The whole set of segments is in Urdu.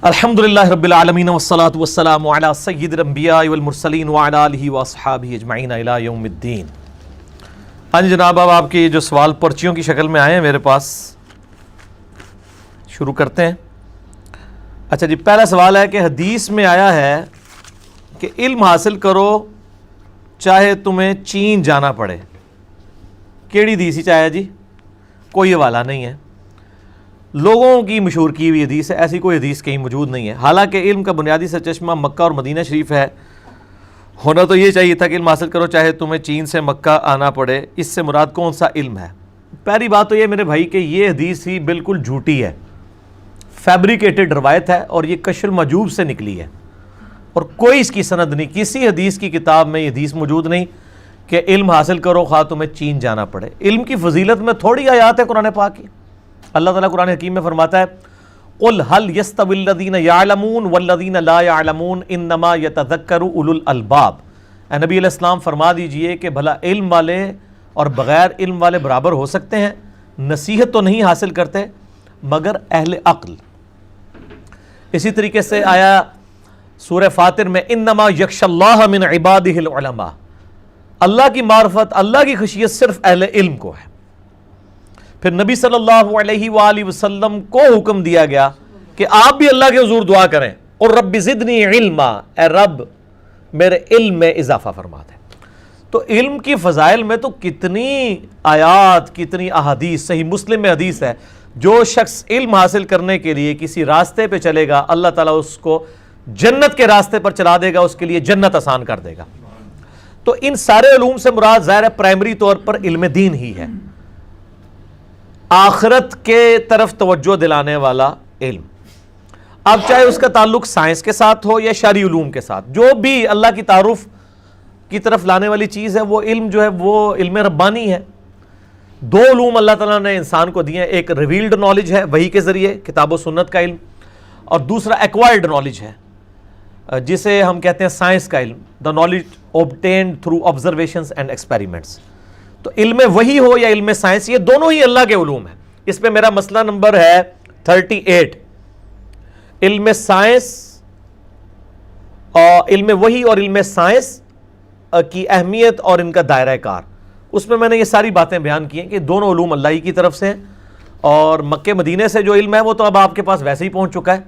الحمدللہ رب العالمین والصلاة والسلام علی سید الانبیاء والمرسلین وعلی آلہ واصحابہ اجمعین الی یوم الدین۔ ہاں جی جناب، اب آپ کی جو سوال پرچیوں کی شکل میں آئے ہیں میرے پاس، شروع کرتے ہیں۔ اچھا جی، پہلا سوال ہے کہ حدیث میں آیا ہے کہ علم حاصل کرو چاہے تمہیں چین جانا پڑے، کیڑی حدیث ہی آیا جی؟ کوئی حوالہ نہیں ہے، لوگوں کی مشہور کی ہوئی حدیث ہے، ایسی کوئی حدیث کہیں موجود نہیں ہے۔ حالانکہ علم کا بنیادی سرچشمہ مکہ اور مدینہ شریف ہے، ہونا تو یہ چاہیے تھا کہ علم حاصل کرو چاہے تمہیں چین سے مکہ آنا پڑے۔ اس سے مراد کون سا علم ہے؟ پہلی بات تو یہ میرے بھائی کہ یہ حدیث ہی بالکل جھوٹی ہے، فیبریکیٹڈ روایت ہے، اور یہ کشف المحجوب سے نکلی ہے، اور کوئی اس کی سند نہیں، کسی حدیث کی کتاب میں یہ حدیث موجود نہیں کہ علم حاصل کرو خواہ تمہیں چین جانا پڑے۔ علم کی فضیلت میں تھوڑی آیات ہے قرآن پاک کی۔ اللہ تعالیٰ قرآن حکیم میں فرماتا ہے قُلْ هَلْ يَسْتَوِي الَّذِينَ يَعْلَمُونَ وَالَّذِينَ لَا يَعْلَمُونَ إِنَّمَا يَتَذَكَّرُ أُولُو الْأَلْبَابِ۔ اے نبی علیہ السلام فرما دیجئے کہ بھلا علم والے اور بغیر علم والے برابر ہو سکتے ہیں؟ نصیحت تو نہیں حاصل کرتے مگر اہل عقل۔ اسی طریقے سے آیا سورہ فاطر میں انما یخشی اللہ من عبادہ العلماء، اللہ کی معرفت، اللہ کی خشیت صرف اہل علم کو ہے۔ پھر نبی صلی اللہ علیہ وآلہ وسلم کو حکم دیا گیا کہ آپ بھی اللہ کے حضور دعا کریں، اور رب زدنی علما، اے رب میرے علم میں اضافہ فرما دے۔ تو علم کی فضائل میں تو کتنی آیات، کتنی احادیث، صحیح مسلم میں حدیث ہے، جو شخص علم حاصل کرنے کے لیے کسی راستے پہ چلے گا اللہ تعالیٰ اس کو جنت کے راستے پر چلا دے گا، اس کے لیے جنت آسان کر دے گا۔ تو ان سارے علوم سے مراد ظاہر ہے پرائمری طور پر علم دین ہی ہے، آخرت کے طرف توجہ دلانے والا علم۔ اب چاہے اس کا تعلق سائنس کے ساتھ ہو یا شرعی علوم کے ساتھ، جو بھی اللہ کی تعارف کی طرف لانے والی چیز ہے، وہ علم جو ہے وہ علم ربانی ہے۔ دو علوم اللہ تعالیٰ نے انسان کو دیے ہیں، ایک ریویلڈ نالج ہے وحی کے ذریعے، کتاب و سنت کا علم، اور دوسرا ایکوائرڈ نالج ہے جسے ہم کہتے ہیں سائنس کا علم، the knowledge obtained through observations and experiments. تو علم وحی ہو یا علم سائنس، یہ دونوں ہی اللہ کے علوم ہیں۔ اس پہ میرا مسئلہ نمبر ہے 38، علم سائنس اور علم وحی اور علم سائنس کی اہمیت اور ان کا دائرہ کار۔ اس میں نے یہ ساری باتیں بیان کی ہیں کہ دونوں علوم اللہ ہی کی طرف سے ہیں، اور مکہ مدینے سے جو علم ہے وہ تو اب آپ کے پاس ویسے ہی پہنچ چکا ہے۔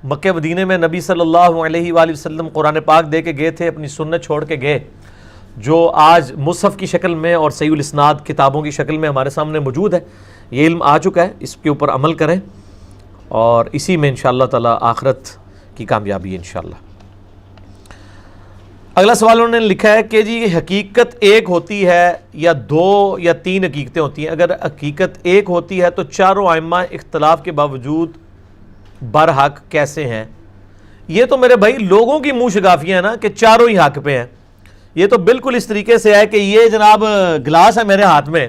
مکہ مدینے میں نبی صلی اللہ علیہ وآلہ وسلم قرآن پاک دے کے گئے تھے، اپنی سنت چھوڑ کے گئے، جو آج مصحف کی شکل میں اور صحیح الاسناد کتابوں کی شکل میں ہمارے سامنے موجود ہے۔ یہ علم آ چکا ہے، اس کے اوپر عمل کریں، اور اسی میں انشاءاللہ تعالی آخرت کی کامیابی ہے انشاءاللہ۔ اگلا سوال انہوں نے لکھا ہے کہ جی حقیقت ایک ہوتی ہے یا دو یا تین حقیقتیں ہوتی ہیں؟ اگر حقیقت ایک ہوتی ہے تو چاروں ائمہ اختلاف کے باوجود برحق کیسے ہیں؟ یہ تو میرے بھائی لوگوں کی منہ شگافیاں ہیں نا کہ چاروں ہی حق پہ ہیں۔ یہ تو بالکل اس طریقے سے ہے کہ یہ جناب گلاس ہے میرے ہاتھ میں،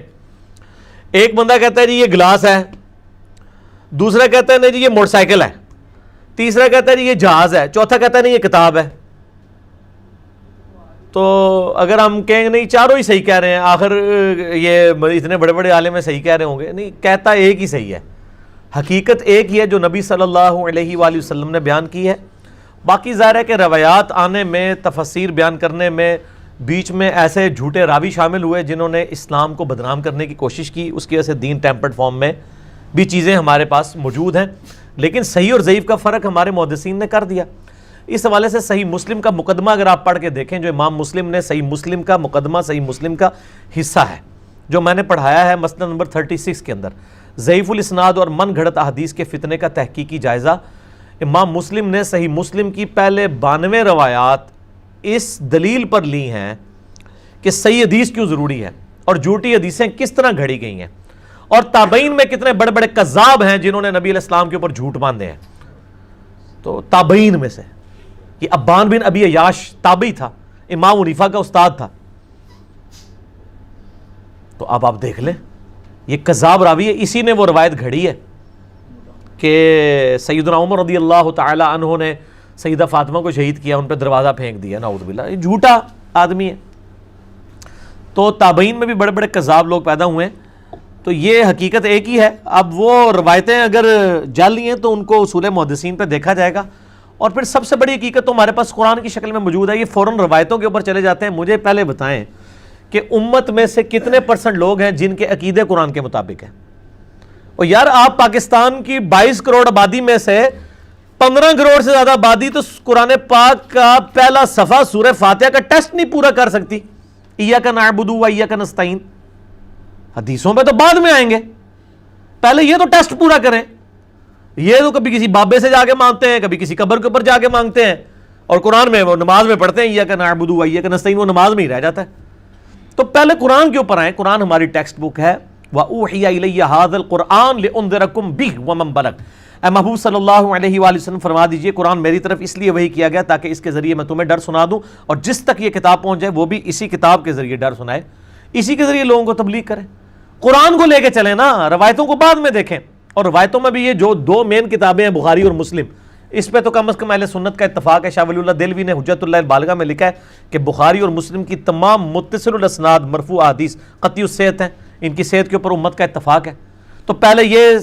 ایک بندہ کہتا ہے جی یہ گلاس ہے، دوسرا کہتا ہے نہیں جی یہ موٹر سائیکل ہے، تیسرا کہتا ہے جی یہ جہاز ہے، چوتھا کہتا ہے نہیں یہ کتاب ہے۔ تو اگر ہم کہیں گے نہیں چاروں ہی صحیح کہہ رہے ہیں، آخر یہ اتنے بڑے بڑے عالم صحیح کہہ رہے ہوں گے، نہیں، کہتا ایک ہی صحیح ہے، حقیقت ایک ہی ہے جو نبی صلی اللہ علیہ وآلہ وسلم نے بیان کی ہے۔ باقی ظاہر ہے کہ روایات آنے میں، تفسیر بیان کرنے میں بیچ میں ایسے جھوٹے راوی شامل ہوئے جنہوں نے اسلام کو بدنام کرنے کی کوشش کی، اس کی وجہ سے دین ٹیمپرڈ فارم میں بھی چیزیں ہمارے پاس موجود ہیں، لیکن صحیح اور ضعیف کا فرق ہمارے محدثین نے کر دیا۔ اس حوالے سے صحیح مسلم کا مقدمہ اگر آپ پڑھ کے دیکھیں، جو امام مسلم نے صحیح مسلم کا مقدمہ، صحیح مسلم کا حصہ ہے جو میں نے پڑھایا ہے مسئلہ نمبر 36 کے اندر، ضعیف الاسناد اور من گھڑت احادیث کے فتنے کا تحقیقی جائزہ، امام مسلم نے صحیح مسلم کی پہلے 92 روایات اس دلیل پر لی ہیں کہ صحیح حدیث کیوں ضروری ہے اور جھوٹی حدیثیں کس طرح گھڑی گئی ہیں، اور تابعین میں کتنے بڑے بڑے کذاب ہیں جنہوں نے نبی علیہ السلام کے اوپر جھوٹ باندھے ہیں۔ تو تابعین میں سے یہ ابان بن ابی عیاش تابعی تھا، امام حنیفہ کا استاد تھا۔ تو اب آپ دیکھ لیں یہ کذاب راوی ہے، اسی نے وہ روایت گھڑی ہے کہ سیدنا عمر رضی اللہ تعالی عنہ نے سیدہ فاطمہ کو شہید کیا، ان پہ دروازہ پھینک دیا، نعوذ باللہ، یہ جھوٹا آدمی ہے۔ تو تابعین میں بھی بڑے بڑے کذاب لوگ پیدا ہوئے ہیں تو یہ حقیقت ایک ہی ہے. اب وہ روایتیں اگر جعلی ہیں تو ان کو اصول محدثین پہ دیکھا جائے گا. اور پھر سب سے بڑی حقیقت تو ہمارے پاس قرآن کی شکل میں موجود ہے. یہ فوراً روایتوں کے اوپر چلے جاتے ہیں. مجھے پہلے بتائیں کہ امت میں سے کتنے % لوگ ہیں جن کے عقیدے قرآن کے مطابق ہیں. اور یار آپ پاکستان کی 22 کروڑ آبادی میں سے 15 کروڑ سے زیادہ آبادی تو قرآن پاک کا پہلا صفحہ سورہ فاتحہ کا ٹیسٹ نہیں پورا کر سکتی. ایاک نعبد و ایاک نستعین. حدیثوں پہ تو بعد میں آئیں گے, پہلے یہ تو ٹیسٹ پورا کریں. یہ تو کبھی کسی بابے سے جا کے مانگتے ہیں, کبھی کسی قبر کے اوپر جا کے مانگتے ہیں, اور قرآن میں وہ نماز میں پڑھتے ہیں ایاک نعبد و ایاک نستعین, وہ نماز میں ہی رہ جاتا ہے. تو پہلے قرآن کے اوپر آئیں. قرآن ہماری ٹیکسٹ بک ہے. وَأُوحِيَ إِلَيَّ هَذَا الْقُرْآنُ لِأُنذِرَكُم بِهِ وَمَن بَلَغَ. اے محبوب صلی اللہ علیہ وآلہ وسلم فرما دیجئے قرآن میری طرف اس لیے وحی کیا گیا تاکہ اس کے ذریعے میں تمہیں ڈر سنا دوں, اور جس تک یہ کتاب پہنچ جائے وہ بھی اسی کتاب کے ذریعے ڈر سنائے, اسی کے ذریعے لوگوں کو تبلیغ کرے. قرآن کو لے کے چلیں نا, روایتوں کو بعد میں دیکھیں. اور روایتوں میں بھی یہ جو 2 مین کتابیں ہیں بخاری اور مسلم, اس پہ تو کم از کم اہل سنت کا اتفاق ہے. شاہ ولی اللہ دہلوی نے حجت اللہ البالغہ میں لکھا ہے کہ بخاری اور مسلم کی تمام متصل الاسناد مرفوع احادیث قطعی الصحت ہیں. ان کی صحت کے اوپر امت کا اتفاق ہے. تو پہلے یہ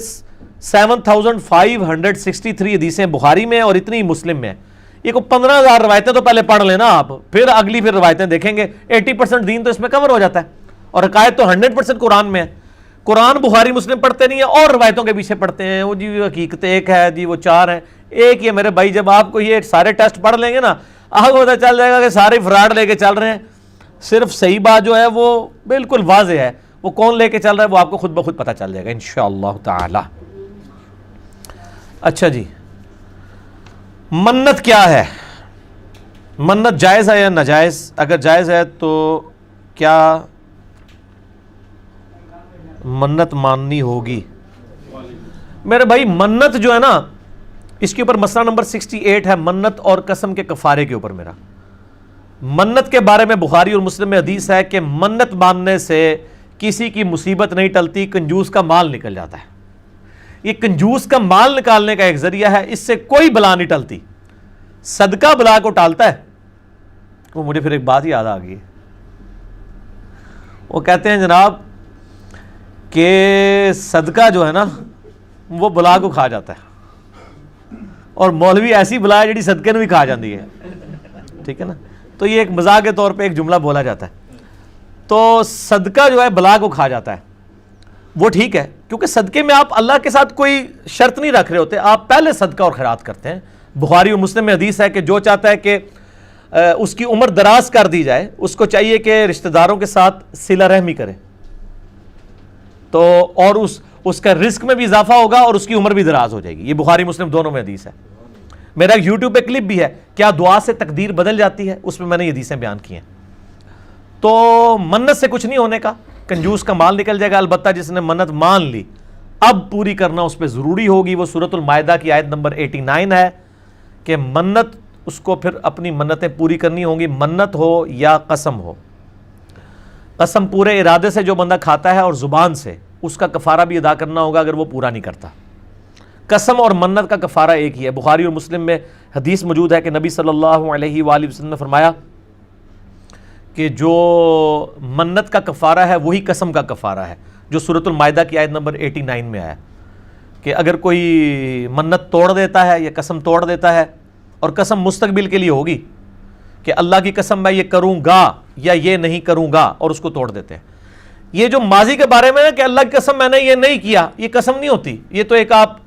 7563 حدیثیں بخاری میں اور اتنی مسلم میں ہیں. یہ کو 15,000 روایتیں تو پہلے پڑھ لینا آپ, پھر اگلی پھر روایتیں دیکھیں گے. 80% دین تو اس میں کور ہو جاتا ہے, اور عقائد تو 100% قرآن میں ہے. قرآن بخاری مسلم پڑھتے نہیں ہیں اور روایتوں کے پیچھے پڑھتے ہیں. وہ جی حقیقت ایک ہے, جی وہ 4 ہیں. ایک ہی ہے میرے بھائی. جب آپ کو یہ سارے ٹیسٹ پڑھ لیں گے نا, آپ کو پتہ چل جائے گا کہ سارے فراڈ لے کے چل رہے ہیں. صرف صحیح بات جو ہے وہ بالکل واضح ہے, وہ کون لے کے چل رہا ہے وہ آپ کو خود بخود پتہ چل جائے گا انشاءاللہ تعالی. اچھا جی, منت کیا ہے؟ منت جائز ہے یا ناجائز؟ اگر جائز ہے تو کیا منت ماننی ہوگی؟ میرے بھائی منت جو ہے نا, اس کے اوپر مسئلہ نمبر 68 ہے, منت اور قسم کے کفارے کے اوپر. میرا منت کے بارے میں بخاری اور مسلم میں حدیث ہے کہ منت ماننے سے کسی کی مصیبت نہیں ٹلتی, کنجوس کا مال نکل جاتا ہے. یہ کنجوس کا مال نکالنے کا ایک ذریعہ ہے, اس سے کوئی بلا نہیں ٹلتی. صدقہ بلا کو ٹالتا ہے. وہ مجھے پھر ایک بات یاد آ گئی. وہ کہتے ہیں جناب کہ صدقہ جو ہے نا وہ بلا کو کھا جاتا ہے, اور مولوی ایسی بلا ہے جڑی صدقے نے بھی کھا جاتی ہے. ٹھیک ہے نا, تو یہ ایک مزاح کے طور پہ ایک جملہ بولا جاتا ہے. تو صدقہ جو ہے بلا کو کھا جاتا ہے, وہ ٹھیک ہے, کیونکہ صدقے میں آپ اللہ کے ساتھ کوئی شرط نہیں رکھ رہے ہوتے, آپ پہلے صدقہ اور خیرات کرتے ہیں. بخاری اور مسلم میں حدیث ہے کہ جو چاہتا ہے کہ اس کی عمر دراز کر دی جائے, اس کو چاہیے کہ رشتہ داروں کے ساتھ صلہ رحمی کرے, تو اور اس کا رزق میں بھی اضافہ ہوگا اور اس کی عمر بھی دراز ہو جائے گی. یہ بخاری مسلم دونوں میں حدیث ہے. میرا ایک یوٹیوب پہ کلپ بھی ہے, کیا دعا سے تقدیر بدل جاتی ہے, اس میں میں نے یہ حدیثیں بیان کی ہیں. تو منت سے کچھ نہیں ہونے کا, کنجوس کا مال نکل جائے گا. البتہ جس نے منت مان لی اب پوری کرنا اس پہ ضروری ہوگی. وہ سورۃ المائدہ کی آیت نمبر 89 ہے کہ منت اس کو پھر اپنی منتیں پوری کرنی ہوں گی, منت ہو یا قسم ہو. قسم پورے ارادے سے جو بندہ کھاتا ہے اور زبان سے, اس کا کفارہ بھی ادا کرنا ہوگا اگر وہ پورا نہیں کرتا. قسم اور منت کا کفارہ ایک ہی ہے. بخاری اور مسلم میں حدیث موجود ہے کہ نبی صلی اللہ علیہ وآلہ وسلم نے فرمایا کہ جو منت کا کفارہ ہے وہی قسم کا کفارہ ہے, جو سورۃ المائدہ کی آیت نمبر 89 میں آیا کہ اگر کوئی منت توڑ دیتا ہے یا قسم توڑ دیتا ہے, اور قسم مستقبل کے لیے ہوگی کہ اللہ کی قسم میں یہ کروں گا یا یہ نہیں کروں گا, اور اس کو توڑ دیتے ہیں. یہ جو ماضی کے بارے میں ہے کہ اللہ کی قسم میں نے یہ نہیں کیا, یہ قسم نہیں ہوتی. یہ تو ایک آپ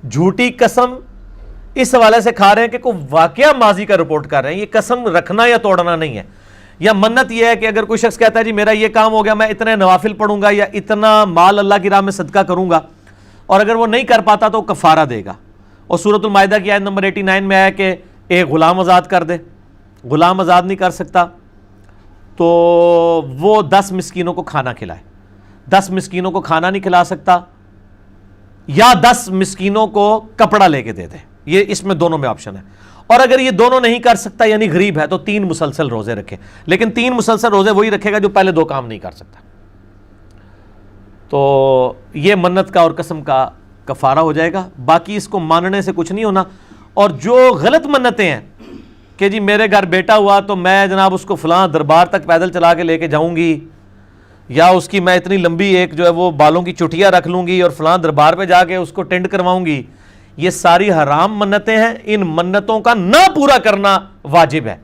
جھوٹی قسم اس حوالے سے کھا رہے ہیں کہ کوئی واقعہ ماضی کا رپورٹ کر رہے ہیں. یہ قسم رکھنا یا توڑنا نہیں ہے. یا منت یہ ہے کہ اگر کوئی شخص کہتا ہے جی میرا یہ کام ہو گیا, میں اتنے نوافل پڑھوں گا یا اتنا مال اللہ کی راہ میں صدقہ کروں گا, اور اگر وہ نہیں کر پاتا تو کفارہ دے گا. اور سورۃ المائدہ کی آیت نمبر 89 میں آیا کہ ایک غلام آزاد کر دے. غلام آزاد نہیں کر سکتا تو وہ 10 مسکینوں کو کھانا کھلائے. 10 مسکینوں کو کھانا نہیں کھلا سکتا, یا 10 مسکینوں کو کپڑا لے کے دے دے. یہ اس میں دونوں میں آپشن ہے. اور اگر یہ دونوں نہیں کر سکتا یعنی غریب ہے تو 3 مسلسل روزے رکھے. لیکن 3 مسلسل روزے وہی رکھے گا جو پہلے 2 کام نہیں کر سکتا. تو یہ منت کا اور قسم کا کفارہ ہو جائے گا. باقی اس کو ماننے سے کچھ نہیں ہونا. اور جو غلط منتیں ہیں کہ جی میرے گھر بیٹا ہوا تو میں جناب اس کو فلاں دربار تک پیدل چلا کے لے کے جاؤں گی, یا اس کی میں اتنی لمبی ایک جو ہے وہ بالوں کی چٹیاں رکھ لوں گی اور فلاں دربار پہ جا کے اس کو ٹینڈ کرواؤں گی، یہ ساری حرام منتیں ہیں. ان منتوں کا نہ پورا کرنا واجب ہے.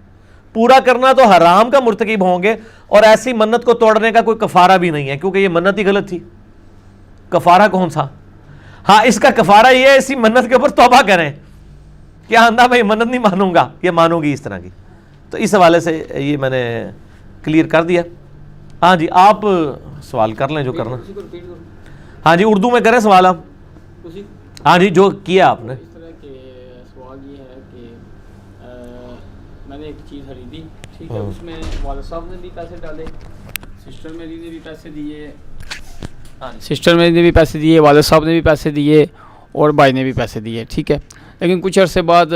پورا کرنا تو حرام کا مرتکب ہوں گے، اور ایسی منت کو توڑنے کا کوئی کفارہ بھی نہیں ہے، کیونکہ یہ منت ہی غلط تھی. کفارہ کون سا؟ ہاں اس کا کفارہ یہ ہے اسی منت کے اوپر توبہ کریں کہ آندہ میں یہ منت نہیں مانوں گا، یہ مانوں گی اس طرح کی. تو اس حوالے سے یہ میں نے کلیئر کر دیا. ہاں جی آپ سوال کر لیں جو کرنا. ہاں جی اردو میں کریں سوال آپ. ہاں جی جو کیا آپ نے. اس طرح کے سوال یہ ہے کہ میں نے ایک چیز خریدی، ٹھیک ہے، اس میں والد صاحب نے بھی پیسے ڈالے، سسٹر میری نے بھی پیسے دیے، والد صاحب نے بھی پیسے دیے اور بھائی نے بھی پیسے دیے، ٹھیک ہے. لیکن کچھ عرصے بعد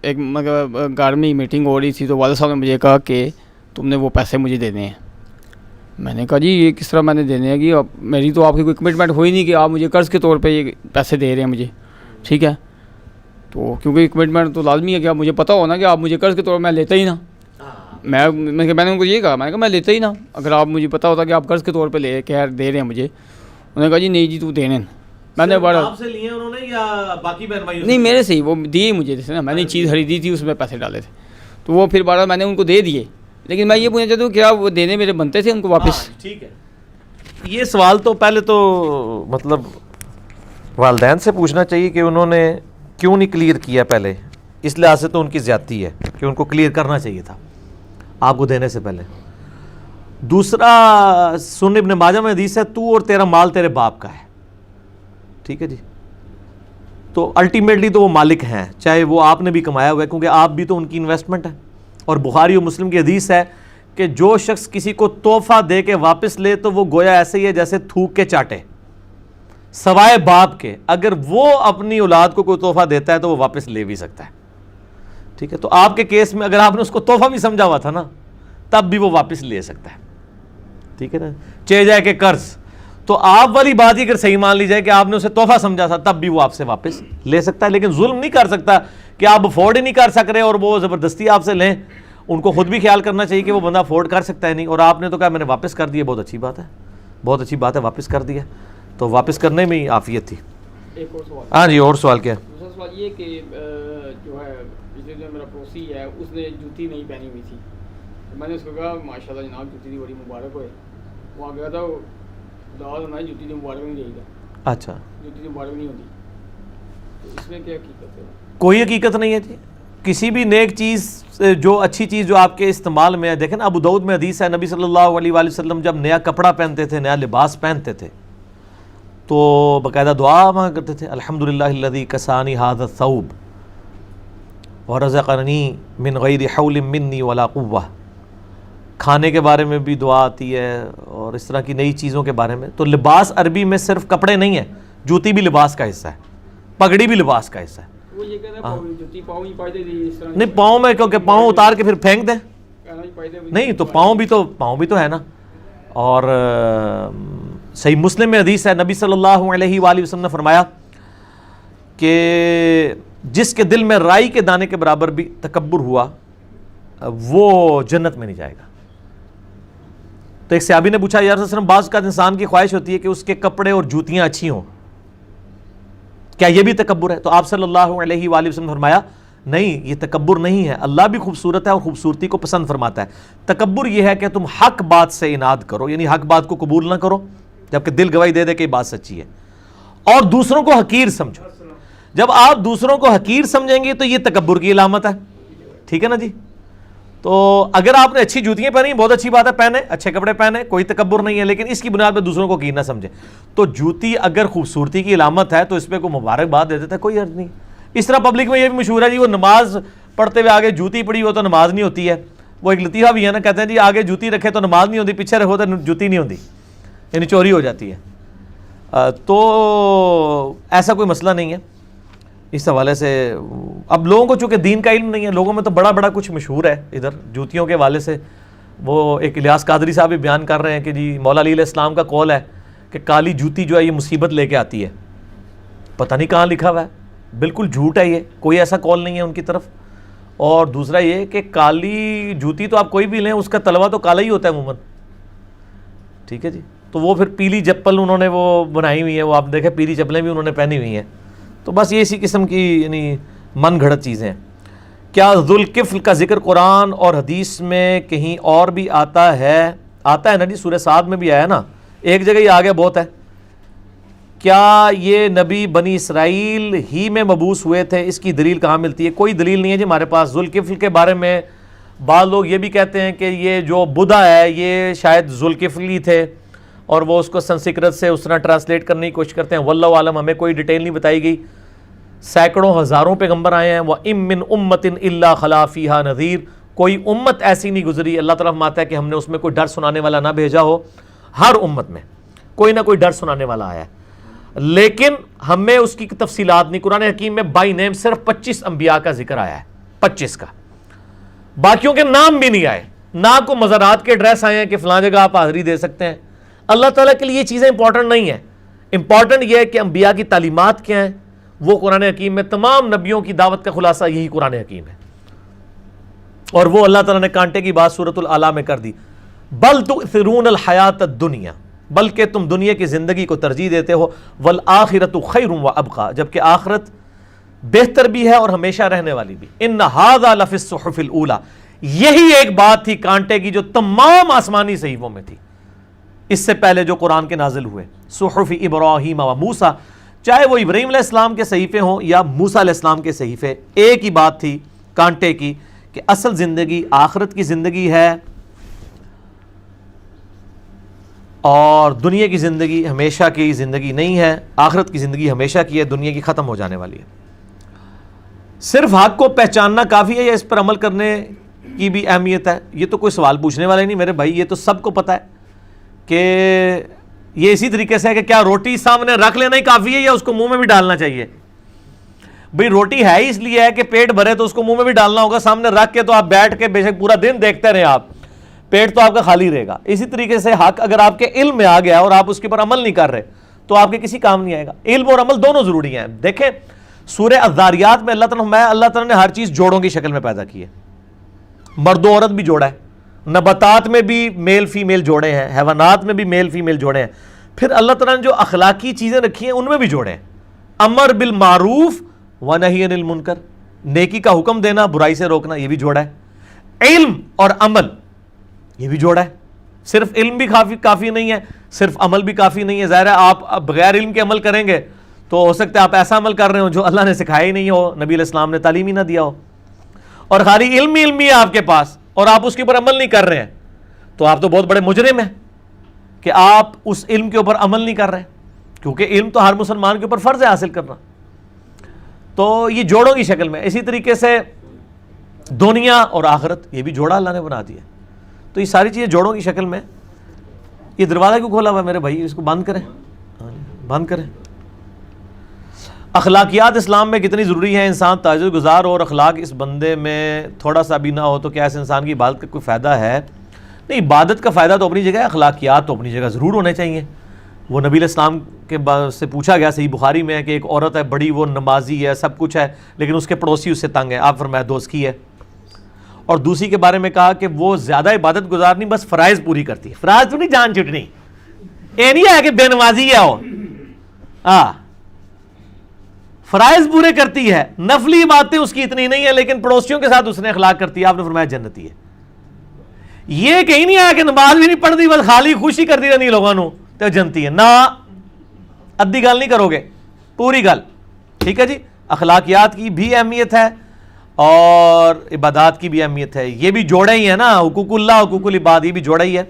ایک مطلب گھر میں میٹنگ ہو رہی تھی تو والد صاحب نے مجھے کہا کہ تم نے وہ پیسے مجھے دینے ہیں. میں نے کہا جی یہ کس طرح میں نے دینے ہیں، کہ میری تو آپ کی کوئی کمٹمنٹ ہوئی نہیں کہ آپ مجھے قرض کے طور پہ یہ پیسے دے رہے ہیں مجھے، ٹھیک ہے. تو کیونکہ کمٹمنٹ تو لازمی ہے کہ آپ مجھے پتہ ہونا کہ آپ مجھے قرض کے طور پہ میں لیتا ہی نہ. میں نے ان کو یہ کہا، میں نے کہا میں لیتا ہی نہ، اگر آپ مجھے پتہ ہوتا کہ آپ قرض کے طور پہ لے کے دے رہے ہیں مجھے. انہوں نے کہا جی نہیں جی تو دینے. میں نے بڑا آپ سے لیے انہوں نے یا باقی بہن بھائیوں سے؟ نہیں میرے سے ہی، وہ دیے مجھے جیسے نا، میں نے چیز خریدی تھی اس میں پیسے ڈالے تھے تو وہ پھر بارہ میں نے ان کو دے دیے. لیکن میں یہ پوچھنا چاہتا ہوں کیا وہ دینے میرے بنتے تھے ان کو واپس؟ ٹھیک ہے. یہ سوال تو پہلے تو مطلب والدین سے پوچھنا چاہیے کہ انہوں نے کیوں نہیں کلیئر کیا پہلے. اس لحاظ سے تو ان کی زیادتی ہے کہ ان کو کلیئر کرنا چاہیے تھا آپ کو دینے سے پہلے. دوسرا سنن ابن ماجہ میں حدیث ہے تو اور تیرا مال تیرے باپ کا ہے، ٹھیک ہے جی. تو الٹیمیٹلی تو وہ مالک ہیں، چاہے وہ آپ نے بھی کمایا ہوا ہے کیونکہ آپ بھی تو ان کی انویسٹمنٹ ہے. اور بخاری و مسلم کی حدیث ہے کہ جو شخص کسی کو تحفہ دے کے واپس لے تو وہ گویا ایسے ہی ہے جیسے تھوک کے چاٹے، سوائے باپ کے. اگر وہ اپنی اولاد کو کوئی تحفہ دیتا ہے تو وہ واپس لے بھی سکتا ہے، ٹھیک ہے. تو آپ کے کیس میں اگر آپ نے اس کو تحفہ بھی سمجھا ہوا تھا نا تب بھی وہ واپس لے سکتا ہے، ٹھیک ہے نا. چے جائے کہ قرض، تو آپ والی بات ہی اگر صحیح مان لی جائے کہ آپ نے اسے تحفہ سمجھا تھا تب بھی وہ آپ سے واپس لے سکتا ہے. لیکن ظلم نہیں کر سکتا کہ آپ افورڈ ہی نہیں کر سک رہے اور وہ زبردستی آپ سے لیں. ان کو خود بھی خیال کرنا چاہیے کہ وہ بندہ افورڈ کر سکتا ہے نہیں، اور آپ نے تو کہا میں نے واپس کر دیا. بہت اچھی بات ہے، بہت اچھی بات ہے، واپس کر دیا. تو واپس کرنے میں ہی عافیت تھی. ایک اور سوال. ہاں جی اور سوال کیا؟ دوسرا سوال یہ کہ جو ہے جو میرا پڑوسی ہے اس نے جوتی نہیں پہنی ہوئی تھی، میں نے اس کو کہا ماشاء اللہ جناب جوتی دی بڑی مبارک ہوئے. وہ آ گیا تھا دعوت ہماری جوتی دی مبارک نہیں رہے گا. اچھا جوتی دی مبارک نہیں ہوتی، تو اس میں کیا حقیقت ہے؟ کوئی حقیقت نہیں ہے جی. کسی بھی نیک چیز جو اچھی چیز جو آپ کے استعمال میں ہے، دیکھیں نا ابو داؤد میں حدیث ہے نبی صلی اللہ علیہ وآلہ وسلم جب نیا کپڑا پہنتے تھے، نیا لباس پہنتے تھے تو باقاعدہ دعا مانگا کرتے تھے، الحمدللہ الذی کسانی ھذا الثوب ورزقنی من غیر حول منی ولا قوہ. کھانے کے بارے میں بھی دعا آتی ہے اور اس طرح کی نئی چیزوں کے بارے میں. تو لباس عربی میں صرف کپڑے نہیں ہے، جوتی بھی لباس کا حصہ ہے، پگڑی بھی لباس کا حصہ ہے. وہ یہ کہتا ہے جوتی پاؤں ہی پائے دی اس طرح نہیں پاؤں میں کیونکہ پاؤں اتار کے پھر پھینک دیں، نہیں تو پاؤں بھی تو ہے نا. اور صحیح مسلم میں حدیث ہے نبی صلی اللہ علیہ وآلہ وسلم نے فرمایا کہ جس کے دل میں رائی کے دانے کے برابر بھی تکبر ہوا وہ جنت میں نہیں جائے گا. تو ایک صحابی نے پوچھا یا رسول اللہ صلی اللہ علیہ وسلم بعض کا انسان کی خواہش ہوتی ہے کہ اس کے کپڑے اور جوتیاں اچھی ہوں، کیا یہ بھی تکبر ہے؟ تو آپ صلی اللہ علیہ وآلہ وسلم نے فرمایا نہیں یہ تکبر نہیں ہے، اللہ بھی خوبصورت ہے اور خوبصورتی کو پسند فرماتا ہے. تکبر یہ ہے کہ تم حق بات سے اناد کرو، یعنی حق بات کو قبول نہ کرو جبکہ دل گواہی دے دے کہ یہ بات سچی ہے، اور دوسروں کو حقیر سمجھو. جب آپ دوسروں کو حقیر سمجھیں گے تو یہ تکبر کی علامت ہے، ٹھیک ہے نا جی. تو اگر آپ نے اچھی جوتیاں پہنی بہت اچھی بات ہے، پہنے اچھے کپڑے پہنے، کوئی تکبر نہیں ہے، لیکن اس کی بنیاد پہ دوسروں کو حقیر نہ سمجھے. تو جوتی اگر خوبصورتی کی علامت ہے تو اس پہ کوئی مبارکباد دے دیتا ہے، کوئی حرج نہیں. اس طرح پبلک میں یہ بھی مشہور ہے جی وہ نماز پڑھتے ہوئے آگے جوتی پڑی ہو تو نماز نہیں ہوتی ہے. وہ ایک لطیفہ بھی ہے نا، کہتے ہیں جی آگے جوتی رکھے تو نماز نہیں ہوتی، پیچھے رکھو تو جوتی نہیں ہوتی، یعنی چوری ہو جاتی ہے. تو ایسا کوئی مسئلہ نہیں ہے اس حوالے سے. اب لوگوں کو چونکہ دین کا علم نہیں ہے، لوگوں میں تو بڑا بڑا کچھ مشہور ہے ادھر جوتیوں کے حوالے سے. وہ ایک الیاس قادری صاحب بھی بیان کر رہے ہیں کہ جی مولا علی علیہ السلام کا قول ہے کہ کالی جوتی جو ہے یہ مصیبت لے کے آتی ہے. پتہ نہیں کہاں لکھا ہوا ہے، بالکل جھوٹ ہے یہ، کوئی ایسا قول نہیں ہے ان کی طرف. اور دوسرا یہ کہ کالی جوتی تو آپ کوئی بھی لیں اس کا تلوا تو کالا ہی ہوتا ہے عموماً. ٹھیک ہے جی. تو وہ پھر پیلی چپل انہوں نے وہ بنائی ہوئی ہے, وہ آپ دیکھیں پیلی چپلیں بھی انہوں نے پہنی ہوئی ہیں. تو بس یہ اسی قسم کی یعنی من گھڑت چیزیں ہیں. کیا ذوالکفل کا ذکر قرآن اور حدیث میں کہیں اور بھی آتا ہے؟ آتا ہے نا جی, سورہ صاد میں بھی آیا نا, ایک جگہ ہی آ گیا بہت ہے. کیا یہ نبی بنی اسرائیل ہی میں مبعوث ہوئے تھے؟ اس کی دلیل کہاں ملتی ہے؟ کوئی دلیل نہیں ہے جی ہمارے پاس. ذوالکفل کے بارے میں بعض لوگ یہ بھی کہتے ہیں کہ یہ جو بدھا ہے یہ شاید ذوالکفل ہی تھے, اور وہ اس کو سنسکرت سے اس طرح ٹرانسلیٹ کرنے کی کوشش کرتے ہیں. واللہ عالم, ہمیں کوئی ڈیٹیل نہیں بتائی گئی. سینکڑوں ہزاروں پیغمبر آئے ہیں. وَإِن مِّن أُمَّةٍ إِلَّا خَلَا فِيهَا نَذِيرٌ, کوئی امت ایسی نہیں گزری, اللہ تعالیٰ فرماتا ہے کہ ہم نے اس میں کوئی ڈر سنانے والا نہ بھیجا ہو. ہر امت میں کوئی نہ کوئی ڈر سنانے والا آیا ہے, لیکن ہمیں اس کی تفصیلات نہیں. قرآن حکیم میں بائی نیم صرف 25 انبیاء کا ذکر آیا ہے, 25 کا, باقیوں کے نام بھی نہیں آئے. نہ کو مزارات کے ایڈریس آئے ہیں کہ فلاں جگہ آپ حاضری دے سکتے ہیں. اللہ تعالیٰ کے لیے یہ چیزیں امپورٹنٹ نہیں ہیں. امپورٹنٹ یہ ہے کہ انبیاء کی تعلیمات کیا ہیں, وہ قرآن حکیم میں تمام نبیوں کی دعوت کا خلاصہ یہی قرآن حکیم ہے, اور وہ اللہ تعالیٰ نے کانٹے کی بات سورۃ الاعلیٰ میں کر دی. بل تؤثرون الحیات الدنیا, بلکہ تم دنیا کی زندگی کو ترجیح دیتے ہو. والآخرۃ خیر وابقیٰ, جبکہ آخرت بہتر بھی ہے اور ہمیشہ رہنے والی بھی. ان ھذا لفی الصحف الاولیٰ, یہی ایک بات تھی کانٹے کی جو تمام آسمانی صحیفوں میں تھی اس سے پہلے جو قرآن کے نازل ہوئے. صحف ابراہیم و موسیٰ, چاہے وہ ابراہیم علیہ السلام کے صحیفے ہوں یا موسیٰ علیہ السلام کے صحیفے, ایک ہی بات تھی کانٹے کی کہ اصل زندگی آخرت کی زندگی ہے, اور دنیا کی زندگی ہمیشہ کی زندگی نہیں ہے. آخرت کی زندگی ہمیشہ کی ہے, دنیا کی ختم ہو جانے والی ہے. صرف حق کو پہچاننا کافی ہے یا اس پر عمل کرنے کی بھی اہمیت ہے؟ یہ تو کوئی سوال پوچھنے والا ہی نہیں میرے بھائی, یہ تو سب کو پتہ ہے کہ یہ اسی طریقے سے ہے کہ کیا روٹی سامنے رکھ لینا ہی کافی ہے یا اس کو منہ میں بھی ڈالنا چاہیے؟ بھئی روٹی ہے ہی اس لیے ہے کہ پیٹ بھرے تو اس کو منہ میں بھی ڈالنا ہوگا. سامنے رکھ کے تو آپ بیٹھ کے بے شک پورا دن دیکھتے رہے, آپ پیٹ تو آپ کا خالی رہے گا. اسی طریقے سے حق اگر آپ کے علم میں آ گیا اور آپ اس کے اوپر عمل نہیں کر رہے تو آپ کے کسی کام نہیں آئے گا. علم اور عمل دونوں ضروری ہیں. دیکھیں سورہ الذاریات میں اللہ تعالیٰ نے ہر چیز جوڑوں کی شکل میں پیدا کی ہے, مرد و عورت بھی جوڑا ہے, نباتات میں بھی میل فیمیل جوڑے ہیں, حیوانات میں بھی میل فیمیل جوڑے ہیں. پھر اللہ تعالیٰ نے جو اخلاقی چیزیں رکھی ہیں ان میں بھی جوڑے ہیں. امر بالمعروف و نہی عن المنکر, نیکی کا حکم دینا برائی سے روکنا, یہ بھی جوڑا ہے. علم اور عمل یہ بھی جوڑا ہے. صرف علم بھی کافی نہیں ہے, صرف عمل بھی کافی نہیں ہے. ظاہر ہے آپ بغیر علم کے عمل کریں گے تو ہو سکتا ہے آپ ایسا عمل کر رہے ہو جو اللہ نے سکھایا ہی نہیں ہو, نبی علیہ السلام نے تعلیم ہی نہ دیا ہو, اور خالی علم ہی ہے آپ کے پاس اور آپ اس کے اوپر عمل نہیں کر رہے ہیں, تو آپ تو بہت بڑے مجرم ہیں کہ آپ اس علم کے اوپر عمل نہیں کر رہے, کیونکہ علم تو ہر مسلمان کے اوپر فرض ہے حاصل کرنا. تو یہ جوڑوں کی شکل میں. اسی طریقے سے دنیا اور آخرت یہ بھی جوڑا اللہ نے بنا دیا. تو یہ ساری چیزیں جوڑوں کی شکل میں. یہ دروازہ کیوں کھولا ہوا ہے میرے بھائی, اس کو بند کریں, بند کریں. اخلاقیات اسلام میں کتنی ضروری ہیں؟ انسان تہجد گزار اور اخلاق اس بندے میں تھوڑا سا بھی نہ ہو تو کیا اس انسان کی عبادت کا کوئی فائدہ ہے؟ نہیں, عبادت کا فائدہ تو اپنی جگہ ہے, اخلاقیات تو اپنی جگہ ضرور ہونے چاہیے. وہ نبی علیہ السلام کے سے پوچھا گیا, صحیح بخاری میں ہے, کہ ایک عورت ہے بڑی, وہ نمازی ہے, سب کچھ ہے, لیکن اس کے پڑوسی اس سے تنگ ہے. آپ فرمایا دوست کی ہے. اور دوسری کے بارے میں کہا کہ وہ زیادہ عبادت گزار نہیں, بس فرائض پوری کرتی ہے. فرائض تو نہیں جان چھٹنی, یہ نہیں ہے کہ بے نمازی ہے وہ, فرائض پورے کرتی ہے, نفلی باتیں اس کی اتنی نہیں ہے, لیکن پڑوسیوں کے ساتھ اس نے اخلاق کرتی ہے. آپ نے فرمایا جنتی ہے. یہ کہیں نہیں آیا کہ نماز بھی نہیں پڑھتی بس خالی خوشی کرتی رہنی لوگوں نو تو جنتی ہے. نہ ادھی گل نہیں کرو گے, پوری گل. ٹھیک ہے جی, اخلاقیات کی بھی اہمیت ہے اور عبادات کی بھی اہمیت ہے. یہ بھی جوڑے ہی ہے نا, حقوق اللہ حقوق العباد, یہ بھی جوڑا ہی ہے.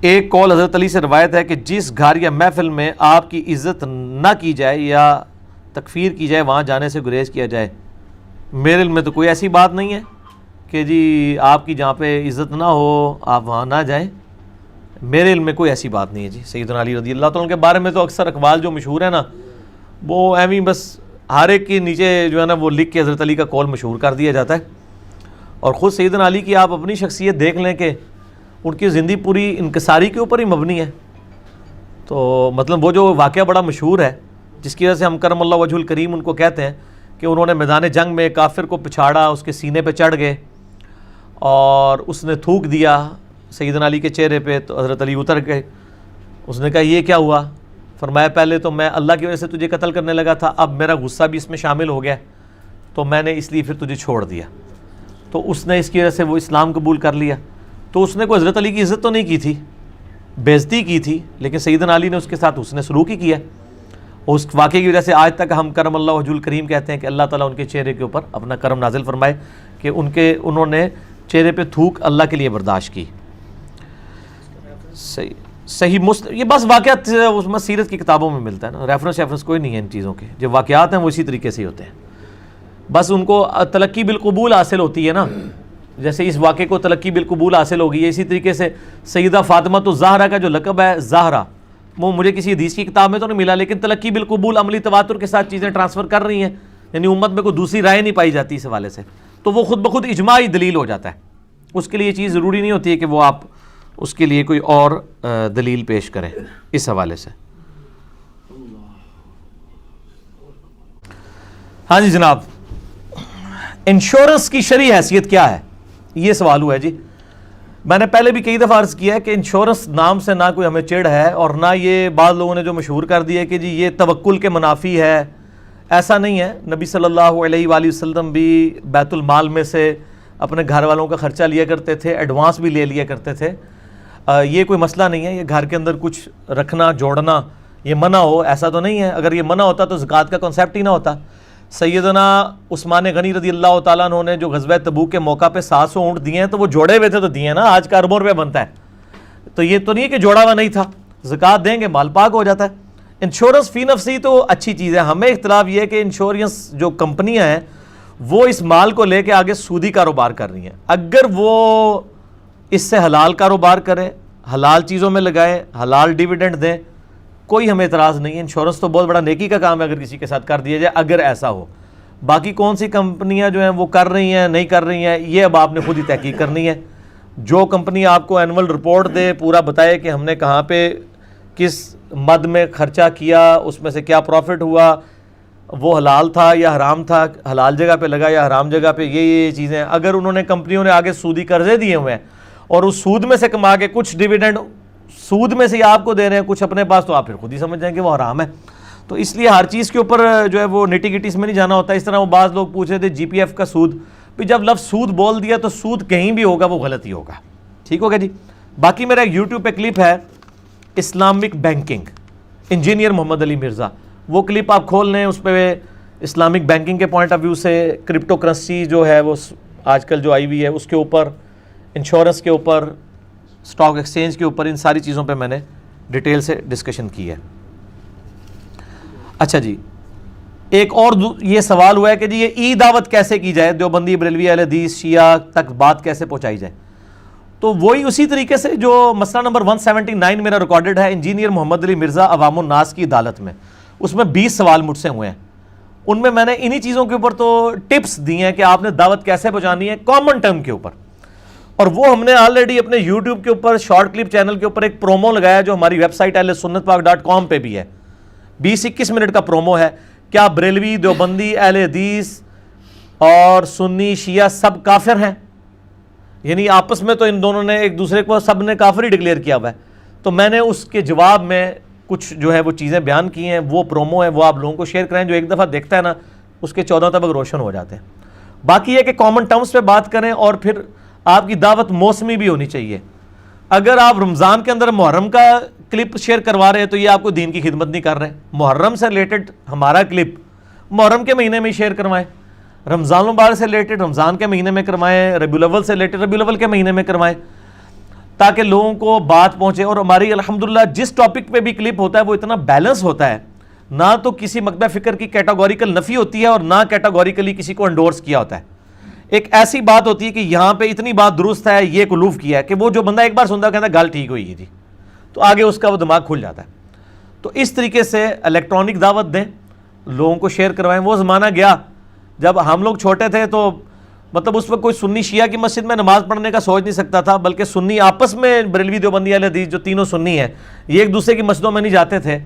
ایک قول حضرت علی سے روایت ہے کہ جس گھر یا محفل میں آپ کی عزت نہ کی جائے یا تکفیر کی جائے وہاں جانے سے گریز کیا جائے. میرے علم میں تو کوئی ایسی بات نہیں ہے کہ جی آپ کی جہاں پہ عزت نہ ہو آپ وہاں نہ جائیں. میرے علم میں کوئی ایسی بات نہیں ہے جی. سیدنا علی رضی اللہ تعالیٰ کے بارے میں تو اکثر اقوال جو مشہور ہے نا, وہ ایویں بس ہر ایک کے نیچے جو ہے نا وہ لکھ کے حضرت علی کا قول مشہور کر دیا جاتا ہے. اور خود سیدنا علی کی آپ اپنی شخصیت دیکھ لیں کہ ان کی زندگی پوری انکساری کے اوپر ہی مبنی ہے. تو مطلب وہ جو واقعہ بڑا مشہور ہے جس کی وجہ سے ہم کرم اللہ وجہ الکریم ان کو کہتے ہیں کہ انہوں نے میدان جنگ میں کافر کو پچھاڑا, اس کے سینے پہ چڑھ گئے اور اس نے تھوک دیا سیدنا علی کے چہرے پہ، تو حضرت علی اتر گئے. اس نے کہا یہ کیا ہوا؟ فرمایا پہلے تو میں اللہ کی وجہ سے تجھے قتل کرنے لگا تھا، اب میرا غصہ بھی اس میں شامل ہو گیا تو میں نے اس لیے پھر تجھے چھوڑ دیا. تو اس نے اس کی وجہ سے وہ اسلام قبول کر لیا. تو اس نے کوئی حضرت علی کی عزت تو نہیں کی تھی، بےزتی کی تھی، لیکن سیدنا علی نے اس کے ساتھ حسن سلوک ہی کیا. اس واقعے کی وجہ سے آج تک ہم کرم اللہ وجہ الکریم کہتے ہیں کہ اللہ تعالیٰ ان کے چہرے کے اوپر اپنا کرم نازل فرمائے کہ انہوں نے چہرے پہ تھوک اللہ کے لیے برداشت کی. صحیح یہ بس واقعات اس میں سیرت کی کتابوں میں ملتا ہے نا، ریفرنس کوئی نہیں ہے ان چیزوں کے. جو واقعات ہیں وہ اسی طریقے سے ہی ہوتے ہیں، بس ان کو تلقی بالقبول حاصل ہوتی ہے نا. جیسے اس واقعے کو تلقی بالقبول حاصل ہوگی ہے، اسی طریقے سے سیدہ فاطمہ تو زہرا کا جو لقب ہے زہرا، وہ مجھے کسی حدیث کی کتاب میں تو نہیں ملا، لیکن تلقی بالقبول عملی تواتر کے ساتھ چیزیں ٹرانسفر کر رہی ہیں، یعنی امت میں کوئی دوسری رائے نہیں پائی جاتی اس حوالے سے، تو وہ خود بخود اجماعی دلیل ہو جاتا ہے. اس کے لیے یہ چیز ضروری نہیں ہوتی ہے کہ وہ آپ اس کے لیے کوئی اور دلیل پیش کریں اس حوالے سے. ہاں جی جناب، انشورنس کی شرعی حیثیت کیا ہے؟ یہ سوال ہوا ہے جی. میں نے پہلے بھی کئی دفعہ عرض کیا ہے کہ انشورنس نام سے نہ کوئی ہمیں چڑ ہے، اور نہ یہ بعض لوگوں نے جو مشہور کر دیا ہے کہ جی یہ توکل کے منافی ہے. ایسا نہیں ہے. نبی صلی اللہ علیہ وآلہ وسلم بھی بیت المال میں سے اپنے گھر والوں کا خرچہ لیا کرتے تھے، ایڈوانس بھی لے لیا کرتے تھے. یہ کوئی مسئلہ نہیں ہے. یہ گھر کے اندر کچھ رکھنا جوڑنا یہ منع ہو ایسا تو نہیں ہے. اگر یہ منع ہوتا تو زکوٰۃ کا کنسیپٹ ہی نہ ہوتا. سیدنا عثمان غنی رضی اللہ تعالیٰ عنہ نے جو غزوہ تبوک کے موقع پہ 700 اونٹ دیے ہیں تو وہ جوڑے ہوئے تھے تو دیے نا. آج کا اربوں روپے بنتا ہے، تو یہ تو نہیں ہے کہ جوڑا ہوا نہیں تھا. زکوٰۃ دیں گے مال پاک ہو جاتا ہے. انشورنس فی نفسی تو اچھی چیز ہے. ہمیں اختلاف یہ ہے کہ انشورنس جو کمپنیاں ہیں وہ اس مال کو لے کے آگے سودی کاروبار کر رہی ہیں. اگر وہ اس سے حلال کاروبار کریں، حلال چیزوں میں لگائیں، حلال ڈیویڈنڈ دیں، کوئی ہمیں اعتراض نہیں ہے. انشورنس تو بہت بڑا نیکی کا کام ہے اگر کسی کے ساتھ کر دیا جائے، اگر ایسا ہو. باقی کون سی کمپنیاں جو ہیں وہ کر رہی ہیں نہیں کر رہی ہیں، یہ اب آپ نے خود ہی تحقیق کرنی ہے. جو کمپنی آپ کو اینول رپورٹ دے، پورا بتائے کہ ہم نے کہاں پہ کس مد میں خرچہ کیا، اس میں سے کیا پروفٹ ہوا، وہ حلال تھا یا حرام تھا، حلال جگہ پہ لگا یا حرام جگہ پہ، یہ چیزیں. اگر انہوں نے کمپنیوں نے آگے سودی قرضے دیے ہوئے ہیں اور اس سود میں سے کما کے کچھ ڈیویڈنڈ سود میں سے آپ کو دے رہے ہیں کچھ اپنے پاس، تو آپ پھر خود ہی سمجھ جائیں کہ وہ حرام ہے. تو اس لیے ہر چیز کے اوپر جو ہے وہ نٹی گٹیز میں نہیں جانا ہوتا. اس طرح وہ بعض لوگ پوچھ رہے تھے جی پی ایف کا سود، بھی جب لفظ سود بول دیا تو سود کہیں بھی ہوگا وہ غلط ہی ہوگا. ٹھیک ہوگا جی. باقی میرا یوٹیوب پہ کلپ ہے اسلامک بینکنگ، انجینئر محمد علی مرزا، وہ کلپ آپ کھول لیں. اس پہ اسلامک بینکنگ کے پوائنٹ آف ویو سے کرپٹو کرنسی جو ہے وہ آج کل جو آئی ہوئی ہے اس کے اوپر، انشورنس کے اوپر، اسٹاک ایکسچینج کے اوپر، ان ساری چیزوں پہ میں نے ڈیٹیل سے ڈسکشن کی ہے. اچھا جی، ایک اور یہ سوال ہوا ہے کہ جی یہ ای دعوت کیسے کی جائے، دیوبندی بریلوی اہل حدیث شیعہ تک بات کیسے پہنچائی جائے. تو وہی اسی طریقے سے جو مسئلہ نمبر 179 میرا ریکارڈڈ ہے انجینئر محمد علی مرزا عوام الناس کی عدالت میں، اس میں 20 سوال مجھ سے ہوئے ہیں. ان میں نے انہی چیزوں کے اوپر تو ٹپس دی ہیں کہ آپ نے دعوت کیسے پہنچانی ہے کامن ٹرم کے اوپر. اور وہ ہم نے آلریڈی اپنے یوٹیوب کے اوپر شارٹ کلپ چینل کے اوپر ایک پرومو لگایا جو ہماری ویب سائٹ ahlsunnatpak.com پہ بھی ہے. 20-21 منٹ کا پرومو ہے. کیا بریلوی، دیوبندی، اہل حدیث اور سنی شیعہ سب کافر ہیں؟ یعنی آپس میں تو ان دونوں نے ایک دوسرے کو سب نے کافر ہی ڈکلیئر کیا ہوا ہے. تو میں نے اس کے جواب میں کچھ جو ہے وہ چیزیں بیان کی ہیں. وہ پرومو ہے، وہ آپ لوگوں کو شیئر کریں. جو ایک دفعہ دیکھتا ہے نا اس کے 14 طبق روشن ہو جاتے ہیں. باقی یہ کہ کامن ٹرمز پہ بات کریں، اور پھر آپ کی دعوت موسمی بھی ہونی چاہیے. اگر آپ رمضان کے اندر محرم کا کلپ شیئر کروا رہے ہیں تو یہ آپ کو دین کی خدمت نہیں کر رہے. محرم سے ریلیٹڈ ہمارا کلپ محرم کے مہینے میں شیئر کروائیں، رمضان المبارک سے ریلیٹڈ رمضان کے مہینے میں کروائیں، ربیع الاول سے ریلیٹڈ ربیع الاول کے مہینے میں کروائیں، تاکہ لوگوں کو بات پہنچے. اور ہماری الحمدللہ جس ٹاپک پہ بھی کلپ ہوتا ہے وہ اتنا بیلنس ہوتا ہے، نہ تو کسی مکتب فکر کی کیٹاگوریکل نفی ہوتی ہے اور نہ کیٹاگوریکلی کسی کو انڈورس کیا ہوتا ہے. ایک ایسی بات ہوتی ہے کہ یہاں پہ اتنی بات درست ہے، یہ کلوف کیا ہے، کہ وہ جو بندہ ایک بار سنتا ہے کہتا ہے گل ٹھیک ہوئی ہے جی، تو آگے اس کا وہ دماغ کھل جاتا ہے. تو اس طریقے سے الیکٹرانک دعوت دیں، لوگوں کو شیئر کروائیں. وہ زمانہ گیا جب ہم لوگ چھوٹے تھے تو مطلب اس وقت کوئی سنی شیعہ کی مسجد میں نماز پڑھنے کا سوچ نہیں سکتا تھا، بلکہ سنی آپس میں بریلوی دیوبندی اہل حدیث جو تینوں سنی ہیں یہ ایک دوسرے کی مسجدوں میں نہیں جاتے تھے.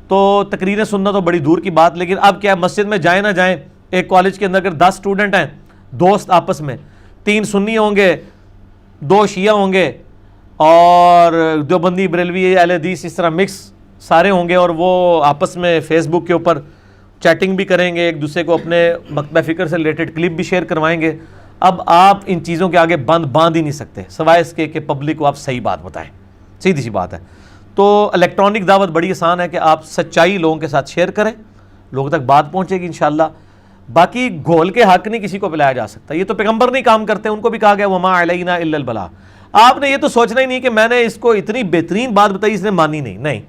تو تقریریں سننا تو بڑی دور کی بات. لیکن اب کیا مسجد میں جائیں نہ جائیں، ایک کالج کے اندر اگر 10 اسٹوڈنٹ ہیں دوست آپس میں، 3 سنی ہوں گے 2 شیعہ ہوں گے اور دیوبندی بریلوی اہل حدیث اس طرح مکس سارے ہوں گے، اور وہ آپس میں فیس بک کے اوپر چیٹنگ بھی کریں گے، ایک دوسرے کو اپنے مکتبہ فکر سے ریلیٹڈ کلپ بھی شیئر کروائیں گے. اب آپ ان چیزوں کے آگے باندھ ہی نہیں سکتے سوائے اس کے کہ پبلک کو آپ صحیح بات بتائیں. سیدھی سی بات ہے. تو الیکٹرانک دعوت بڑی آسان ہے کہ آپ سچائی لوگوں کے ساتھ شیئر کریں، لوگوں تک بات پہنچے گی انشاءاللہ. باقی گھول کے حق نہیں کسی کو پلایا جا سکتا، یہ تو پیغمبر نہیں کام کرتے، ان کو بھی کہا گیا وما علینا الا البلاغ. آپ نے یہ تو سوچنا ہی نہیں کہ میں نے اس کو اتنی بہترین بات بتائی اس نے مانی نہیں.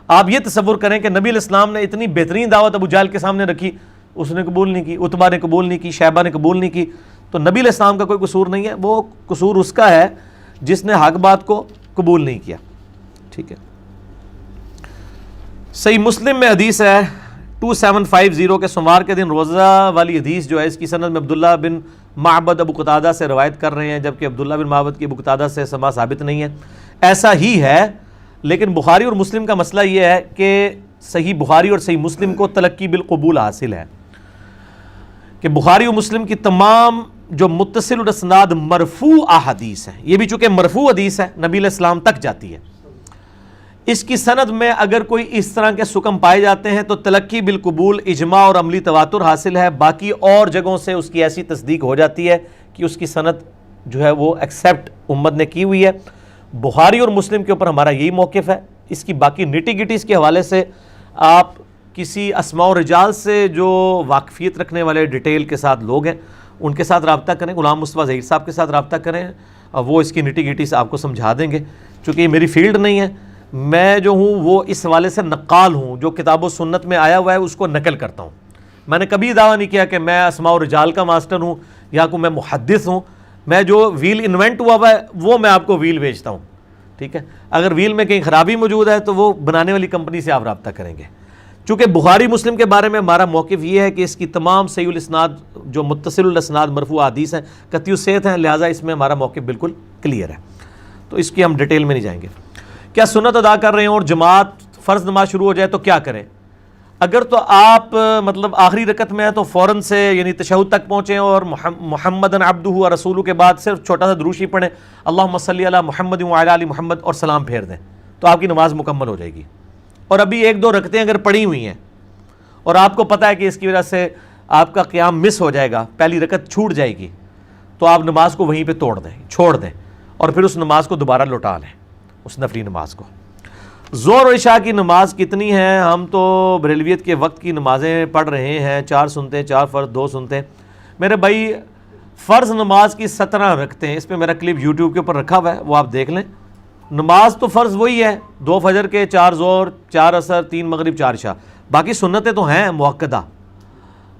آپ یہ تصور کریں کہ نبی علیہ السلام نے اتنی بہترین دعوت ابو جہل کے سامنے رکھی، اس نے قبول نہیں کی، عتبہ نے قبول نہیں کی، شیبہ نے قبول نہیں کی. تو نبی علیہ السلام کا کوئی قصور نہیں ہے، وہ قصور اس کا ہے جس نے حق بات کو قبول نہیں کیا. ٹھیک ہے. صحیح مسلم میں حدیث ہے 2750 کے سوموار کے دن روزہ والی حدیث جو ہے، اس کی سند میں عبداللہ بن معبد ابو قتادہ سے روایت کر رہے ہیں، جبکہ عبداللہ بن معبد کی ابو قتادہ سے سما ثابت نہیں ہے. ایسا ہی ہے، لیکن بخاری اور مسلم کا مسئلہ یہ ہے کہ صحیح بخاری اور صحیح مسلم کو تلقی بالقبول حاصل ہے، کہ بخاری و مسلم کی تمام جو متصل الاسناد مرفوع احادیث ہیں، یہ بھی چونکہ مرفوع حدیث ہے نبی علیہ السلام تک جاتی ہے، اس کی سند میں اگر کوئی اس طرح کے سکم پائے جاتے ہیں تو تلقی بالقبول اجماع اور عملی تواتر حاصل ہے. باقی اور جگہوں سے اس کی ایسی تصدیق ہو جاتی ہے کہ اس کی سند جو ہے وہ ایکسیپٹ امت نے کی ہوئی ہے. بخاری اور مسلم کے اوپر ہمارا یہی موقف ہے. اس کی باقی نٹی گٹیز کے حوالے سے آپ کسی اسماء و رجال سے جو واقفیت رکھنے والے ڈیٹیل کے ساتھ لوگ ہیں ان کے ساتھ رابطہ کریں، غلام مصطفیٰ ظہیر صاحب کے ساتھ رابطہ کریں، وہ اس کی نٹی گٹیز آپ کو سمجھا دیں گے. چونکہ یہ میری فیلڈ نہیں ہے، میں جو ہوں وہ اس حوالے سے نقال ہوں، جو کتاب و سنت میں آیا ہوا ہے اس کو نقل کرتا ہوں. میں نے کبھی دعویٰ نہیں کیا کہ میں اسماء و رجال کا ماسٹر ہوں یا کوئی میں محدث ہوں. میں جو ویل انوینٹ ہوا ہے وہ میں آپ کو ویل بیچتا ہوں. ٹھیک ہے. اگر ویل میں کہیں خرابی موجود ہے تو وہ بنانے والی کمپنی سے آپ رابطہ کریں گے. چونکہ بخاری مسلم کے بارے میں ہمارا موقف یہ ہے کہ اس کی تمام صحیح الاسناد جو متصل الاسناد مرفوع حدیث ہیں قطعی الصحت ہیں، لہٰذا اس میں ہمارا موقف بالکل کلیئر ہے. تو اس کی ہم ڈیٹیل میں نہیں جائیں گے. کیا سنت ادا کر رہے ہیں اور جماعت فرض نماز شروع ہو جائے تو کیا کریں؟ اگر تو آپ مطلب آخری رکعت میں ہیں تو فوراً سے یعنی تشہد تک پہنچیں اور محمدن عبدہ و رسولہ کے بعد صرف چھوٹا سا دروشی پڑھیں، اللہم صلی علی محمد وعلی آل محمد، اور سلام پھیر دیں تو آپ کی نماز مکمل ہو جائے گی. اور ابھی 1-2 رکعتیں اگر پڑھی ہوئی ہیں اور آپ کو پتہ ہے کہ اس کی وجہ سے آپ کا قیام مس ہو جائے گا، پہلی رکعت چھوٹ جائے گی، تو آپ نماز کو وہیں پہ توڑ دیں، چھوڑ دیں، اور پھر اس نماز کو دوبارہ لوٹا لیں، اس نفلی نماز کو. ظہر و عشاء کی نماز کتنی ہے؟ ہم تو بریلویت کے وقت کی نمازیں پڑھ رہے ہیں، 4 سنتے، 4 فرض، 2 سنتے. میرے بھائی فرض نماز کی 17 رکھتے ہیں، اس پہ میرا کلپ یوٹیوب کے اوپر رکھا ہوا ہے، وہ آپ دیکھ لیں. نماز تو فرض وہی ہے، 2 فجر کے، 4 ظہر، 4 عصر، 3 مغرب، 4 عشاء. باقی سنتیں تو ہیں مؤکدہ.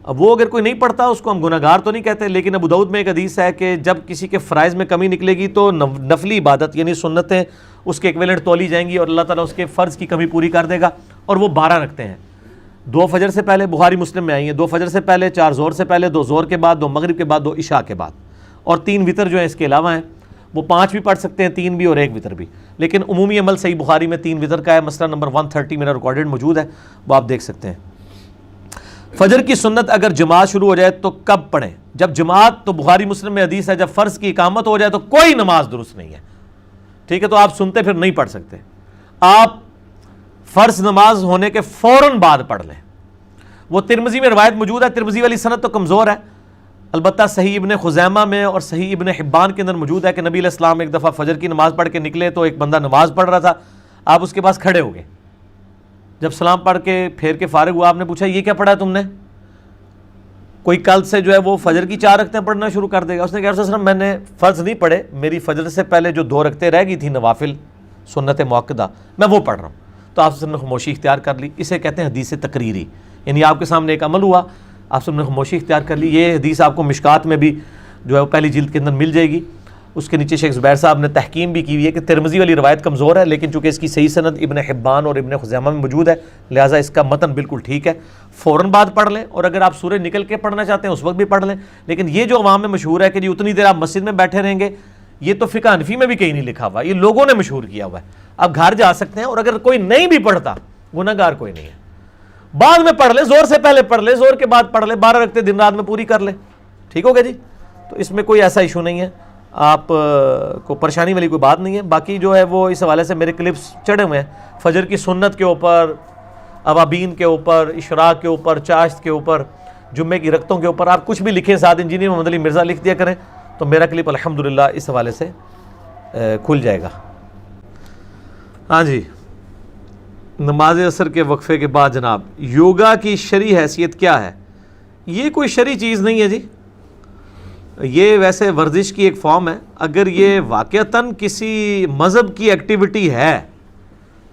اب وہ اگر کوئی نہیں پڑھتا اس کو ہم گناہگار تو نہیں کہتے، لیکن ابو داؤد میں ایک حدیث ہے کہ جب کسی کے فرائض میں کمی نکلے گی تو نفلی عبادت یعنی سنتیں اس کے ایکویلنٹ تولی جائیں گی اور اللہ تعالیٰ اس کے فرض کی کمی پوری کر دے گا. اور وہ 12 رکھتے ہیں، 2 فجر سے پہلے، بخاری مسلم میں آئی ہیں، 2 فجر سے پہلے، 4 ظہر سے پہلے، 2 ظہر کے بعد، 2 مغرب کے بعد، 2 عشاء کے بعد، اور 3 وتر جو ہیں اس کے علاوہ ہیں. وہ 5 بھی پڑھ سکتے ہیں، 3 بھی اور 1 وتر بھی، لیکن عمومی عمل صحیح بخاری میں 3 وتر کا ہے. مسئلہ نمبر 130 میرا ریکارڈڈ موجود ہے، وہ آپ دیکھ سکتے ہیں. فجر کی سنت اگر جماعت شروع ہو جائے تو کب پڑھیں؟ جب جماعت، تو بخاری مسلم میں حدیث ہے جب فرض کی اقامت ہو جائے تو کوئی نماز درست نہیں ہے. ٹھیک ہے. تو آپ سنتے پھر نہیں پڑھ سکتے، آپ فرض نماز ہونے کے فوراً بعد پڑھ لیں. وہ ترمذی میں روایت موجود ہے، ترمذی والی سند تو کمزور ہے، البتہ صحیح ابن خزیمہ میں اور صحیح ابن حبان کے اندر موجود ہے کہ نبی علیہ السلام ایک دفعہ فجر کی نماز پڑھ کے نکلے تو ایک بندہ نماز پڑھ رہا تھا، آپ اس کے پاس کھڑے ہو گئے. جب سلام پڑھ کے پھیر کے فارغ ہوا، آپ نے پوچھا یہ کیا پڑھا تم نے؟ کوئی کل سے جو ہے وہ فجر کی 4 رکعتیں پڑھنا شروع کر دے گا. اس نے کہا رسول اللہ میں نے فرض نہیں پڑھے، میری فجر سے پہلے جو 2 رکعتیں رہ گئی تھیں نوافل سنت مؤکدہ میں وہ پڑھ رہا ہوں. تو آپ نے خاموشی اختیار کر لی. اسے کہتے ہیں حدیث تقریری، یعنی آپ کے سامنے ایک عمل ہوا، آپ سب نے خاموشی اختیار کر لی. یہ حدیث آپ کو مشکات میں بھی جو ہے پہلی جلد کے اندر مل جائے گی. اس کے نیچے شیخ زبیر صاحب نے تحکیم بھی کی ہوئی ہے کہ ترمذی والی روایت کمزور ہے، لیکن چونکہ اس کی صحیح سند ابن حبان اور ابن خزیمہ میں موجود ہے، لہٰذا اس کا متن بالکل ٹھیک ہے. فوراً بعد پڑھ لیں، اور اگر آپ سورج نکل کے پڑھنا چاہتے ہیں اس وقت بھی پڑھ لیں. لیکن یہ جو عوام میں مشہور ہے کہ جی اتنی دیر آپ مسجد میں بیٹھے رہیں گے، یہ تو فقہ حنفی میں بھی کہیں نہیں لکھا ہوا، یہ لوگوں نے مشہور کیا ہوا ہے. آپ گھر جا سکتے ہیں، اور اگر کوئی نہیں بھی پڑھتا گناہگار کوئی نہیں ہے. بعد میں پڑھ لیں، زور سے پہلے پڑھ لیں، زور کے بعد پڑھ لیں، 12 رکعتیں دن رات میں پوری کر لیں. ٹھیک ہوگا جی. تو اس میں کوئی ایسا ایشو نہیں ہے، آپ کو پریشانی والی کوئی بات نہیں ہے۔ باقی جو ہے وہ اس حوالے سے میرے کلپس چڑھے ہوئے ہیں، فجر کی سنت کے اوپر، اوابین کے اوپر، اشراق کے اوپر، چاشت کے اوپر، جمعے کی رکعتوں کے اوپر، آپ کچھ بھی لکھیں، ساتھ انجینئر محمد علی مرزا لکھ دیا کریں تو میرا کلپ الحمدللہ اس حوالے سے کھل جائے گا۔ ہاں جی، نماز عصر کے وقفے کے بعد جناب یوگا کی شرعی حیثیت کیا ہے؟ یہ کوئی شرعی چیز نہیں ہے جی، یہ ویسے ورزش کی ایک فارم ہے۔ اگر یہ واقعتاً کسی مذہب کی ایکٹیویٹی ہے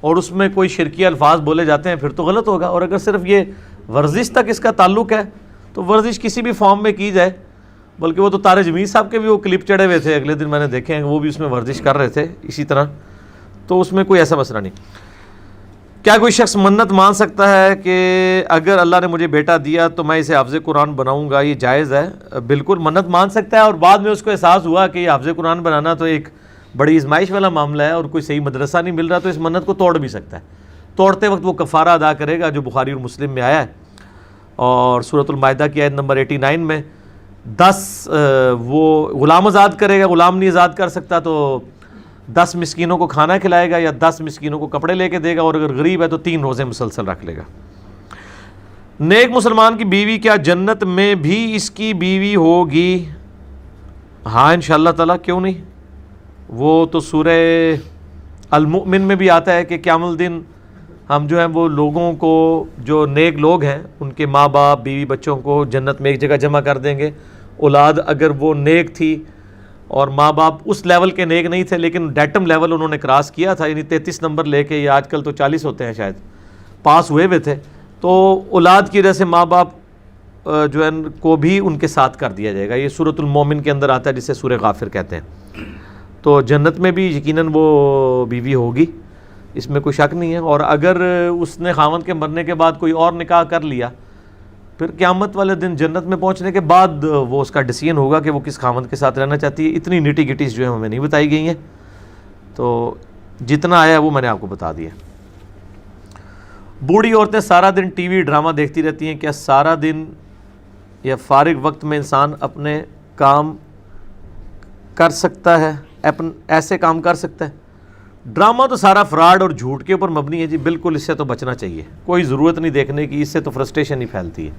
اور اس میں کوئی شرکی الفاظ بولے جاتے ہیں پھر تو غلط ہوگا، اور اگر صرف یہ ورزش تک اس کا تعلق ہے تو ورزش کسی بھی فارم میں کی جائے، بلکہ وہ تو طارق جمیل صاحب کے بھی وہ کلپ چڑھے ہوئے تھے، اگلے دن میں نے دیکھے ہیں، وہ بھی اس میں ورزش کر رہے تھے اسی طرح، تو اس میں کوئی ایسا مسئلہ نہیں۔ کیا کوئی شخص منت مان سکتا ہے کہ اگر اللہ نے مجھے بیٹا دیا تو میں اسے حافظ قرآن بناؤں گا؟ یہ جائز ہے، بالکل منت مان سکتا ہے، اور بعد میں اس کو احساس ہوا کہ یہ حافظ قرآن بنانا تو ایک بڑی ازمائش والا معاملہ ہے اور کوئی صحیح مدرسہ نہیں مل رہا، تو اس منت کو توڑ بھی سکتا ہے۔ توڑتے وقت وہ کفارہ ادا کرے گا جو بخاری اور مسلم میں آیا ہے، اور سورۃ المائدہ کی آیت نمبر 89 میں 10 وہ غلام آزاد کرے گا، غلام نہیں آزاد کر سکتا تو 10 مسکینوں کو کھانا کھلائے گا یا 10 مسکینوں کو کپڑے لے کے دے گا، اور اگر غریب ہے تو 3 روزے مسلسل رکھ لے گا۔ نیک مسلمان کی بیوی کیا جنت میں بھی اس کی بیوی ہوگی؟ ہاں انشاءاللہ تعالیٰ، کیوں نہیں؟ وہ تو سورہ المؤمن میں بھی آتا ہے کہ قیام الدین ہم جو ہیں وہ لوگوں کو، جو نیک لوگ ہیں ان کے ماں باپ بیوی بچوں کو جنت میں ایک جگہ جمع کر دیں گے۔ اولاد اگر وہ نیک تھی اور ماں باپ اس لیول کے نیک نہیں تھے لیکن ڈیٹم لیول انہوں نے کراس کیا تھا، یعنی 33 نمبر لے کے، یا آج کل تو 40 ہوتے ہیں شاید، پاس ہوئے ہوئے تھے، تو اولاد کی وجہ سے ماں باپ جو ہے کو بھی ان کے ساتھ کر دیا جائے گا۔ یہ سورۃ المومن کے اندر آتا ہے جسے سورہ غافر کہتے ہیں۔ تو جنت میں بھی یقیناً وہ بیوی ہوگی، اس میں کوئی شک نہیں ہے، اور اگر اس نے خاوند کے مرنے کے بعد کوئی اور نکاح کر لیا، پھر قیامت والے دن جنت میں پہنچنے کے بعد وہ اس کا ڈیسیژن ہوگا کہ وہ کس خاوند کے ساتھ رہنا چاہتی ہے۔ اتنی نیٹی گٹیز جو ہیں ہمیں نہیں بتائی گئی ہیں، تو جتنا آیا وہ میں نے آپ کو بتا دیا۔ بوڑھی عورتیں سارا دن ٹی وی ڈرامہ دیکھتی رہتی ہیں، کیا سارا دن یا فارغ وقت میں انسان اپنے کام کر سکتا ہے، ایسے کام کر سکتا ہے؟ ڈرامہ تو سارا فراڈ اور جھوٹ کے اوپر مبنی ہے جی، بالکل اس سے تو بچنا چاہیے، کوئی ضرورت نہیں دیکھنے کی، اس سے تو فرسٹریشن ہی پھیلتی ہے۔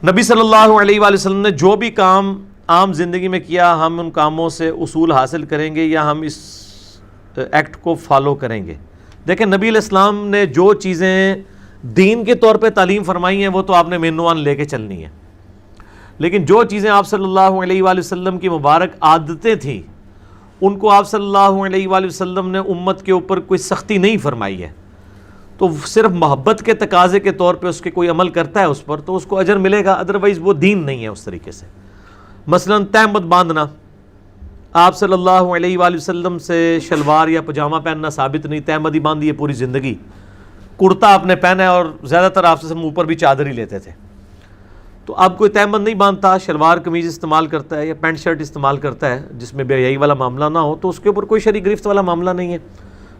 نبی صلی اللہ علیہ وآلہ وسلم نے جو بھی کام عام زندگی میں کیا، ہم ان کاموں سے اصول حاصل کریں گے یا ہم اس ایکٹ کو فالو کریں گے؟ دیکھیں نبی علیہ السلام نے جو چیزیں دین کے طور پہ تعلیم فرمائی ہیں وہ تو آپ نے مینوان لے کے چلنی ہے، لیکن جو چیزیں آپ صلی اللہ علیہ وآلہ وسلم کی مبارک عادتیں تھیں ان کو آپ صلی اللہ علیہ وآلہ وسلم نے امت کے اوپر کوئی سختی نہیں فرمائی ہے، تو صرف محبت کے تقاضے کے طور پہ اس کے کوئی عمل کرتا ہے اس پر تو اس کو اجر ملے گا، ادروائز وہ دین نہیں ہے اس طریقے سے۔ مثلا تہمت باندھنا، آپ صلی اللہ علیہ وآلہ وسلم سے شلوار یا پجامہ پہننا ثابت نہیں، تہمت ہی باندھی ہے پوری زندگی، کرتا آپ نے پہنا ہے اور زیادہ تر آپ سے اوپر بھی چادر ہی لیتے تھے، تو اب کوئی تہمت نہیں باندھتا، شلوار قمیض استعمال کرتا ہے یا پینٹ شرٹ استعمال کرتا ہے جس میں بے حیائی والا معاملہ نہ ہو، تو اس کے اوپر کوئی شرعی گرفت والا معاملہ نہیں ہے،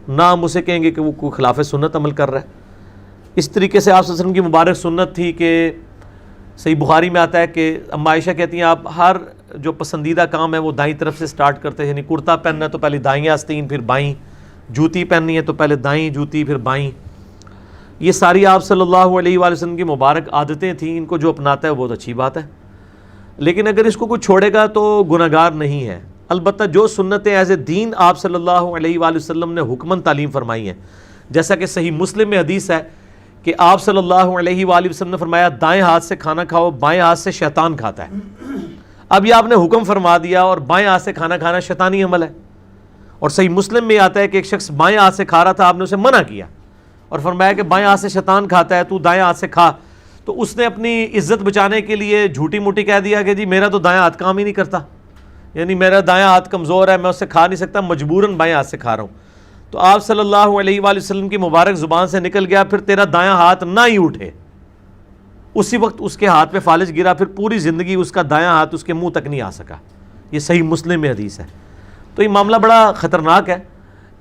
نہ ہم اسے کہیں گے کہ وہ کوئی خلاف سنت عمل کر رہا ہے۔ اس طریقے سے آپ صلی اللہ علیہ وسلم کی مبارک سنت تھی کہ صحیح بخاری میں آتا ہے کہ اما عائشہ کہتی ہیں آپ ہر جو پسندیدہ کام ہے وہ دائیں طرف سے سٹارٹ کرتے ہیں، یعنی کرتا پہننا ہے تو پہلے دائیں آستین پھر بائیں، جوتی پہننی ہے تو پہلے دائیں جوتی پھر بائیں، یہ ساری آپ صلی اللہ علیہ وآلہ وسلم کی مبارک عادتیں تھیں، ان کو جو اپناتا ہے وہ بہت اچھی بات ہے، لیکن اگر اس کو کوئی چھوڑے گا تو گناہگار نہیں ہے۔ البتہ جو سنتیں ایز اے دین آپ صلی اللہ علیہ وآلہ وسلم نے حکماً تعلیم فرمائی ہیں، جیسا کہ صحیح مسلم میں حدیث ہے کہ آپ صلی اللہ علیہ وآلہ وسلم نے فرمایا دائیں ہاتھ سے کھانا کھاؤ، بائیں ہاتھ سے شیطان کھاتا ہے۔ اب یہ آپ نے حکم فرما دیا اور بائیں ہاتھ سے کھانا کھانا شیطانی عمل ہے، اور صحیح مسلم میں آتا ہے کہ ایک شخص بائیں ہاتھ سے کھا رہا تھا، آپ نے اسے منع کیا اور فرمایا کہ بائیں ہاتھ سے شیطان کھاتا ہے، تو دائیں ہاتھ سے کھا، تو اس نے اپنی عزت بچانے کے لیے جھوٹی موٹی کہہ دیا کہ جی میرا تو دائیں ہاتھ کام ہی نہیں کرتا، یعنی میرا دائیں ہاتھ کمزور ہے، میں اس سے کھا نہیں سکتا، مجبوراً بائیں ہاتھ سے کھا رہا ہوں۔ تو آپ صلی اللہ علیہ وآلہ وسلم کی مبارک زبان سے نکل گیا پھر تیرا دایاں ہاتھ نہ ہی اٹھے، اسی وقت اس کے ہاتھ پہ فالج گرا، پھر پوری زندگی اس کا دایاں ہاتھ اس کے منہ تک نہیں آ سکا۔ یہ صحیح مسلم میں حدیث ہے۔ تو یہ معاملہ بڑا خطرناک ہے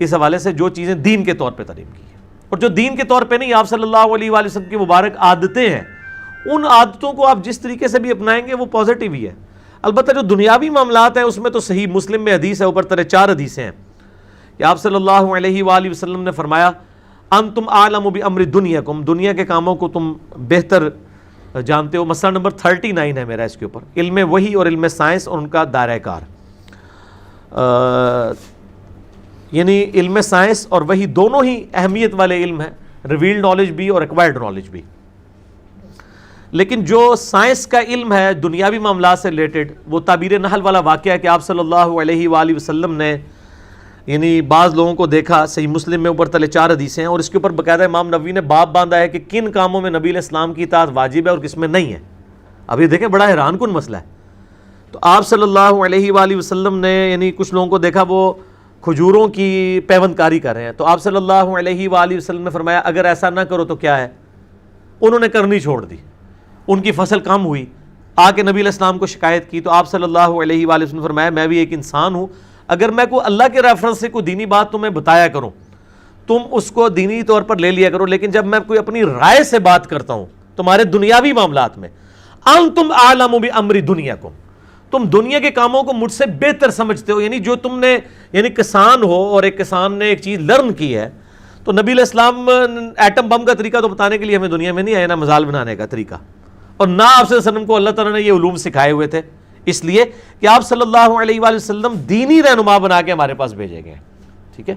اس حوالے سے، جو چیزیں دین کے طور پہ تعلیم کی ہیں اور جو دین کے طور پہ نہیں، آپ صلی اللہ علیہ وآلہ وسلم کی مبارک عادتیں ہیں ان عادتوں کو آپ جس طریقے سے بھی اپنائیں گے وہ پازیٹیو ہی ہے. البتہ جو دنیاوی معاملات ہیں اس میں تو صحیح مسلم میں حدیث ہے, اوپر ترے 4 حدیثیں ہیں کہ آپ صلی اللہ علیہ وآلہ وسلم نے فرمایا انتم اعلم بامر دنیاکم, دنیا کے کاموں کو تم بہتر جانتے ہو. مسئلہ نمبر 39 ہے میرا اس کے اوپر, علم وحی اور علم سائنس اور ان کا دائرہ کار. یعنی علم سائنس اور وحی دونوں ہی اہمیت والے علم ہیں, ریویلڈ نالج بھی اور ایکوائرڈ نالج بھی. لیکن جو سائنس کا علم ہے دنیاوی معاملات سے ریلیٹڈ, وہ تعبیر نحل والا واقعہ ہے کہ آپ صلی اللہ علیہ وآلہ وسلم نے یعنی بعض لوگوں کو دیکھا, صحیح مسلم میں اوپر تلے 4 حدیثیں ہیں, اور اس کے اوپر باقاعدہ امام نووی نے باب باندھا ہے کہ کن کاموں میں نبی علیہ السلام کی اطاعت واجب ہے اور کس میں نہیں ہے. اب یہ دیکھیں بڑا حیران کن مسئلہ ہے. تو آپ صلی اللہ علیہ وآلہ وسلم نے یعنی کچھ لوگوں کو دیکھا وہ کھجوروں کی پیوند کاری کر رہے ہیں, تو آپ صلی اللہ علیہ وآلہ وسلم نے فرمایا اگر ایسا نہ کرو تو کیا ہے. انہوں نے کرنی چھوڑ دی, ان کی فصل کم ہوئی, آ کے نبی علیہ السلام کو شکایت کی, تو آپ صلی اللہ علیہ وآلہ وسلم نے فرمایا میں بھی ایک انسان ہوں, اگر میں کوئی اللہ کے ریفرنس سے کوئی دینی بات تمہیں بتایا کروں تم اس کو دینی طور پر لے لیا کرو, لیکن جب میں کوئی اپنی رائے سے بات کرتا ہوں تمہارے دنیاوی معاملات میں, انتم اعلم بامر دنیاکم, تم دنیا کے کاموں کو مجھ سے بہتر سمجھتے ہو. یعنی جو تم نے یعنی کسان ہو اور ایک کسان نے ایک چیز لرن کی ہے, تو نبی علیہ السلام ایٹم بم کا طریقہ تو بتانے کے لیے ہمیں دنیا میں نہیں آیا, نہ مزال بنانے کا طریقہ, اور نہ آپ صلی اللہ علیہ وسلم کو اللہ تعالیٰ نے یہ علوم سکھائے ہوئے تھے, اس لیے کہ آپ صلی اللہ علیہ وآلہ وسلم دینی رہنما بنا کے ہمارے پاس بھیجے گئے. ٹھیک ہے,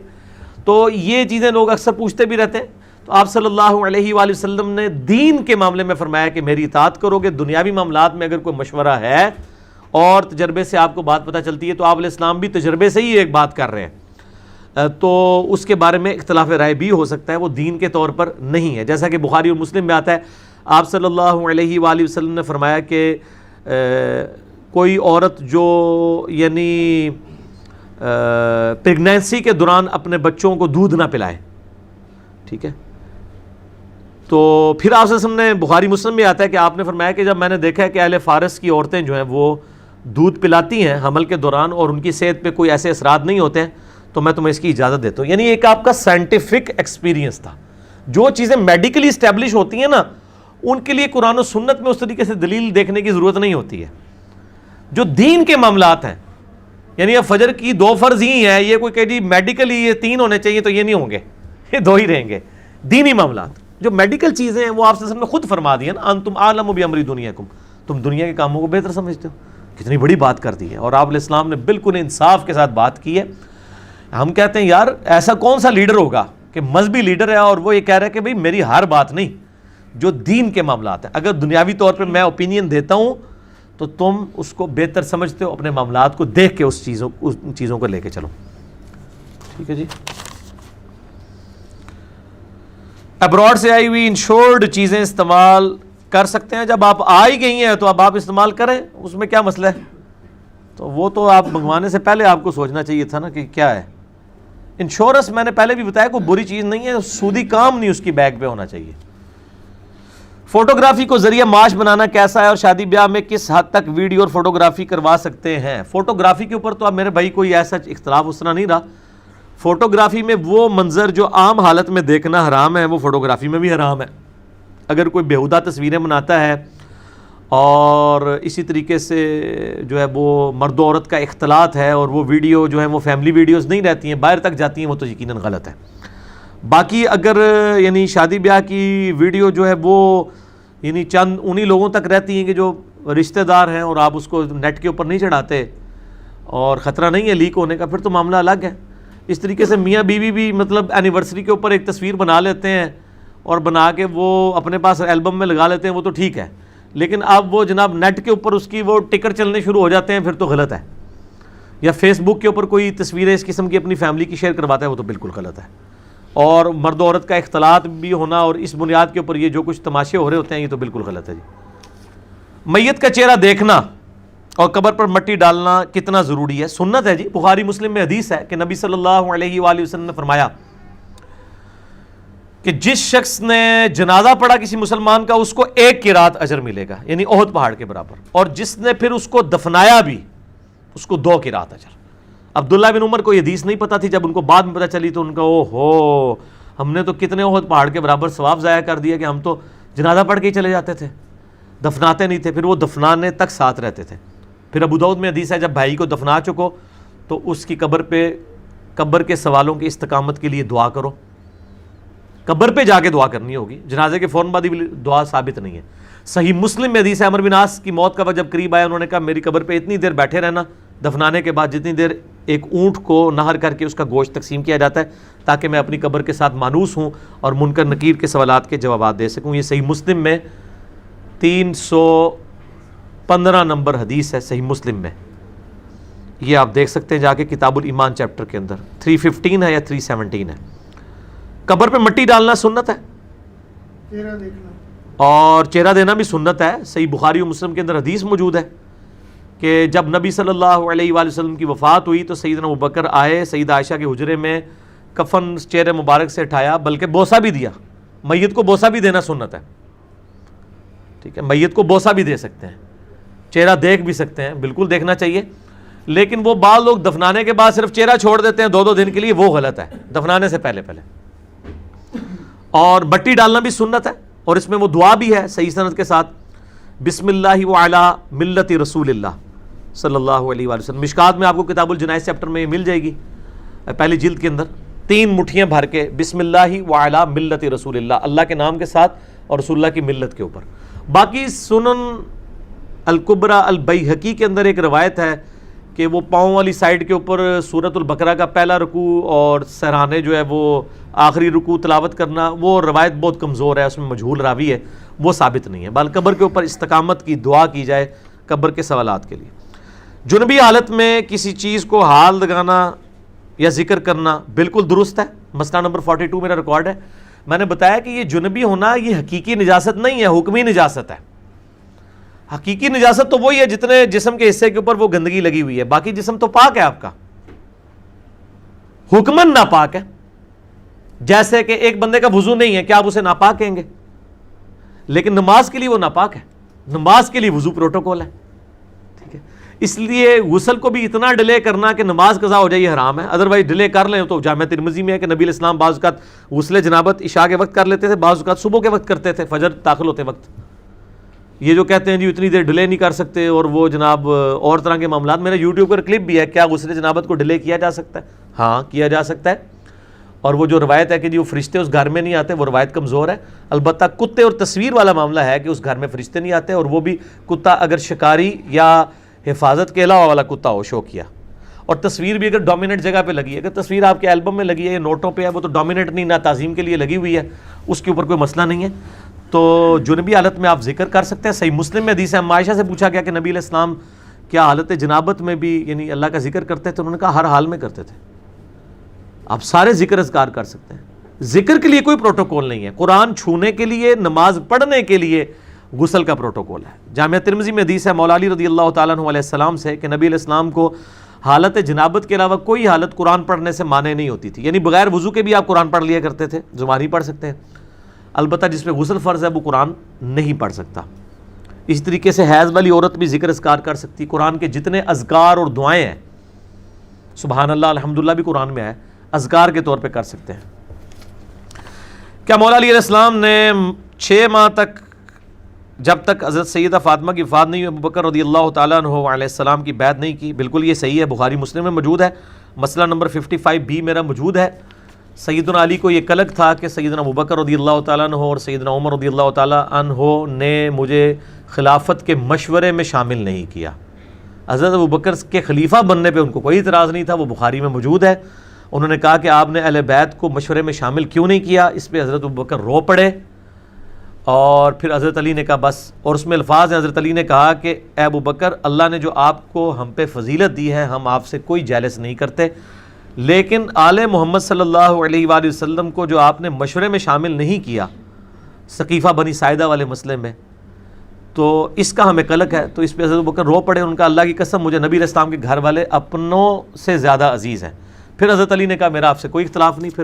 تو یہ چیزیں لوگ اکثر پوچھتے بھی رہتے ہیں. تو آپ صلی اللہ علیہ وآلہ وسلم نے دین کے معاملے میں فرمایا کہ میری اطاعت کرو گے. دنیاوی معاملات میں اگر کوئی مشورہ ہے اور تجربے سے آپ کو بات پتہ چلتی ہے, تو آپ علیہ السلام بھی تجربے سے ہی ایک بات کر رہے ہیں, تو اس کے بارے میں اختلاف رائے بھی ہو سکتا ہے, وہ دین کے طور پر نہیں ہے. جیسا کہ بخاری اور مسلم میں آتا ہے, آپ صلی اللہ علیہ وآلہ وسلم نے فرمایا کہ کوئی عورت جو یعنی پریگنینسی کے دوران اپنے بچوں کو دودھ نہ پلائے, ٹھیک ہے, تو پھر آپ صلی اللہ علیہ وسلم نے, بخاری مسلم میں آتا ہے کہ آپ نے فرمایا کہ جب میں نے دیکھا ہے کہ اہل فارس کی عورتیں جو ہیں وہ دودھ پلاتی ہیں حمل کے دوران اور ان کی صحت پہ کوئی ایسے اثرات نہیں ہوتے ہیں, تو میں تمہیں اس کی اجازت دیتا ہوں. یعنی ایک آپ کا سائنٹیفک ایکسپیرینس تھا. جو چیزیں میڈیکلی اسٹیبلش ہوتی ہیں نا, ان کے لیے قرآن و سنت میں اس طریقے سے دلیل دیکھنے کی ضرورت نہیں ہوتی ہے. جو دین کے معاملات ہیں, یعنی اب فجر کی 2 فرض ہی ہیں, یہ کوئی کہ جی میڈیکلی یہ 3 ہونے چاہیے تو یہ نہیں ہوں گے, یہ 2 ہی رہیں گے. دینی معاملات جو میڈیکل چیزیں ہیں وہ آپ سے خود فرما دی ہے نا, انتم اعلم بامر دنیاکم, تم دنیا کے کاموں کو بہتر سمجھتے ہو. کتنی بڑی بات کر دی ہے, اور آپ علیہ السلام نے بالکل انصاف کے ساتھ بات کی ہے. ہم کہتے ہیں یار ایسا کون سا لیڈر ہوگا کہ مذہبی لیڈر ہے اور وہ یہ کہہ رہا ہے کہ بھئی میری ہر بات نہیں, جو دین کے معاملات ہیں اگر دنیاوی طور پہ میں اوپینین دیتا ہوں تو تم اس کو بہتر سمجھتے ہو, اپنے معاملات کو دیکھ کے اس چیزوں کو لے کے چلو. ٹھیک ہے جی. ابراڈ سے آئی ہوئی انشورڈ چیزیں استعمال کر سکتے ہیں, جب آپ آ ہی گئی ہیں تو اب آپ استعمال کریں, اس میں کیا مسئلہ ہے. تو وہ تو آپ منگوانے سے پہلے آپ کو سوچنا چاہیے تھا نا کہ کیا ہے. انشورنس میں نے پہلے بھی بتایا کوئی بری چیز نہیں ہے, سودی کام نہیں اس کی بیک پہ ہونا چاہیے. فوٹوگرافی کو ذریعہ معاش بنانا کیسا ہے, اور شادی بیاہ میں کس حد تک ویڈیو اور فوٹوگرافی کروا سکتے ہیں. فوٹوگرافی کے اوپر تو اب میرے بھائی کوئی ایسا اختلاف اس طرح نہیں رہا. فوٹوگرافی میں وہ منظر جو عام حالت میں دیکھنا حرام ہے, وہ فوٹوگرافی میں بھی حرام ہے. اگر کوئی بیہودہ تصویریں بناتا ہے اور اسی طریقے سے جو ہے وہ مرد و عورت کا اختلاط ہے, اور وہ ویڈیو جو ہے وہ فیملی ویڈیوز نہیں رہتی ہیں, باہر تک جاتی ہیں, وہ تو یقیناً غلط ہے. باقی اگر یعنی شادی بیاہ کی ویڈیو جو ہے وہ یعنی چند انہی لوگوں تک رہتی ہیں کہ جو رشتہ دار ہیں, اور آپ اس کو نیٹ کے اوپر نہیں چڑھاتے اور خطرہ نہیں ہے لیک ہونے کا, پھر تو معاملہ الگ ہے. اس طریقے سے میاں بیوی بھی مطلب اینیورسری کے اوپر ایک تصویر بنا لیتے ہیں اور بنا کے وہ اپنے پاس البم میں لگا لیتے ہیں, وہ تو ٹھیک ہے. لیکن اب وہ جناب نیٹ کے اوپر اس کی وہ ٹکر چلنے شروع ہو جاتے ہیں, پھر تو غلط ہے. یا فیس بک کے اوپر کوئی تصویریں اس قسم کی اپنی فیملی کی شیئر کرواتا ہے, وہ تو بالکل غلط ہے. اور مرد و عورت کا اختلاط بھی ہونا اور اس بنیاد کے اوپر یہ جو کچھ تماشے ہو رہے ہوتے ہیں, یہ تو بالکل غلط ہے جی. میت کا چہرہ دیکھنا اور قبر پر مٹی ڈالنا کتنا ضروری ہے. سنت ہے جی, بخاری مسلم میں حدیث ہے کہ نبی صلی اللہ علیہ وآلہ وسلم نے فرمایا کہ جس شخص نے جنازہ پڑھا کسی مسلمان کا, اس کو 1 قرات اجر ملے گا, یعنی احد پہاڑ کے برابر, اور جس نے پھر اس کو دفنایا بھی اس کو 2 قرات اجر. عبداللہ بن عمر کو یہ حدیث نہیں پتہ تھی, جب ان کو بعد میں پتہ چلی تو ان کا او ہو, ہم نے تو کتنے احد پہاڑ کے برابر ثواب ضائع کر دیا کہ ہم تو جنازہ پڑھ کے ہی چلے جاتے تھے. دفناتے نہیں تھے، پھر وہ دفنانے تک ساتھ رہتے تھے. پھر ابو داؤد میں حدیث ہے جب بھائی کو دفنا چکو تو اس کی قبر کے سوالوں کی استقامت کے لیے دعا کرو. قبر پہ جا کے دعا کرنی ہوگی، جنازے کے فوراً بعد ہی دعا ثابت نہیں ہے. صحیح مسلم میں حدیث ہے عمر بن عاص کی موت کا وقت جب قریب آیا انہوں نے کہا میری قبر پہ اتنی دیر بیٹھے رہنا دفنانے کے بعد جتنی دیر ایک اونٹ کو نہر کر کے اس کا گوشت تقسیم کیا جاتا ہے، تاکہ میں اپنی قبر کے ساتھ مانوس ہوں اور منکر نکیر کے سوالات کے جوابات دے سکوں. یہ صحیح مسلم میں 315 نمبر حدیث ہے صحیح مسلم میں. یہ آپ دیکھ سکتے ہیں جا کے کتاب الایمان چیپٹر کے اندر 315 ہے یا 317 ہے. قبر پہ مٹی ڈالنا سنت ہے اور چہرہ دینا بھی سنت ہے. صحیح بخاری و مسلم کے اندر حدیث موجود ہے کہ جب نبی صلی اللہ علیہ وآلہ وسلم کی وفات ہوئی تو سیدنا ابوبکر آئے سیدہ عائشہ کے حجرے میں، کفن چہرے مبارک سے اٹھایا، بلکہ بوسہ بھی دیا. میت کو بوسہ بھی دینا سنت ہے. ٹھیک ہے، میت کو بوسہ بھی دے سکتے ہیں، چہرہ دیکھ بھی سکتے ہیں، بالکل دیکھنا چاہیے. لیکن وہ بعض لوگ دفنانے کے بعد صرف چہرہ چھوڑ دیتے ہیں 2 دن کے لیے، وہ غلط ہے. دفنانے سے پہلے اور مٹی ڈالنا بھی سنت ہے، اور اس میں وہ دعا بھی ہے صحیح سند کے ساتھ، بسم اللہ وعلی ملت رسول اللہ صلی اللہ علیہ وآلہ وسلم. مشکات میں آپ کو کتاب الجنائز چیپٹر میں یہ مل جائے گی، پہلی جلد کے اندر 3 مٹھیاں بھر کے بسم اللہ وعلی ملت رسول اللہ، اللہ کے نام کے ساتھ اور رسول اللہ کی ملت کے اوپر. باقی سنن الکبریٰ البیہقی کے اندر ایک روایت ہے کہ وہ پاؤں والی سائیڈ کے اوپر سورۃ البقرہ کا پہلا رکوع اور سہرانے جو ہے وہ آخری رکوع تلاوت کرنا، وہ روایت بہت کمزور ہے، اس میں مجہول راوی ہے، وہ ثابت نہیں ہے. بلکہ قبر کے اوپر استقامت کی دعا کی جائے قبر کے سوالات کے لیے. جنبی حالت میں کسی چیز کو ہاتھ لگانا یا ذکر کرنا بالکل درست ہے. مسئلہ نمبر 42 میرا ریکارڈ ہے. میں نے بتایا کہ یہ جنبی ہونا یہ حقیقی نجاست نہیں ہے، حکمی نجاست ہے. حقیقی نجاست تو وہی ہے جتنے جسم کے حصے کے اوپر وہ گندگی لگی ہوئی ہے، باقی جسم تو پاک ہے آپ کا، حکمن ناپاک ہے. جیسے کہ ایک بندے کا وضو نہیں ہے، کیا آپ اسے ناپاک کہیں گے؟ لیکن نماز کے لیے وہ ناپاک ہے، نماز کے لیے وضو پروٹوکول ہے. ٹھیک ہے، اس لیے غسل کو بھی اتنا ڈیلے کرنا کہ نماز قضا ہو جائے یہ حرام ہے. ادروائز ڈیلے کر لیں تو جامع ترمذی میں ہے کہ نبی علیہ السلام بعض اوقات غسل جنابت عشاء کے وقت کر لیتے تھے، بعض اوقات صبح کے وقت کرتے تھے فجر داخل ہوتے وقت. یہ جو کہتے ہیں جی اتنی دیر ڈیلے نہیں کر سکتے اور وہ جناب اور طرح کے معاملات، میرا یوٹیوب پر کلپ بھی ہے کیا غسل جنابت کو ڈیلے کیا جا سکتا ہے؟ ہاں کیا جا سکتا ہے. اور وہ جو روایت ہے کہ جی وہ فرشتے اس گھر میں نہیں آتے، وہ روایت کمزور ہے. البتہ کتے اور تصویر والا معاملہ ہے کہ اس گھر میں فرشتے نہیں آتے، اور وہ بھی کتا اگر شکاری یا حفاظت کے علاوہ والا کتا ہو شو کیا. اور تصویر بھی اگر ڈومیننٹ جگہ پہ لگی ہے، اگر تصویر آپ کے البم میں لگی ہے یا نوٹوں پہ ہے، وہ تو ڈومیننٹ نہیں، نہ تعظیم کے لیے لگی ہوئی ہے، اس کے اوپر کوئی مسئلہ نہیں ہے. تو جنبی حالت میں آپ ذکر کر سکتے ہیں. صحیح مسلم میں حدیث ہے، عائشہ سے پوچھا گیا کہ نبی علیہ السلام کیا حالت جنابت میں بھی یعنی اللہ کا ذکر کرتے تھے؟ انہوں نے کہا ہر حال میں کرتے تھے. آپ سارے ذکر اذکار کر سکتے ہیں، ذکر کے لیے کوئی پروٹوکول نہیں ہے. قرآن چھونے کے لیے، نماز پڑھنے کے لیے غسل کا پروٹوکول ہے. جامعہ ترمذی میں حدیث ہے مولا علی رضی اللہ تعالیٰ عنہ علیہ السلام سے کہ نبی علیہ السلام کو حالت جنابت کے علاوہ کوئی حالت قرآن پڑھنے سے مانع نہیں ہوتی تھی. یعنی بغیر وضو کے بھی آپ قرآن پڑھ لیا کرتے تھے، زبانی پڑھ سکتے ہیں. البتہ جس پہ غسل فرض ہے وہ قرآن نہیں پڑھ سکتا. اس طریقے سے حیض والی عورت بھی ذکر اذکار کر سکتی. قرآن کے جتنے اذکار اور دعائیں ہیں، سبحان اللہ الحمدللہ بھی قرآن میں ہے، اذکار کے طور پہ کر سکتے ہیں. کیا مولا علی علیہ السلام نے 6 ماہ تک جب تک حضرت سیدہ فاطمہ کی وفات نہیں ہوئی ابوبکر رضی اللہ تعالیٰ عنہ علیہ السلام کی بیعت نہیں کی؟ بالکل یہ صحیح ہے، بخاری مسلم میں موجود ہے. مسئلہ نمبر 55B میرا موجود ہے. سیدنا علی کو یہ کلک تھا کہ سیدنا ابوبکر رضی اللہ تعالیٰ عنہ اور سیدنا عمر رضی اللہ تعالیٰ عنہ نے مجھے خلافت کے مشورے میں شامل نہیں کیا. حضرت ابوبکر کے خلیفہ بننے پہ ان کو کوئی اعتراض نہیں تھا، وہ بخاری میں موجود ہے. انہوں نے کہا کہ آپ نے اہل بیت کو مشورے میں شامل کیوں نہیں کیا؟ اس پہ حضرت ابوبکر رو پڑے اور پھر حضرت علی نے کہا بس. اور اس میں الفاظ ہیں، حضرت علی نے کہا کہ اے ابوبکر، اللہ نے جو آپ کو ہم پہ فضیلت دی ہے، ہم آپ سے کوئی جیلس نہیں کرتے، لیکن آل محمد صلی اللہ علیہ وآلہ وسلم کو جو آپ نے مشورے میں شامل نہیں کیا ثقیفہ بنی ساعدہ والے مسئلے میں، تو اس کا ہمیں قلق ہے. تو اس پہ حضرت ابوبکر رو پڑے. ان کا اللہ کی قسم مجھے نبی علیہ السلام کے گھر والے اپنوں سے زیادہ عزیز ہیں. پھر حضرت علی نے کہا میرا آپ سے کوئی اختلاف نہیں. پھر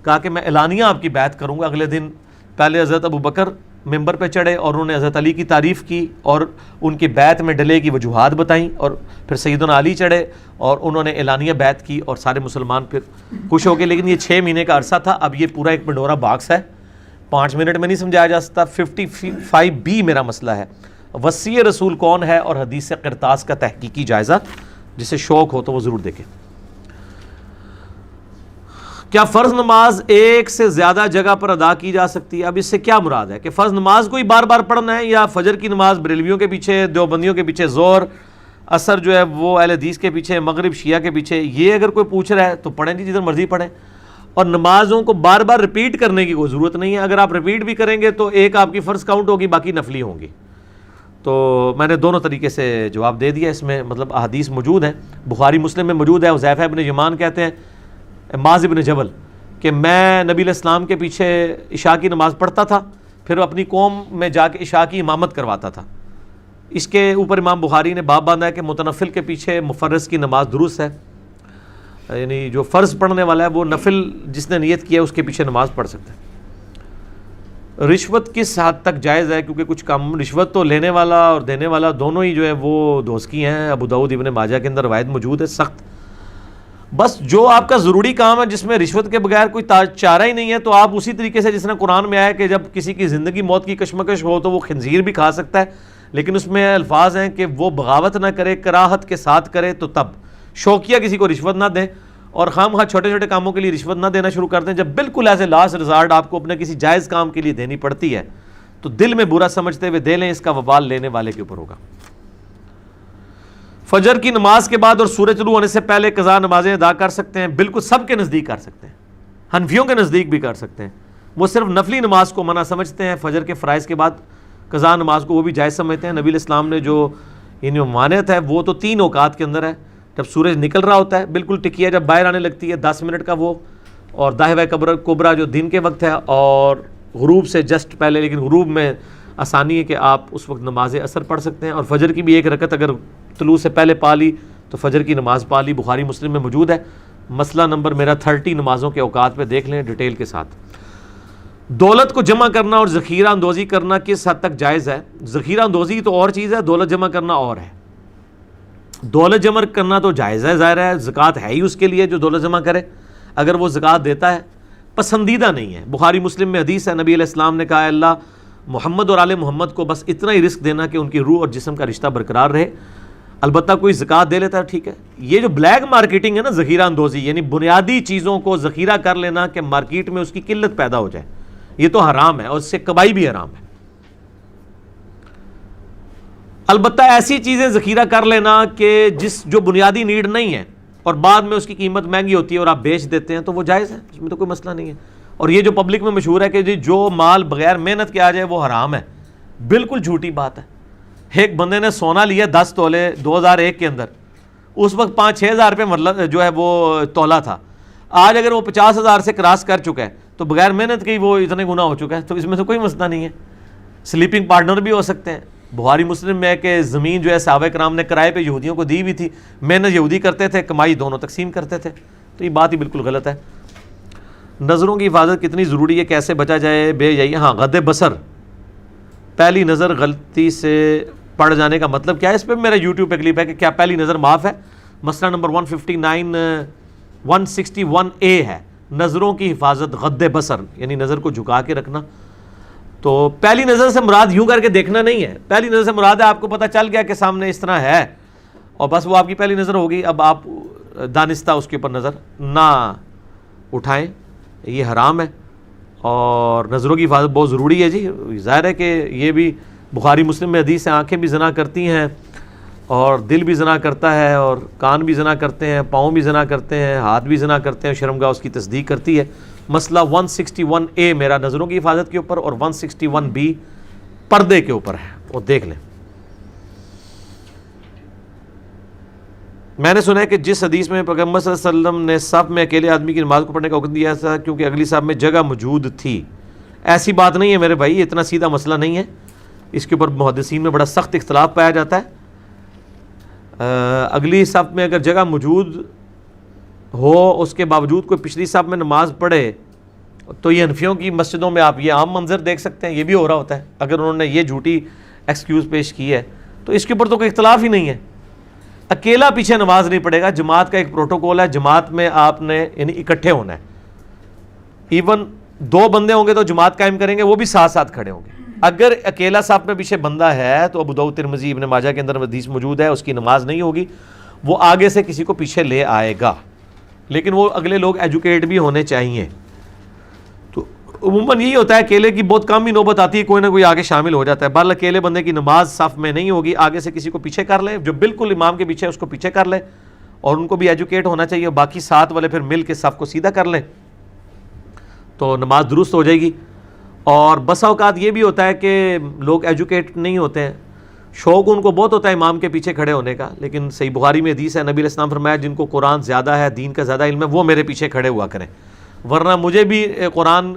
کہا کہ میں اعلانیہ آپ کی بیعت کروں گا. اگلے دن پہلے حضرت ابوبکر ممبر پہ چڑھے اور انہوں نے حضرت علی کی تعریف کی اور ان کی بیعت میں ڈلے کی وجوہات بتائیں، اور پھر سیدنا علی چڑھے اور انہوں نے اعلانیہ بیعت کی اور سارے مسلمان پھر خوش ہو گئے. لیکن یہ 6 مہینے کا عرصہ تھا. اب یہ پورا ایک پنڈورا باکس ہے، 5 منٹ میں نہیں سمجھایا جا سکتا. 55B میرا مسئلہ ہے. وصی رسول کون ہے اور حدیث قرطاس کا تحقیقی جائزہ، جسے شوق ہو تو وہ ضرور دیکھیں۔ کیا فرض نماز ایک سے زیادہ جگہ پر ادا کی جا سکتی ہے؟ اب اس سے کیا مراد ہے کہ فرض نماز کو ہی بار بار پڑھنا ہے، یا فجر کی نماز بریلویوں کے پیچھے، دیوبندیوں کے پیچھے، ظہر عصر جو ہے وہ اہل حدیث کے پیچھے، مغرب شیعہ کے پیچھے؟ یہ اگر کوئی پوچھ رہا ہے تو پڑھیں جی، جدھر مرضی پڑھیں، اور نمازوں کو بار بار رپیٹ کرنے کی کوئی ضرورت نہیں ہے۔ اگر آپ رپیٹ بھی کریں گے تو ایک آپ کی فرض کاؤنٹ ہوگی، باقی نفلی ہوں گی۔ تو میں نے دونوں طریقے سے جواب دے دیا، اس میں مطلب احادیث موجود ہیں، بخاری مسلم میں موجود ہے۔ حذیفہ ابن یمان کہتے ہیں معاذ ابن جبل کہ میں نبی علیہ السلام کے پیچھے عشاء کی نماز پڑھتا تھا، پھر اپنی قوم میں جا کے عشاء کی امامت کرواتا تھا۔ اس کے اوپر امام بخاری نے باب باندھا ہے کہ متنفل کے پیچھے مفرض کی نماز درست ہے، یعنی جو فرض پڑھنے والا ہے وہ نفل جس نے نیت کیا ہے اس کے پیچھے نماز پڑھ سکتا ہے۔ رشوت کس حد تک جائز ہے؟ کیونکہ کچھ کام رشوت تو لینے والا اور دینے والا دونوں ہی جو ہے وہ دوزکی ہیں۔ ابو داؤد ابن ماجہ کے اندر روایت موجود ہے سخت۔ بس جو آپ کا ضروری کام ہے جس میں رشوت کے بغیر کوئی چارہ ہی نہیں ہے، تو آپ اسی طریقے سے جس نے قرآن میں آیا کہ جب کسی کی زندگی موت کی کشمکش ہو تو وہ خنزیر بھی کھا سکتا ہے، لیکن اس میں الفاظ ہیں کہ وہ بغاوت نہ کرے، کراہت کے ساتھ کرے، تو تب شوقیہ کسی کو رشوت نہ دیں، اور خام خواہ چھوٹے چھوٹے کاموں کے لیے رشوت نہ دینا شروع کر دیں۔ جب بالکل ایسے لاسٹ ریزارٹ آپ کو اپنے کسی جائز کام کے لیے دینی پڑتی ہے تو دل میں برا سمجھتے ہوئے دے لیں، اس کا وبال لینے والے کے اوپر ہوگا۔ فجر کی نماز کے بعد اور سورج طلوع ہونے سے پہلے قضا نمازیں ادا کر سکتے ہیں؟ بالکل، سب کے نزدیک کر سکتے ہیں، حنفیوں کے نزدیک بھی کر سکتے ہیں۔ وہ صرف نفلی نماز کو منع سمجھتے ہیں، فجر کے فرائض کے بعد قضا نماز کو وہ بھی جائز سمجھتے ہیں۔ نبی علیہ السلام نے جو یعنی ممانعت ہے وہ تو 3 اوقات کے اندر ہے، جب سورج نکل رہا ہوتا ہے بالکل ٹکیا جب باہر آنے لگتی ہے 10 منٹ کا وہ، اور داہوہ کبرا جو دن کے وقت ہے، اور غروب سے جسٹ پہلے، لیکن غروب میں آسانی ہے کہ آپ اس وقت نماز عصر پڑھ سکتے ہیں، اور فجر کی بھی ایک رکعت اگر طلوع سے پہلے پا لی تو فجر کی نماز پا لی۔ بخاری مسلم میں موجود ہے، مسئلہ نمبر میرا 30 نمازوں کے اوقات پہ دیکھ لیں ڈیٹیل کے ساتھ۔ دولت کو جمع کرنا اور ذخیرہ اندوزی کرنا کس حد تک جائز ہے؟ ذخیرہ اندوزی تو اور چیز ہے، دولت جمع کرنا اور ہے۔ دولت جمع کرنا تو جائز ہے، ظاہر ہے، زکوٰۃ ہے ہی اس کے لیے جو دولت جمع کرے، اگر وہ زکوٰۃ دیتا ہے، پسندیدہ نہیں ہے۔ بخاری مسلم میں حدیث ہے، نبی علیہ السلام نے کہا اللہ محمد اور آل محمد کو بس اتنا ہی رزق دینا کہ ان کی روح اور جسم کا رشتہ برقرار رہے، البتہ کوئی زکوٰۃ دے لیتا ہے ٹھیک ہے۔ یہ جو بلیک مارکیٹنگ ہے نا، ذخیرہ اندوزی، یعنی بنیادی چیزوں کو ذخیرہ کر لینا کہ مارکیٹ میں اس کی قلت پیدا ہو جائے، یہ تو حرام ہے، اور اس سے کمائی بھی حرام ہے۔ البتہ ایسی چیزیں ذخیرہ کر لینا کہ جو بنیادی نیڈ نہیں ہے اور بعد میں اس کی قیمت مہنگی ہوتی ہے اور آپ بیچ دیتے ہیں تو وہ جائز ہے، اس میں تو کوئی مسئلہ نہیں ہے۔ اور یہ جو پبلک میں مشہور ہے کہ جو مال بغیر محنت کے آ جائے وہ حرام ہے، بالکل جھوٹی بات ہے۔ ایک بندے نے سونا لیا 10 تولے 2001 کے اندر، اس وقت 5-6 ہزار روپے جو ہے وہ تولا تھا، آج اگر وہ 50,000 سے کراس کر چکا ہے تو بغیر محنت کے وہ اتنے گنا ہو چکا ہے، تو اس میں تو کوئی مسئلہ نہیں ہے۔ سلیپنگ پارٹنر بھی ہو سکتے ہیں۔ بخاری مسلم میں ہے کہ زمین جو ہے صحابہ کرام نے کرائے پہ یہودیوں کو دی ہوئی تھی، محنت یہودی کرتے تھے، کمائی دونوں تقسیم کرتے تھے، تو یہ بات ہی بالکل غلط ہے۔ نظروں کی حفاظت کتنی ضروری ہے، کیسے بچا جائے بے حیائی؟ ہاں، غض بصر، پہلی نظر غلطی سے پڑ جانے کا مطلب کیا ہے؟ اس پہ میرا یوٹیوب پہ کلپ ہے کہ کیا پہلی نظر معاف ہے؟ مسئلہ نمبر 161A ہے، نظروں کی حفاظت غض بصر، یعنی نظر کو جھکا کے رکھنا۔ تو پہلی نظر سے مراد یوں کر کے دیکھنا نہیں ہے، پہلی نظر سے مراد ہے آپ کو پتہ چل گیا کہ سامنے اس طرح ہے اور بس وہ آپ کی پہلی نظر ہوگی، اب آپ دانستہ اس کے اوپر نظر نہ اٹھائیں، یہ حرام ہے۔ اور نظروں کی حفاظت بہت ضروری ہے جی، ظاہر ہے کہ یہ بھی بخاری مسلم میں حدیث ہے، آنکھیں بھی زنا کرتی ہیں اور دل بھی زنا کرتا ہے اور کان بھی زنا کرتے ہیں، پاؤں بھی زنا کرتے ہیں، ہاتھ بھی زنا کرتے ہیں، شرمگاہ اس کی تصدیق کرتی ہے۔ مسئلہ 161A میرا نظروں کی حفاظت کے اوپر اور 161B پردے کے اوپر ہے، وہ دیکھ لیں۔ میں نے سنا ہے کہ جس حدیث میں پیغمبر صلی اللہ علیہ وسلم نے صف میں اکیلے آدمی کی نماز کو پڑھنے کا حکم دیا تھا کیونکہ اگلی صف میں جگہ موجود تھی، ایسی بات نہیں ہے میرے بھائی، اتنا سیدھا مسئلہ نہیں ہے، اس کے اوپر محدثین میں بڑا سخت اختلاف پایا جاتا ہے۔ اگلی صف میں اگر جگہ موجود ہو اس کے باوجود کوئی پچھلی صف میں نماز پڑھے تو یہ حنفیوں کی مسجدوں میں آپ یہ عام منظر دیکھ سکتے ہیں، یہ بھی ہو رہا ہوتا ہے۔ اگر انہوں نے یہ جھوٹی ایکسکیوز پیش کی ہے تو اس کے اوپر تو کوئی اختلاف ہی نہیں ہے۔ اکیلا پیچھے نماز نہیں پڑھے گا، جماعت کا ایک پروٹوکول ہے، جماعت میں آپ نے یعنی اکٹھے ہونا ہے، ایون 2 بندے ہوں گے تو جماعت قائم کریں گے وہ بھی ساتھ ساتھ کھڑے ہوں گے، اگر اکیلا صف میں پیچھے بندہ ہے تو ابو داؤد ترمذی ابن ماجہ کے اندر حدیث موجود ہے، اس کی نماز نہیں ہوگی، وہ آگے سے کسی کو پیچھے لے آئے گا، لیکن وہ اگلے لوگ ایجوکیٹ بھی ہونے چاہیے۔ تو عموماً یہی ہوتا ہے، اکیلے کی بہت کم ہی نوبت آتی ہے، کوئی نہ کوئی آگے شامل ہو جاتا ہے۔ بہرحال اکیلے بندے کی نماز صف میں نہیں ہوگی، آگے سے کسی کو پیچھے کر لے، جو بالکل امام کے پیچھے اس کو پیچھے کر لے، اور ان کو بھی ایجوکیٹ ہونا چاہیے، باقی ساتھ والے پھر مل کے صف کو سیدھا کر لیں تو نماز درست ہو جائے گی۔ اور بسا اوقات یہ بھی ہوتا ہے کہ لوگ ایجوکیٹ نہیں ہوتے ہیں، شوق ان کو بہت ہوتا ہے امام کے پیچھے کھڑے ہونے کا، لیکن صحیح بخاری میں حدیث ہے، نبی علیہ السلام فرمایا جن کو قرآن زیادہ ہے، دین کا زیادہ علم ہے، وہ میرے پیچھے کھڑے ہوا کریں، ورنہ مجھے بھی قرآن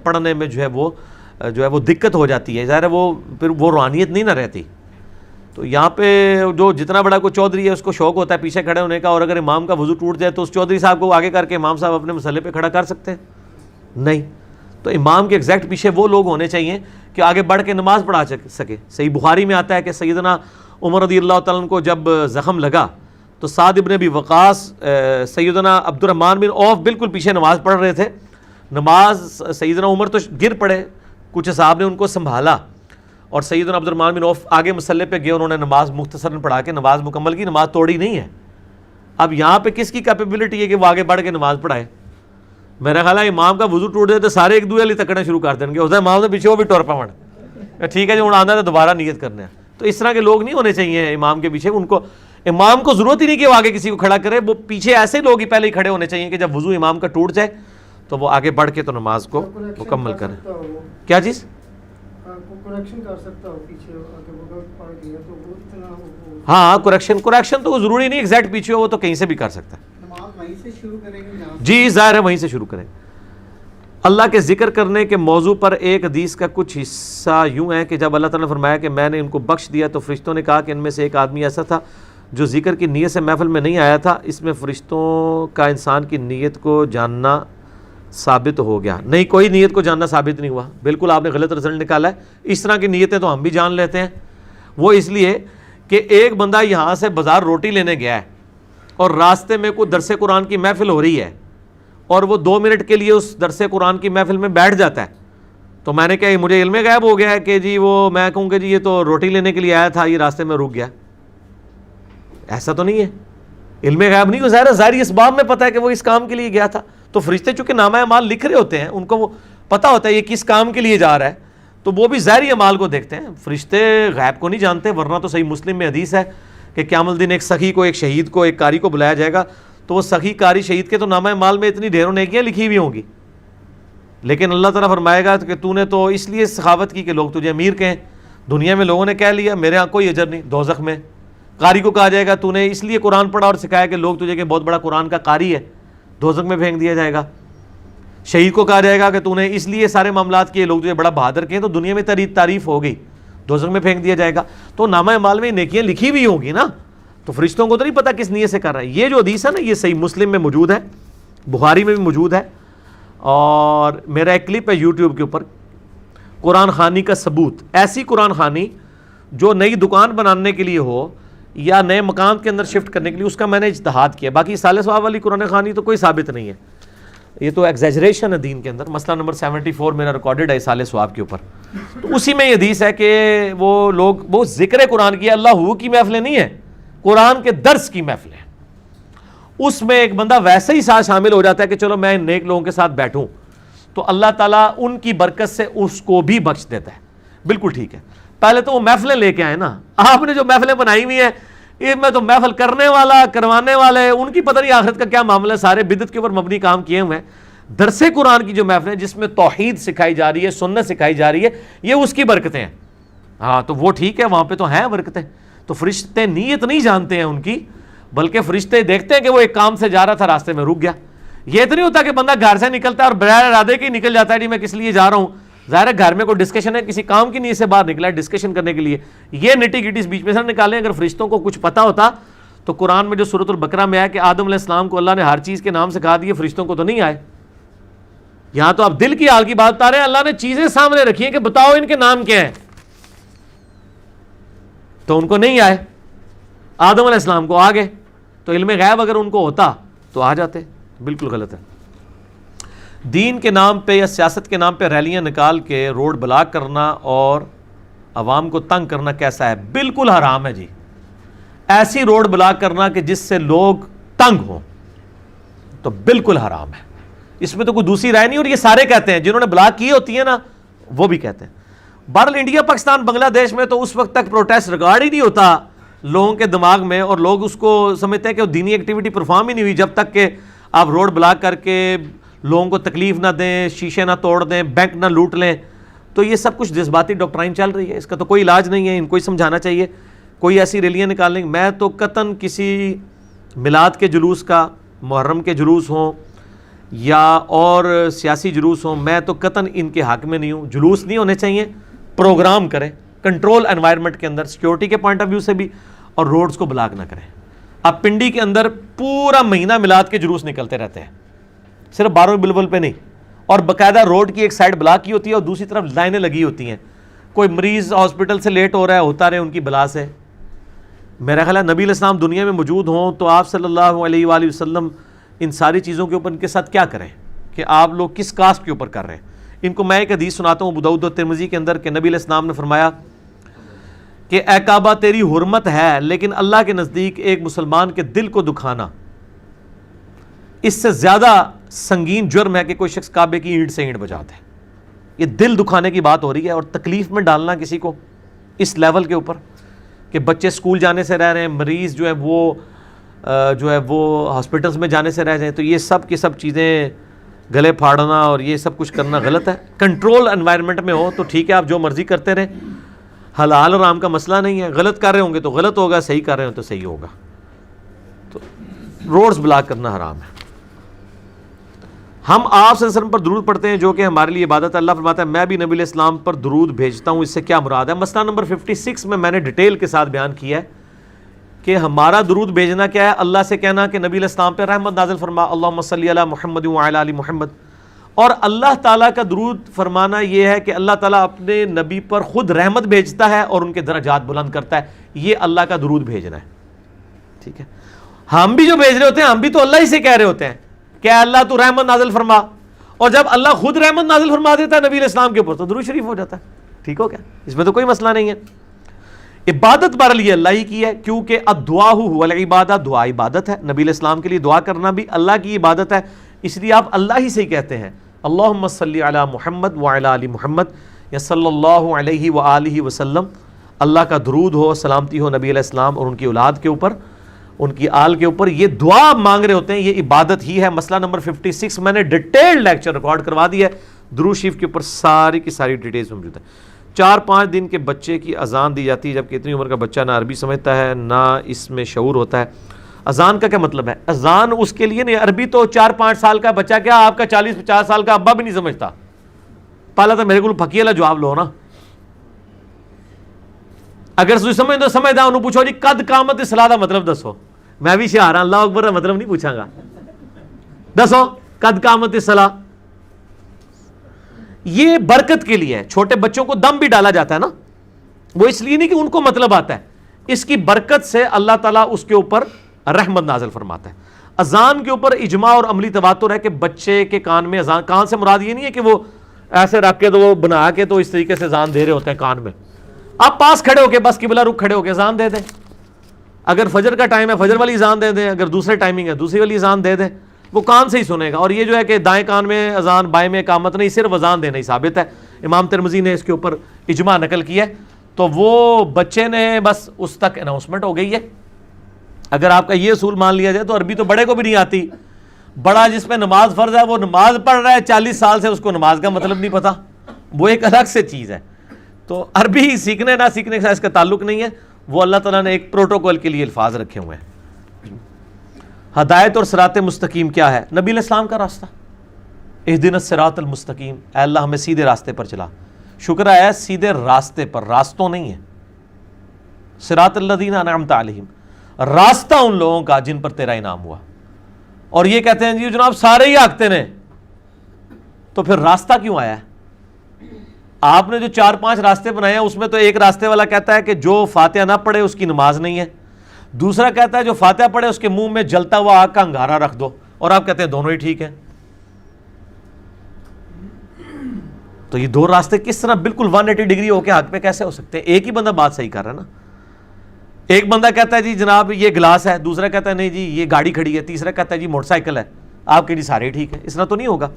پڑھنے میں جو ہے وہ دقت ہو جاتی ہے، ظاہر ہے وہ پھر وہ روحانیت نہیں نہ رہتی۔ تو یہاں پہ جو جتنا بڑا کوئی چودھری ہے اس کو شوق ہوتا ہے پیچھے کھڑے ہونے کا، اور اگر امام کا وضو ٹوٹ جائے تو اس چودھری صاحب کو آگے کر کے امام صاحب اپنے مسئلے پہ کھڑا کر سکتے ہیں؟ نہیں۔ تو امام کے ایگزیکٹ پیچھے وہ لوگ ہونے چاہیے کہ آگے بڑھ کے نماز پڑھا سکے۔ صحیح بخاری میں آتا ہے کہ سیدنا عمر رضی اللہ تعالیٰ عنہ کو جب زخم لگا تو سعد ابن ابی وقاص، سیدنا عبد الرحمن بن عوف بالکل پیچھے نماز پڑھ رہے تھے، نماز سیدنا عمر تو گر پڑے، کچھ صاحب نے ان کو سنبھالا، اور سیدنا عبد الرحمن بن عوف آگے مسلح پہ گئے، انہوں نے نماز مختصراً پڑھا کے نماز مکمل کی، نماز توڑی نہیں ہے۔ اب یہاں پہ کس کی کیپیبلٹی ہے کہ وہ آگے بڑھ کے نماز پڑھائے؟ میرا خیال ہے امام کا وضو ٹوٹ جائے تو سارے ایک دوسرے تکڑنا شروع کر دیں گے، اس امام سے پیچھے وہ بھی ٹور پاؤں، ٹھیک ہے جو آنا ہے تو دوبارہ نیت کرنا ہے۔ تو اس طرح کے لوگ نہیں ہونے چاہیے امام کے پیچھے، ان کو امام کو ضرورت ہی نہیں کہ وہ آگے کسی کو کھڑا کرے، وہ پیچھے ایسے لوگ ہی پہلے ہی کھڑے ہونے چاہیے کہ جب وضو امام کا ٹوٹ جائے تو وہ آگے بڑھ کے تو نماز کو مکمل کریں۔ کیا چیز؟ ہاں کریکشن تو ضروری نہیں ایگزیکٹ پیچھے ہو، وہ تو کہیں سے بھی کر سکتا ہے۔ جی ظاہر ہے وہیں سے شروع کریں۔ اللہ کے ذکر کرنے کے موضوع پر ایک حدیث کا کچھ حصہ یوں ہے کہ جب اللہ تعالیٰ نے فرمایا کہ میں نے ان کو بخش دیا تو فرشتوں نے کہا کہ ان میں سے ایک آدمی ایسا تھا جو ذکر کی نیت سے محفل میں نہیں آیا تھا، اس میں فرشتوں کا انسان کی نیت کو جاننا ثابت ہو گیا۔ نہیں، کوئی نیت کو جاننا ثابت نہیں ہوا، بالکل آپ نے غلط رزلٹ نکالا ہے۔ اس طرح کی نیتیں تو ہم بھی جان لیتے ہیں، وہ اس لیے کہ ایک بندہ یہاں سے بازار روٹی لینے گیا ہے اور راستے میں کوئی درس قرآن کی محفل ہو رہی ہے اور وہ 2 منٹ کے لیے اس درس قرآن کی محفل میں بیٹھ جاتا ہے، تو میں نے کہا مجھے علم غیب ہو گیا ہے کہ جی وہ میں کہوں کہ جی یہ تو روٹی لینے کے لیے آیا تھا، یہ راستے میں رک گیا۔ ایسا تو نہیں ہے، علم غیب نہیں، ظاہری اسباب میں پتہ ہے کہ وہ اس کام کے لیے گیا تھا۔ تو فرشتے چونکہ نامہ اعمال لکھ رہے ہوتے ہیں، ان کو وہ پتہ ہوتا ہے یہ کس کام کے لیے جا رہا ہے، تو وہ بھی ظاہری اعمال کو دیکھتے ہیں، فرشتے غیب کو نہیں جانتے۔ ورنہ تو صحیح مسلم میں حدیث ہے کہ قیامت الدین ایک سخی کو، ایک شہید کو، ایک قاری کو بلایا جائے گا، تو وہ سخی قاری شہید کے تو نامہ اعمال میں اتنی ڈھیروں نیکیاں لکھی ہوئی ہوں گی، لیکن اللہ تعالیٰ فرمائے گا کہ تو نے تو اس لیے سخاوت کی کہ لوگ تجھے امیر کہیں، دنیا میں لوگوں نے کہہ لیا میرے ہاں کوئی اجر نہیں، دوزخ میں۔ قاری کو کہا جائے گا تو نے اس لیے قرآن پڑھا اور سکھایا کہ لوگ تجھے کہ بہت بڑا قرآن کا قاری ہے، دوزخ میں پھینک دیا جائے گا۔ شہید کو کہا جائے گا کہ تو نے اس لیے سارے معاملات کیے، لوگ تجھے بڑا بہادر کہیں، تو دنیا میں تعریف ہو گئی، دوزخ میں پھینک دیا جائے گا۔ تو نامہ اعمال میں نیکیاں لکھی ہوئی ہوں گی نا، تو فرشتوں کو تو نہیں پتا کس نیت سے کر رہا ہے۔ یہ جو حدیث ہے نا، یہ صحیح مسلم میں موجود ہے، بخاری میں بھی موجود ہے، اور میرا ایک کلپ ہے یوٹیوب کے اوپر، قرآن خوانی کا ثبوت۔ ایسی قرآن خوانی جو نئی دکان بنانے کے لیے ہو یا نئے مکان کے اندر شفٹ کرنے کے لیے، اس کا میں نے اجتہاد کیا۔ باقی سال ثواب والی قرآن خوانی تو کوئی ثابت نہیں ہے، یہ تو ایگزیجریشن ہے دین کے اندر۔ مسئلہ نمبر 74 میرا ریکارڈڈ ہے سال ثواب کے اوپر، تو اسی میں یہ حدیث ہے کہ وہ لوگ وہ ذکر قرآن کی، اللہ کی محفلیں نہیں ہیں، قرآن کے درس کی محفلیں، اس میں ایک بندہ ویسے ہی ساتھ شامل ہو جاتا ہے کہ چلو میں ان نیک لوگوں کے ساتھ بیٹھوں، تو اللہ تعالیٰ ان کی برکت سے اس کو بھی بخش دیتا ہے۔ بالکل ٹھیک ہے، پہلے تو وہ محفلیں لے کے آئے نا، آپ نے جو محفلیں بنائی ہوئی ہیں ان میں تو محفل کرنے والا، کروانے والے، ان کی پتہ نہیں آخرت کا کیا معاملہ ہے، سارے بدعت کے اوپر مبنی کام کیے ہوئے ہیں۔ درس قرآن کی جو محفلیں جس میں توحید سکھائی جا رہی ہے، سنت سکھائی جا رہی ہے، یہ اس کی برکتیں ہیں۔ ہاں تو وہ ٹھیک ہے، وہاں پہ تو ہیں برکتیں۔ تو فرشتے نیت نہیں جانتے ہیں ان کی، بلکہ فرشتے دیکھتے ہیں کہ وہ ایک کام سے جا رہا تھا، راستے میں رک گیا۔ یہ تو نہیں ہوتا کہ بندہ گھر سے نکلتا ہے اور بغیر ارادے کے نکل جاتا ہے جی میں کس لیے جا رہا ہوں، ظاہر ہے گھر میں کوئی ڈسکشن ہے، کسی کام کی نیت سے باہر نکلا ہے ڈسکشن کرنے کے لیے، یہ نٹی گٹی بیچ میں سے نکالیں۔ اگر فرشتوں کو کچھ پتا ہوتا تو قرآن میں جو سورۃ البقرہ میں ہے کہ آدم علیہ السلام کو اللہ نے ہر چیز کے نام سکھا دیے، فرشتوں کو تو نہیں آئے۔ یہاں تو آپ دل کی حال کی بات بتا رہے ہیں، اللہ نے چیزیں سامنے رکھی ہیں کہ بتاؤ ان کے نام کیا ہیں، تو ان کو نہیں آئے، آدم علیہ السلام کو آ گئے۔ تو علم غیب اگر ان کو ہوتا تو آ جاتے، بالکل غلط ہے دین کے نام پہ یا سیاست کے نام پہ ریلیاں نکال کے روڈ بلاک کرنا اور عوام کو تنگ کرنا کیسا ہے؟ بالکل حرام ہے جی. ایسی روڈ بلاک کرنا کہ جس سے لوگ تنگ ہوں تو بالکل حرام ہے. اس میں تو کوئی دوسری رائے نہیں. اور یہ سارے کہتے ہیں جنہوں نے بلاک کی ہوتی ہے نا, وہ بھی کہتے ہیں. بہرحال انڈیا, پاکستان, بنگلہ دیش میں تو اس وقت تک پروٹیسٹ ریکارڈ ہی نہیں ہوتا لوگوں کے دماغ میں, اور لوگ اس کو سمجھتے ہیں کہ وہ دینی ایکٹیویٹی پرفارم ہی نہیں ہوئی جب تک کہ آپ روڈ بلاک کر کے لوگوں کو تکلیف نہ دیں, شیشے نہ توڑ دیں, بینک نہ لوٹ لیں. تو یہ سب کچھ جذباتی ڈاکٹرائن چل رہی ہے, اس کا تو کوئی علاج نہیں ہے. ان کو ہی سمجھانا چاہیے. کوئی ایسی ریلیاں نکالیں. میں تو قطعاً کسی میلاد کے جلوس کا, محرم کے جلوس ہوں یا اور سیاسی جلوس ہوں, میں تو قطعاً ان کے حق میں نہیں ہوں. جلوس نہیں ہونے چاہیے, پروگرام کریں کنٹرول انوائرمنٹ کے اندر, سیکیورٹی کے پوائنٹ آف ویو سے بھی, اور روڈز کو بلاک نہ کریں. اب پنڈی کے اندر پورا مہینہ میلاد کے جلوس نکلتے رہتے ہیں, صرف 12ویں بلبل پہ نہیں, اور باقاعدہ روڈ کی ایک سائڈ بلاک کی ہوتی ہے اور دوسری طرف لائنیں لگی ہوتی ہیں. کوئی مریض ہاسپٹل سے لیٹ ہو رہا ہے, ہوتا رہے ان کی بلا سے. میرا خیال ہے نبی علیہ السلام دنیا میں موجود ہوں تو آپ صلی اللہ علیہ وآلہ وسلم ان ساری چیزوں کے اوپر ان کے ساتھ کیا کریں کہ آپ لوگ کس کاسٹ کے اوپر کر رہے ہیں. ان کو میں ایک حدیث سناتا ہوں ابو داؤد و ترمذی کے اندر کہ نبی علیہ السلام نے فرمایا کہ اے کعبہ تیری حرمت ہے, لیکن اللہ کے نزدیک ایک مسلمان کے دل کو دکھانا اس سے زیادہ سنگین جرم ہے کہ کوئی شخص کعبے کی اینٹ سے اینٹ بجا دے. یہ دل دکھانے کی بات ہو رہی ہے, اور تکلیف میں ڈالنا کسی کو اس لیول کے اوپر کہ بچے سکول جانے سے رہ رہے ہیں, مریض جو ہے وہ ہاسپٹلس میں جانے سے رہ جائیں. تو یہ سب کی سب چیزیں گلے پھاڑنا اور یہ سب کچھ کرنا غلط ہے. کنٹرول انوائرمنٹ میں ہو تو ٹھیک ہے, آپ جو مرضی کرتے رہیں, حلال حرام کا مسئلہ نہیں ہے. غلط کر رہے ہوں گے تو غلط ہوگا, صحیح کر رہے ہوں تو صحیح ہوگا. تو روڈز بلاک کرنا حرام ہے. ہم آپ صلی اللہ علیہ وسلم پر درود پڑھتے ہیں جو کہ ہمارے لیے عبادت ہے. اللہ فرماتا ہے میں بھی نبی علیہ السلام پر درود بھیجتا ہوں. اس سے کیا مراد ہے؟ مسئلہ نمبر 56 میں نے ڈیٹیل کے ساتھ بیان کیا ہے کہ ہمارا درود بھیجنا کیا ہے. اللہ سے کہنا کہ نبی علیہ السلام پہ رحمت نازل فرما, اللہم صلی علی محمد وعلی آل محمد. اور اللہ تعالیٰ کا درود فرمانا یہ ہے کہ اللہ تعالیٰ اپنے نبی پر خود رحمت بھیجتا ہے اور ان کے درجات بلند کرتا ہے. یہ اللہ کا درود بھیجنا ہے. ٹھیک ہے, ہم بھی جو بھیج رہے ہوتے ہیں ہم بھی تو اللہ ہی سے کہہ رہے ہوتے ہیں کہ اللہ تو رحمت نازل فرما, اور جب اللہ خود رحمت نازل فرما دیتا ہے نبی علیہ السلام کے اوپر تو درود شریف ہو جاتا ہے. ٹھیک ہو گیا, اس میں تو کوئی مسئلہ نہیں ہے. عبادت بہرحال یہ اللہ ہی کی ہے, کیونکہ الدعاء هو العبادہ, دعا عبادت ہے. نبی علیہ السلام کے لیے دعا کرنا بھی اللہ کی عبادت ہے, اس لیے آپ اللہ ہی سے ہی کہتے ہیں اللہم صلی علی محمد وعلی آل محمد, یا صلی اللہ علیہ وآلہ وسلم. اللہ کا درود ہو, سلامتی ہو نبی علیہ السلام اور ان کی اولاد کے اوپر, ان کی آل کے اوپر. یہ دعا مانگ رہے ہوتے ہیں, یہ عبادت ہی ہے. مسئلہ نمبر 56 میں نے ڈیٹیل لیکچر ریکارڈ کروا دیا ہے, درود شریف کے اوپر ساری کی ساری ڈیٹیلز موجود ہیں. 4-5 دن کے بچے کی اذان دی جاتی ہے, جبکہ اتنی عمر کا بچہ نہ عربی سمجھتا ہے نہ اس میں شعور ہوتا ہے. اذان کا کیا مطلب ہے؟ اذان اس کے لیے نہیں, عربی تو 4-5 سال کا بچہ کیا آپ کا 40-50 سال کا ابا بھی نہیں سمجھتا. پہلا تو میرے کو پھکی والا جواب لو نا. اگر تھی سمجھ تو سمجھتا انہوں پوچھو جی قد قامت الصلاۃ کا مطلب دسو. میں بھی شعار اللہ اکبر کا مطلب نہیں پوچھاں گا, دسو قد قامت الصلاۃ. یہ برکت کے لیے ہے. چھوٹے بچوں کو دم بھی ڈالا جاتا ہے نا, وہ اس لیے نہیں کہ ان کو مطلب آتا ہے, اس کی برکت سے اللہ تعالیٰ اس کے اوپر رحمت نازل فرماتا ہے. اذان کے اوپر اجماع اور عملی تواتر ہے کہ بچے کے کان میں اذان, کان سے مراد یہ نہیں ہے کہ وہ ایسے رکھ کے تو وہ بنا کے تو اس طریقے سے اذان دے رہے ہوتے ہیں کان میں. آپ پاس کھڑے ہو کے بس قبلہ رخ کھڑے ہو کے اذان دے دیں. اگر فجر کا ٹائم ہے فجر والی اذان دے دیں, اگر دوسرے ٹائمنگ ہے دوسری والی اذان دے دیں, وہ کان سے ہی سنے گا. اور یہ جو ہے کہ دائیں کان میں اذان بائیں میں اقامت نہیں, صرف اذان دینا ہی ثابت ہے. امام ترمذی نے اس کے اوپر اجماع نقل کیا ہے. تو وہ بچے نے بس اس تک اناؤنسمنٹ ہو گئی ہے. اگر آپ کا یہ اصول مان لیا جائے تو عربی تو بڑے کو بھی نہیں آتی. بڑا جس پہ نماز فرض ہے وہ نماز پڑھ رہا ہے 40 سال سے, اس کو نماز کا مطلب نہیں پتا, وہ ایک الگ سے چیز ہے. تو عربی سیکھنے نہ سیکھنے کا اس کا تعلق نہیں ہے, وہ اللہ تعالیٰ نے ایک پروٹوکول کے لیے الفاظ رکھے ہوئے ہیں. ہدایت اور صراط مستقیم کیا ہے؟ نبی علیہ السلام کا راستہ. اہدنا الصراط المستقیم, اے اللہ ہمیں سیدھے راستے پر چلا. شکر ہے سیدھے راستے پر, راستوں نہیں ہے. صراط الذین انعمت علیہم, راستہ ان لوگوں کا جن پر تیرا انعام ہوا. اور یہ کہتے ہیں جی جناب سارے ہی آگتے نے, تو پھر راستہ کیوں آیا ہے؟ آپ نے جو 4-5 راستے بنائے ہیں اس میں تو ایک راستے والا کہتا ہے کہ جو فاتحہ نہ پڑھے اس کی نماز نہیں ہے, دوسرا کہتا ہے جو فاتحہ پڑھے اس کے منہ میں جلتا ہوا آگ کا انگارہ رکھ دو, اور آپ کہتے ہیں دونوں ہی ٹھیک ہیں. تو یہ دو راستے کس طرح بالکل 180 ڈگری ہو کے حق پہ کیسے ہو سکتے ہیں؟ ایک ہی بندہ بات صحیح کر رہا ہے نا. ایک بندہ کہتا ہے جی جناب یہ گلاس ہے, دوسرا کہتا ہے نہیں جی یہ گاڑی کھڑی ہے, تیسرا کہتا ہے جی موٹر سائیکل ہے, آپ کے جی سارے ٹھیک ہے. اس طرح تو نہیں ہوگا.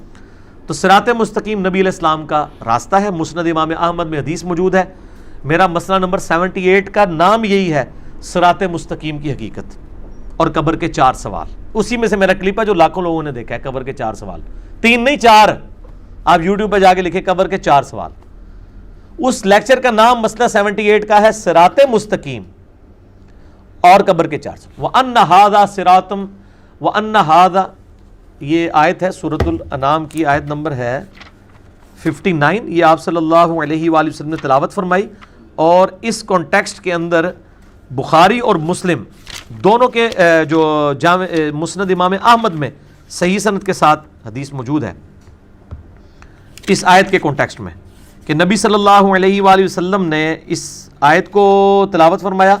تو صراط مستقیم نبی علیہ السلام کا راستہ ہے. مسند امام احمد میں حدیث موجود ہے. میرا مسئلہ نمبر 78 کا نام یہی ہے, صراط مستقیم کی حقیقت اور قبر کے 4 سوال. اسی میں سے میرا کلپ ہے جو لاکھوں لوگوں نے دیکھا ہے, قبر کے 4 سوال, 3 نہیں 4. آپ یوٹیوب پہ جا کے لکھیں قبر کے 4 سوال. اس لیکچر کا نام مسئلہ 78 کا ہے صراط مستقیم اور قبر کے 4 سوال. وَأَنَّ هَذَا صِرَاطٌ وَأَنَّ هَذَا, یہ آیت ہے سورۃ الانعام کی, آیت نمبر ہے 59. یہ آپ صلی اللہ علیہ وآلہ وسلم نے تلاوت فرمائی, اور اس کانٹیکسٹ کے اندر بخاری اور مسلم دونوں کے جو جامع مسند امام احمد میں صحیح سند کے ساتھ حدیث موجود ہے اس آیت کے کانٹیکسٹ میں, کہ نبی صلی اللہ علیہ وآلہ وسلم نے اس آیت کو تلاوت فرمایا,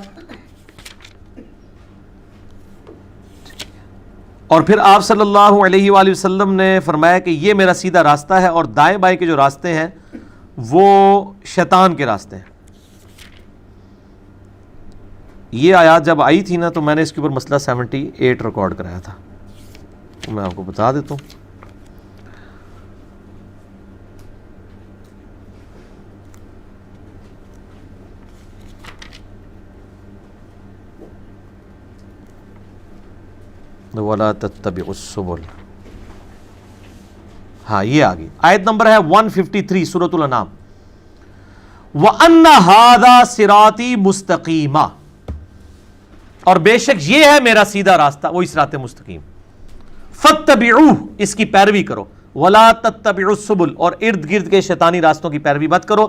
اور پھر آپ صلی اللہ علیہ وآلہ وسلم نے فرمایا کہ یہ میرا سیدھا راستہ ہے, اور دائیں بائیں کے جو راستے ہیں وہ شیطان کے راستے ہیں. یہ آیات جب آئی تھی نا تو میں نے اس کے اوپر مسئلہ 78 ریکارڈ کرایا تھا, تو میں آپ کو بتا دیتا ہوں. وَلَا تَتَّبِعُوا السُّبُلَ, ہاں یہ آگئی آیت نمبر ہے 153 سورۃ الانعام. وَأَنَّ هَذَا صِرَاطِي مُسْتَقِيمًا, اور بے شک یہ ہے میرا سیدھا راستہ, وہی صراط مستقیم. فَاتَّبِعُوهُ, اس کی پیروی کرو. وَلَا تَتَّبِعُوا السُّبُلَ, اور ارد گرد کے شیطانی راستوں کی پیروی مت کرو.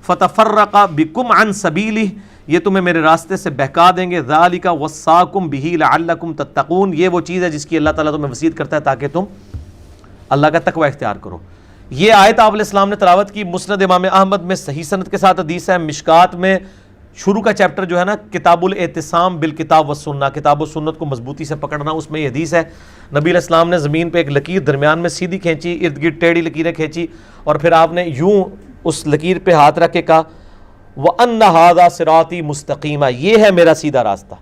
فَتَفَرَّقَ بِكُمْ عَنْ سَبِيلِهِ, یہ تمہیں میرے راستے سے بہکا دیں گے. ذَلِكَ وَصَّاكُمْ بِهِ لَعَلَّكُمْ تَتَّقُونَ, یہ وہ چیز ہے جس کی اللہ تعالیٰ تمہیں وصیت کرتا ہے تاکہ تم اللہ کا تقوی اختیار کرو. یہ آیت آپ علیہ السلام نے تلاوت کی. مسند امام احمد میں صحیح سند کے ساتھ حدیث ہے. مشکات میں شروع کا چیپٹر جو ہے نا, کتاب الاعتصام بالکتاب والسنہ, کتاب و سنت کو مضبوطی سے پکڑنا, اس میں یہ حدیث ہے. نبی علیہ السلام نے زمین پہ ایک لکیر درمیان میں سیدھی کھینچی, ارد گرد ٹیڑھی لکیریں کھینچی, اور پھر آپ نے یوں اس لکیر پہ ہاتھ رکھ کے کہا وَأَنَّ هَذَا صِرَاطِي مُسْتَقِيمًا, یہ ہے میرا سیدھا راستہ,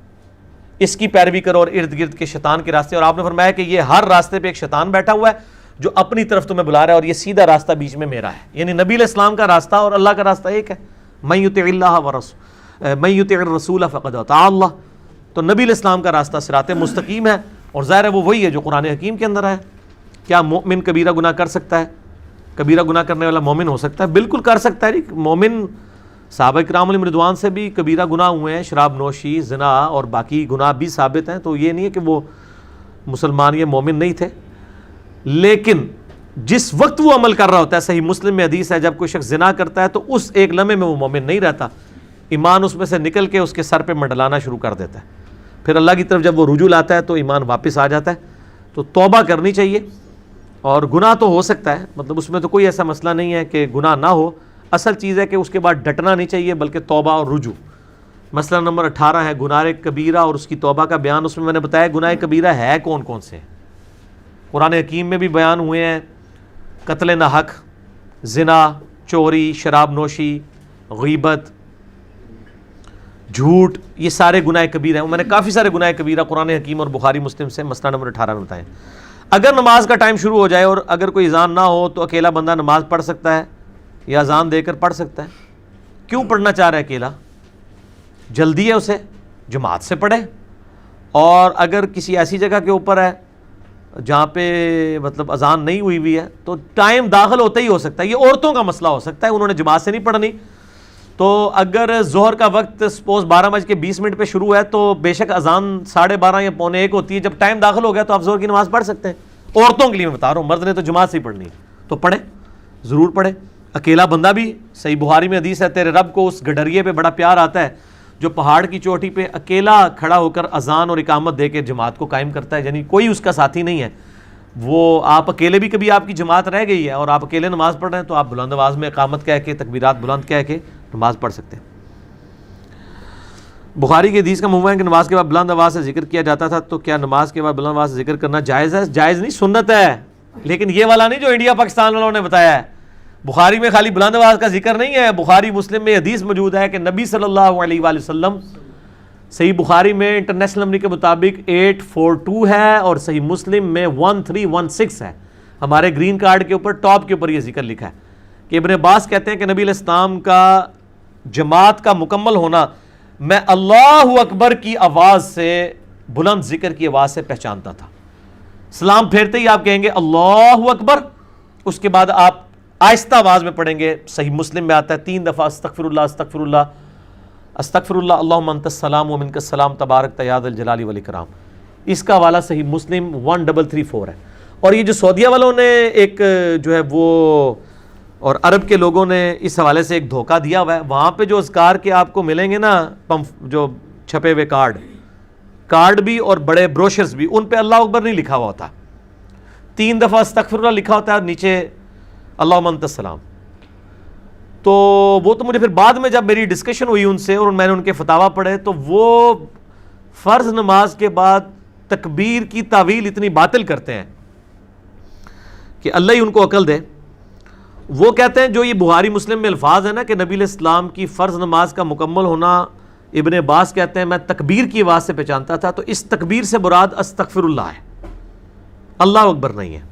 اس کی پیروی کرو, اور ارد گرد کے شیطان کے راستے. اور آپ نے فرمایا کہ یہ ہر راستے پہ ایک شیطان بیٹھا ہوا ہے جو اپنی طرف تمہیں بلا رہا ہے, اور یہ سیدھا راستہ بیچ میں میرا ہے. یعنی نبی علیہ السلام کا راستہ اور اللہ کا راستہ ایک ہے. مَن يُطِعِ اللَّهَ وَرَسُولَهُ مَن يُطِعِ الرَّسُولَ فَقَدْ أَطَاعَ اللَّهَ. تو نبی علیہ السلام کا راستہ صراط مستقیم ہے, اور ظاہر ہے وہ وہی ہے جو قرآن حکیم کے اندر ہے. کیا مومن کبیرہ گناہ کر سکتا ہے؟ کبیرہ گناہ کرنے والا مومن ہو سکتا ہے؟ بالکل کر سکتا ہے. مومن صحابہ کرام علیہم رضوان سے بھی کبیرہ گناہ ہوئے ہیں, شراب نوشی, زنا اور باقی گناہ بھی ثابت ہیں. تو یہ نہیں ہے کہ وہ مسلمان یا مومن نہیں تھے, لیکن جس وقت وہ عمل کر رہا ہوتا ہے, صحیح مسلم میں حدیث ہے, جب کوئی شخص زنا کرتا ہے تو اس ایک لمحے میں وہ مومن نہیں رہتا, ایمان اس میں سے نکل کے اس کے سر پہ منڈلانا شروع کر دیتا ہے. پھر اللہ کی طرف جب وہ رجوع لاتا ہے تو ایمان واپس آ جاتا ہے. تو توبہ کرنی چاہیے, اور گناہ تو ہو سکتا ہے, مطلب اس میں تو کوئی ایسا مسئلہ نہیں ہے کہ گناہ نہ ہو. اصل چیز ہے کہ اس کے بعد ڈٹنا نہیں چاہیے, بلکہ توبہ اور رجوع. مسئلہ نمبر 18 ہے گناہ کبیرہ اور اس کی توبہ کا بیان. اس میں نے بتایا گناہ کبیرہ ہے کون کون سے. قرآن حکیم میں بھی بیان ہوئے ہیں, قتل نہ حق, زنا, چوری, شراب نوشی, غیبت, جھوٹ, یہ سارے گناہ کبیرہ ہیں. میں نے کافی سارے گناہ کبیرہ قرآن حکیم اور بخاری مسلم سے مسئلہ نمبر 18 میں بتائیں. اگر نماز کا ٹائم شروع ہو جائے اور اگر کوئی اذان نہ ہو تو اکیلا بندہ نماز پڑھ سکتا ہے یا اذان دے کر پڑھ سکتا ہے. کیوں پڑھنا چاہ رہا ہے اکیلا؟ جلدی ہے اسے, جماعت سے پڑھے. اور اگر کسی ایسی جگہ کے اوپر ہے جہاں پہ مطلب اذان نہیں ہوئی ہے تو ٹائم داخل ہوتا ہی ہو سکتا ہے. یہ عورتوں کا مسئلہ ہو سکتا ہے, انہوں نے جماعت سے نہیں پڑھنی. تو اگر ظہر کا وقت سپوز 12:20 پہ شروع ہے تو بے شک اذان 12:30 یا 12:45 ہوتی ہے. جب ٹائم داخل ہو گیا تو آپ ظہر کی نماز پڑھ سکتے ہیں. عورتوں کے لیے میں بتا رہا ہوں, مرد نے تو جماعت سے ہی پڑھنی ہے تو پڑھے, ضرور پڑھے. اکیلا بندہ بھی, صحیح بخاری میں حدیث ہے, تیرے رب کو اس گڈریے پہ بڑا پیار آتا ہے جو پہاڑ کی چوٹی پہ اکیلا کھڑا ہو کر اذان اور اقامت دے کے جماعت کو قائم کرتا ہے. یعنی کوئی اس کا ساتھی نہیں ہے. وہ آپ اکیلے بھی, کبھی آپ کی جماعت رہ گئی ہے اور آپ اکیلے نماز پڑھ رہے ہیں تو آپ بلند آواز میں اقامت کہہ کے, تکبیرات بلند کہہ کے نماز پڑھ سکتے ہیں. بخاری کی حدیث کا مفہوم ہے کہ نماز کے بعد بلند آواز سے ذکر کیا جاتا تھا. تو کیا نماز کے بعد بلند آواز سے ذکر کرنا جائز ہے؟ جائز نہیں, سنت ہے. لیکن یہ والا نہیں جو انڈیا پاکستان والوں نے بتایا ہے. بخاری میں خالی بلند آواز کا ذکر نہیں ہے، بخاری مسلم میں حدیث موجود ہے کہ نبی صلی اللہ علیہ وآلہ وسلم، صحیح بخاری میں انٹرنیشنل نمبر کے مطابق 842 ہے اور صحیح مسلم میں 1316 ہے، ہمارے گرین کارڈ کے اوپر ٹاپ کے اوپر یہ ذکر لکھا ہے کہ ابن عباس کہتے ہیں کہ نبی علیہ السلام کا جماعت کا مکمل ہونا میں اللہ اکبر کی آواز سے، بلند ذکر کی آواز سے پہچانتا تھا۔ سلام پھیرتے ہی آپ کہیں گے اللہ اکبر، اس کے بعد آپ آہستہ آواز میں پڑھیں گے، صحیح مسلم میں آتا ہے 3 دفعہ استغفر اللہ استغفر اللہ استغفر اللہ اللہم انت السلام ومنک السلام تبارک یا ذا الجلال والاکرام، اس کا حوالہ صحیح مسلم 1334 ہے۔ اور یہ جو سعودیہ والوں نے ایک جو ہے وہ اور عرب کے لوگوں نے اس حوالے سے ایک دھوکہ دیا ہوا ہے، وہاں پہ جو اذکار کے آپ کو ملیں گے نا جو چھپے ہوئے کارڈ بھی اور بڑے بروشرز بھی، ان پہ اللہ اکبر نہیں لکھا ہوا ہوتا، 3 دفعہ استغفر اللہ لکھا ہوتا ہے اور نیچے اللہم انت السلام۔ تو وہ تو مجھے پھر بعد میں جب میری ڈسکشن ہوئی ان سے اور میں نے ان کے فتاویٰ پڑھے تو وہ فرض نماز کے بعد تکبیر کی تعویل اتنی باطل کرتے ہیں کہ اللہ ہی ان کو عقل دے۔ وہ کہتے ہیں جو یہ بخاری مسلم میں الفاظ ہیں نا کہ نبی علیہ السلام کی فرض نماز کا مکمل ہونا، ابن عباس کہتے ہیں میں تکبیر کی آواز سے پہچانتا تھا، تو اس تکبیر سے مراد استغفر اللہ ہے، اللہ اکبر نہیں ہے۔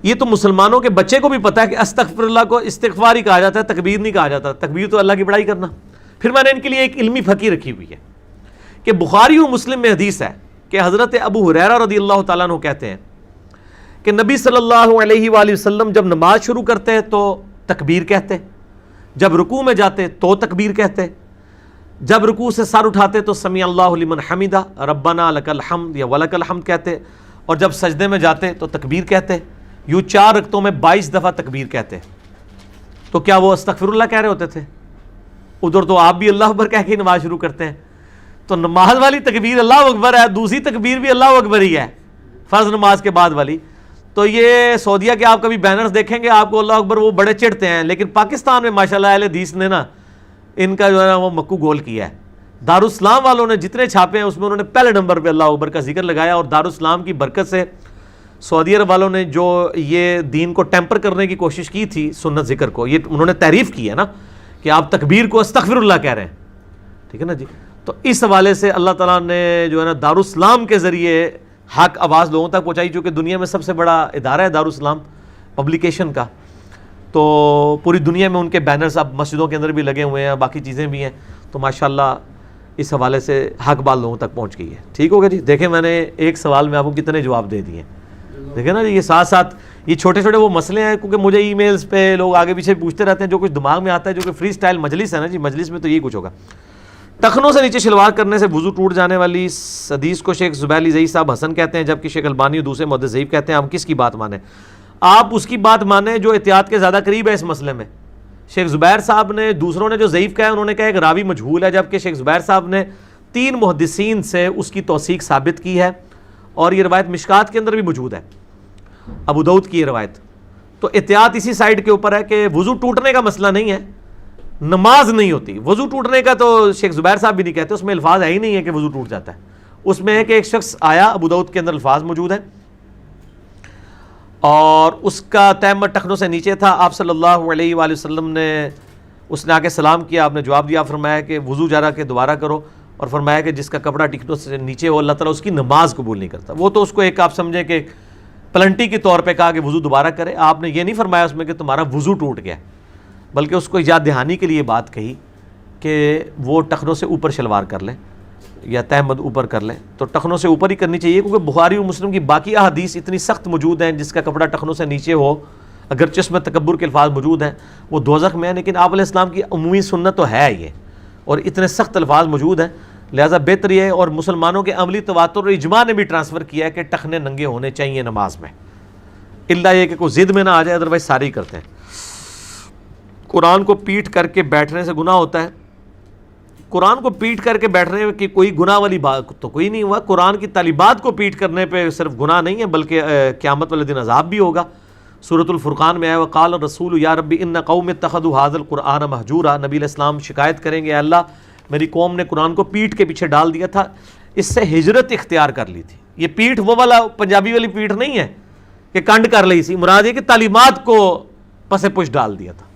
یہ تو مسلمانوں کے بچے کو بھی پتا ہے کہ استغفر اللہ کو استغفار ہی کہا جاتا ہے، تکبیر نہیں کہا جاتا، تکبیر تو اللہ کی بڑائی کرنا۔ پھر میں نے ان کے لیے ایک علمی پھکی رکھی ہوئی ہے کہ بخاری و مسلم میں حدیث ہے کہ حضرت ابو ہریرہ رضی اللہ تعالیٰ عنہ کہتے ہیں کہ نبی صلی اللہ علیہ وآلہ وسلم جب نماز شروع کرتے ہیں تو تکبیر کہتے، جب رکوع میں جاتے تو تکبیر کہتے، جب رکوع سے سر اٹھاتے تو سمیع اللہ لمن حمدہ ربنا لک الحمد یا ولک الحمد کہتے، اور جب سجدے میں جاتے تو تکبیر کہتے۔ یوں 4 رکعتوں میں 22 دفعہ تکبیر کہتے۔ تو کیا وہ استغفر اللہ کہہ رہے ہوتے تھے؟ ادھر تو آپ بھی اللہ اکبر کہہ کے نماز شروع کرتے ہیں، تو نماز والی تکبیر اللہ اکبر ہے، دوسری تکبیر بھی اللہ اکبر ہی ہے فرض نماز کے بعد والی۔ تو یہ سعودیہ کے آپ کبھی بینرز دیکھیں گے آپ کو اللہ اکبر وہ بڑے چڑھتے ہیں، لیکن پاکستان میں ماشاءاللہ اہل حدیث نے نا ان کا جو ہے نا وہ مکو گول کیا ہے۔ دارالاسلام والوں نے جتنے چھاپے ہیں اس میں انہوں نے پہلے نمبر پہ اللہ اکبر کا ذکر لگایا، اور دارالاسلام کی برکت سے سعودی عرب والوں نے جو یہ دین کو ٹیمپر کرنے کی کوشش کی تھی سنت ذکر کو، یہ انہوں نے تعریف کی ہے نا کہ آپ تکبیر کو استغفر اللہ کہہ رہے ہیں، ٹھیک ہے نا جی۔ تو اس حوالے سے اللہ تعالیٰ نے جو ہے نا دارالاسلام کے ذریعے حق آواز لوگوں تک پہنچائی، چونکہ دنیا میں سب سے بڑا ادارہ ہے دارالاسلام پبلیکیشن کا، تو پوری دنیا میں ان کے بینرز اب مسجدوں کے اندر بھی لگے ہوئے ہیں، باقی چیزیں بھی ہیں، تو ماشاءاللہ اس حوالے سے حق بات لوگوں تک پہنچ گئی ہے۔ ٹھیک ہوگا جی۔ دیکھیں میں نے ایک سوال میں آپ کو کتنے جواب دے دیے، دیکھیں نا جی، یہ ساتھ ساتھ یہ چھوٹے چھوٹے وہ مسئلے ہیں، کیونکہ مجھے ای میلز پہ لوگ آگے پیچھے پوچھتے رہتے ہیں، جو کچھ دماغ میں آتا ہے، جو کہ فری سٹائل مجلس ہے نا جی، مجلس میں تو یہی کچھ ہوگا۔ ٹخنوں سے نیچے شلوار کرنے سے وضو ٹوٹ جانے والی حدیث کو شیخ زبیر علی ضعیف صاحب حسن کہتے ہیں، جبکہ شیخ البانی اور دوسرے محدث ضعیف کہتے ہیں۔ ہم کس کی بات مانیں؟ آپ اس کی بات مانیں جو احتیاط کے زیادہ قریب ہے اس مسئلے میں۔ شیخ زبیر صاحب نے، دوسروں نے جو ضعیف کہا ہے انہوں نے کہا ایک راوی مجہول ہے، جبکہ شیخ زبیر صاحب نے 3 محدثین سے اس کی توثیق ثابت کی ہے، اور یہ روایت مشکات کے اندر بھی موجود ہے، ابو داؤد کی یہ روایت۔ تو احتیاط اسی سائڈ کے اوپر ہے کہ وضو ٹوٹنے کا مسئلہ نہیں ہے، نماز نہیں ہوتی۔ وضو ٹوٹنے کا تو شیخ زبیر صاحب بھی نہیں کہتے، اس میں الفاظ ہے ہی نہیں ہے کہ وضو ٹوٹ جاتا ہے، اس میں ہے کہ ایک شخص آیا، ابو داؤد کے اندر الفاظ موجود ہیں، اور اس کا تیمم ٹخنوں سے نیچے تھا، آپ صلی اللہ علیہ وآلہ وسلم نے، اس نے آ کے سلام کیا، آپ نے جواب دیا، فرمایا کہ وضو جا کے دوبارہ کرو، اور فرمایا کہ جس کا کپڑا ٹخنوں سے نیچے ہو اللہ تعالیٰ اس کی نماز قبول نہیں کرتا۔ وہ تو اس کو ایک آپ سمجھیں کہ پلنٹی کے طور پہ کہا کہ وضو دوبارہ کرے، آپ نے یہ نہیں فرمایا اس میں کہ تمہارا وضو ٹوٹ گیا، بلکہ اس کو یاد دہانی کے لیے بات کہی کہ وہ ٹخنوں سے اوپر شلوار کر لیں یا تہمد اوپر کر لیں، تو ٹخنوں سے اوپر ہی کرنی چاہیے، کیونکہ بخاری اور مسلم کی باقی احادیث اتنی سخت موجود ہیں، جس کا کپڑا ٹخنوں سے نیچے ہو، اگرچہ اس میں تکبر کے الفاظ موجود ہیں، وہ دوزخ میں ہے، لیکن آپ علیہ السلام کی عمومی سنت تو ہے یہ، اور اتنے سخت الفاظ موجود ہیں، لہٰذا بہتر یہ ہے، اور مسلمانوں کے عملی تواتر اور اجماع نے بھی ٹرانسفر کیا ہے کہ ٹخنے ننگے ہونے چاہیے نماز میں، اللہ یہ کہ کوئی ضد میں نہ آ جائے، ادروائز سارے ہی کرتے ہیں۔ قرآن کو پیٹ کر کے بیٹھنے سے گناہ ہوتا ہے؟ قرآن کو پیٹ کر کے بیٹھنے کی کوئی گناہ والی بات تو کوئی نہیں ہوا، قرآن کی تعلیمات کو پیٹ کرنے پہ صرف گناہ نہیں ہے، بلکہ قیامت والے دن عذاب بھی ہوگا۔ سورۃ الفرقان میں آیا وقال الرسول یا ربی ان قوم اتخذوا ھذا القرآن مہجورا، نبی علیہ السلام شکایت کریں گے، اے اللہ میری قوم نے قرآن کو پیٹ کے پیچھے ڈال دیا تھا، اس سے ہجرت اختیار کر لی تھی۔ یہ پیٹھ وہ والا پنجابی والی پیٹھ نہیں ہے کہ کنڈ کر لی سی، مراد یہ کہ تعلیمات کو پس پش ڈال دیا تھا.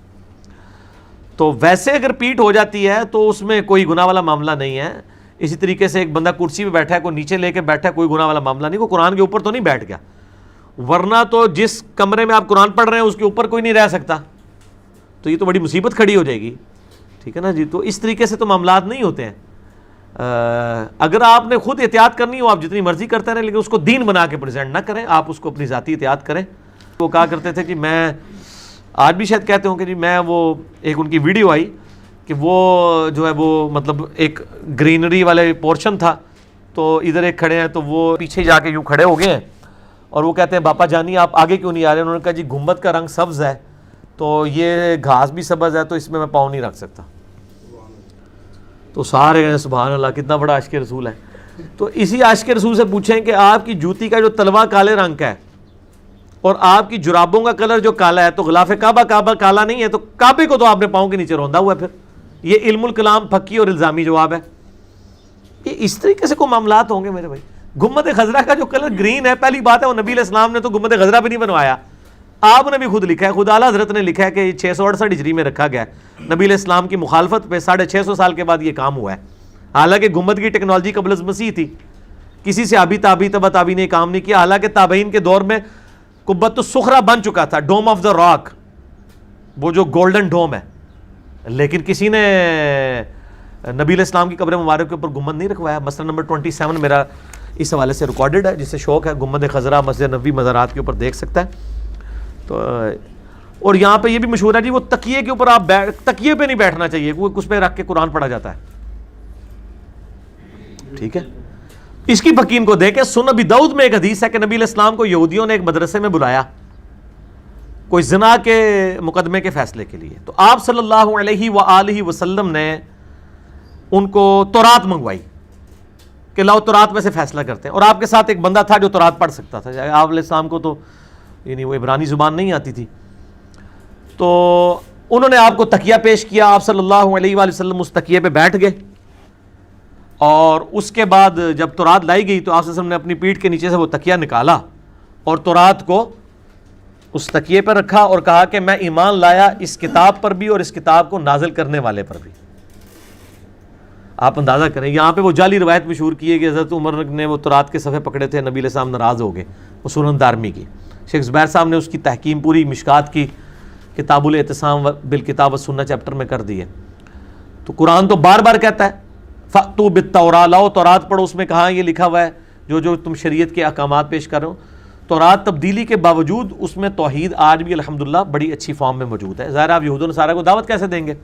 تو ویسے اگر پیٹ ہو جاتی ہے تو اس میں کوئی گناہ والا معاملہ نہیں ہے. اسی طریقے سے ایک بندہ کرسی پہ بیٹھا ہے، کوئی نیچے لے کے بیٹھا ہے، کوئی گناہ والا معاملہ نہیں. کوئی قرآن کے اوپر تو نہیں بیٹھ گیا، ورنہ تو جس کمرے میں آپ قرآن پڑھ رہے ہیں اس کے اوپر کوئی نہیں رہ سکتا، تو یہ تو بڑی مصیبت کھڑی ہو جائے گی. ٹھیک ہے نا جی. تو اس طریقے سے تو معاملات نہیں ہوتے ہیں. اگر آپ نے خود احتیاط کرنی ہو آپ جتنی مرضی کرتے رہیں، لیکن اس کو دین بنا کے پریزنٹ نہ کریں، آپ اس کو اپنی ذاتی احتیاط کریں. وہ کہا کرتے تھے کہ میں آج بھی شاید کہتے ہوں کہ جی میں وہ ایک ان کی ویڈیو آئی کہ وہ جو ہے وہ مطلب ایک گرینری والے پورشن تھا، تو ادھر ایک کھڑے ہیں تو وہ پیچھے جا کے یوں کھڑے ہو گئے ہیں اور وہ کہتے ہیں باپا جانی آپ آگے کیوں نہیں آ رہے؟ انہوں نے کہا جی گنبد کا رنگ سبز ہے تو یہ گھاس بھی سبز ہے تو اس میں پاؤں نہیں رکھ سکتا. تو سارے کہتے ہیں سبحان اللہ کتنا بڑا عاشق رسول ہے. تو اسی عاشق رسول سے پوچھیں کہ آپ کی جوتی کا جو تلوا کالے رنگ کا ہے اور آپ کی جرابوں کا کلر جو کالا ہے، تو غلاف کعبہ کالا نہیں ہے، تو کعبے کو تو آپ نے پاؤں کے نیچے روندا ہوا ہے. پھر یہ علم الکلام پھکی اور الزامی جواب ہے. یہ اس طریقے سے کوئی معاملات ہوں گے میرے بھائی. گنبد خضرا کا جو کلر گرین ہے، پہلی بات ہے وہ نبی علیہ السلام نے تو گنبد خضرا بھی نہیں بنوایا، آپ نے بھی خود لکھا ہے، خدا اعلیٰ حضرت نے لکھا ہے کہ 668 ہجری میں رکھا گیا ہے. نبی علیہ السلام کی مخالفت پہ 650 سال کے بعد یہ کام ہوا ہے. حالانکہ گنبد کی ٹیکنالوجی قبل از مسیح تھی، کسی سے تابعی تبع تابعی نے کام نہیں کیا. حالانکہ تابعین کے دور میں قبۃ الصخرہ بن چکا تھا، ڈوم آف دا راک، وہ جو گولڈن ڈوم ہے، لیکن کسی نے نبی علیہ السلام کی قبر مبارک کے اوپر گنبد نہیں رکھوایا. مسئلہ نمبر 27 میرا اس حوالے سے ریکارڈڈ ہے، جسے شوق ہے گنبد خضرا مسجد نبوی مزارات کے اوپر دیکھ سکتا ہے. تو اور یہاں پہ یہ بھی مشہور ہے جی وہ تکیے کے اوپر آپ تکیے پہ نہیں بیٹھنا چاہیے، اس پہ رکھ کے قرآن پڑھا جاتا ہے. ٹھیک ہے. اس کی بکین کو دیکھیں. سنن ابی داؤد میں ایک حدیث ہے کہ نبی علیہ السلام کو یہودیوں نے ایک مدرسے میں بلایا کوئی زنا کے مقدمے کے فیصلے کے لیے. تو آپ صلی اللہ علیہ وآلہ وسلم نے ان کو تورات منگوائی کہ لاؤ تورات میں سے فیصلہ کرتے ہیں. اور آپ کے ساتھ ایک بندہ تھا جو تورات پڑھ سکتا تھا. آپ علیہ السلام کو تو یعنی وہ عبرانی زبان نہیں آتی تھی. تو انہوں نے آپ کو تکیہ پیش کیا. آپ صلی اللہ علیہ وآلہ وسلم اس تکیے پہ بیٹھ گئے اور اس کے بعد جب تورات لائی گئی تو آپ صلی اللہ علیہ وسلم نے اپنی پیٹھ کے نیچے سے وہ تکیہ نکالا اور تورات کو اس تکیے پر رکھا اور کہا کہ میں ایمان لایا اس کتاب پر بھی اور اس کتاب کو نازل کرنے والے پر بھی. آپ اندازہ کریں یہاں پہ وہ جعلی روایت مشہور کی ہے کہ حضرت عمر نے وہ تورات کے صفحے پکڑے تھے، نبی علیہ السلام ناراض ہو گئے. وہ سنن دارمی کی شیخ زبیر صاحب نے اس کی تحکیم پوری مشکات کی کتاب الاعتصام بالکتاب والسنہ چیپٹر میں کر دی ہے. تو قرآن تو بار بار کہتا ہے فَأْتُوا بِالتَّوْرَاةِ لاؤ تورات پڑھو. اس میں کہاں یہ لکھا ہوا ہے جو تم شریعت کے احکامات پیش کر رہے ہو. تورات تبدیلی کے باوجود اس میں توحید آج بھی الحمدللہ بڑی اچھی فارم میں موجود ہے. ظاہر آپ یہود و نصارہ کو دعوت کیسے دیں گے؟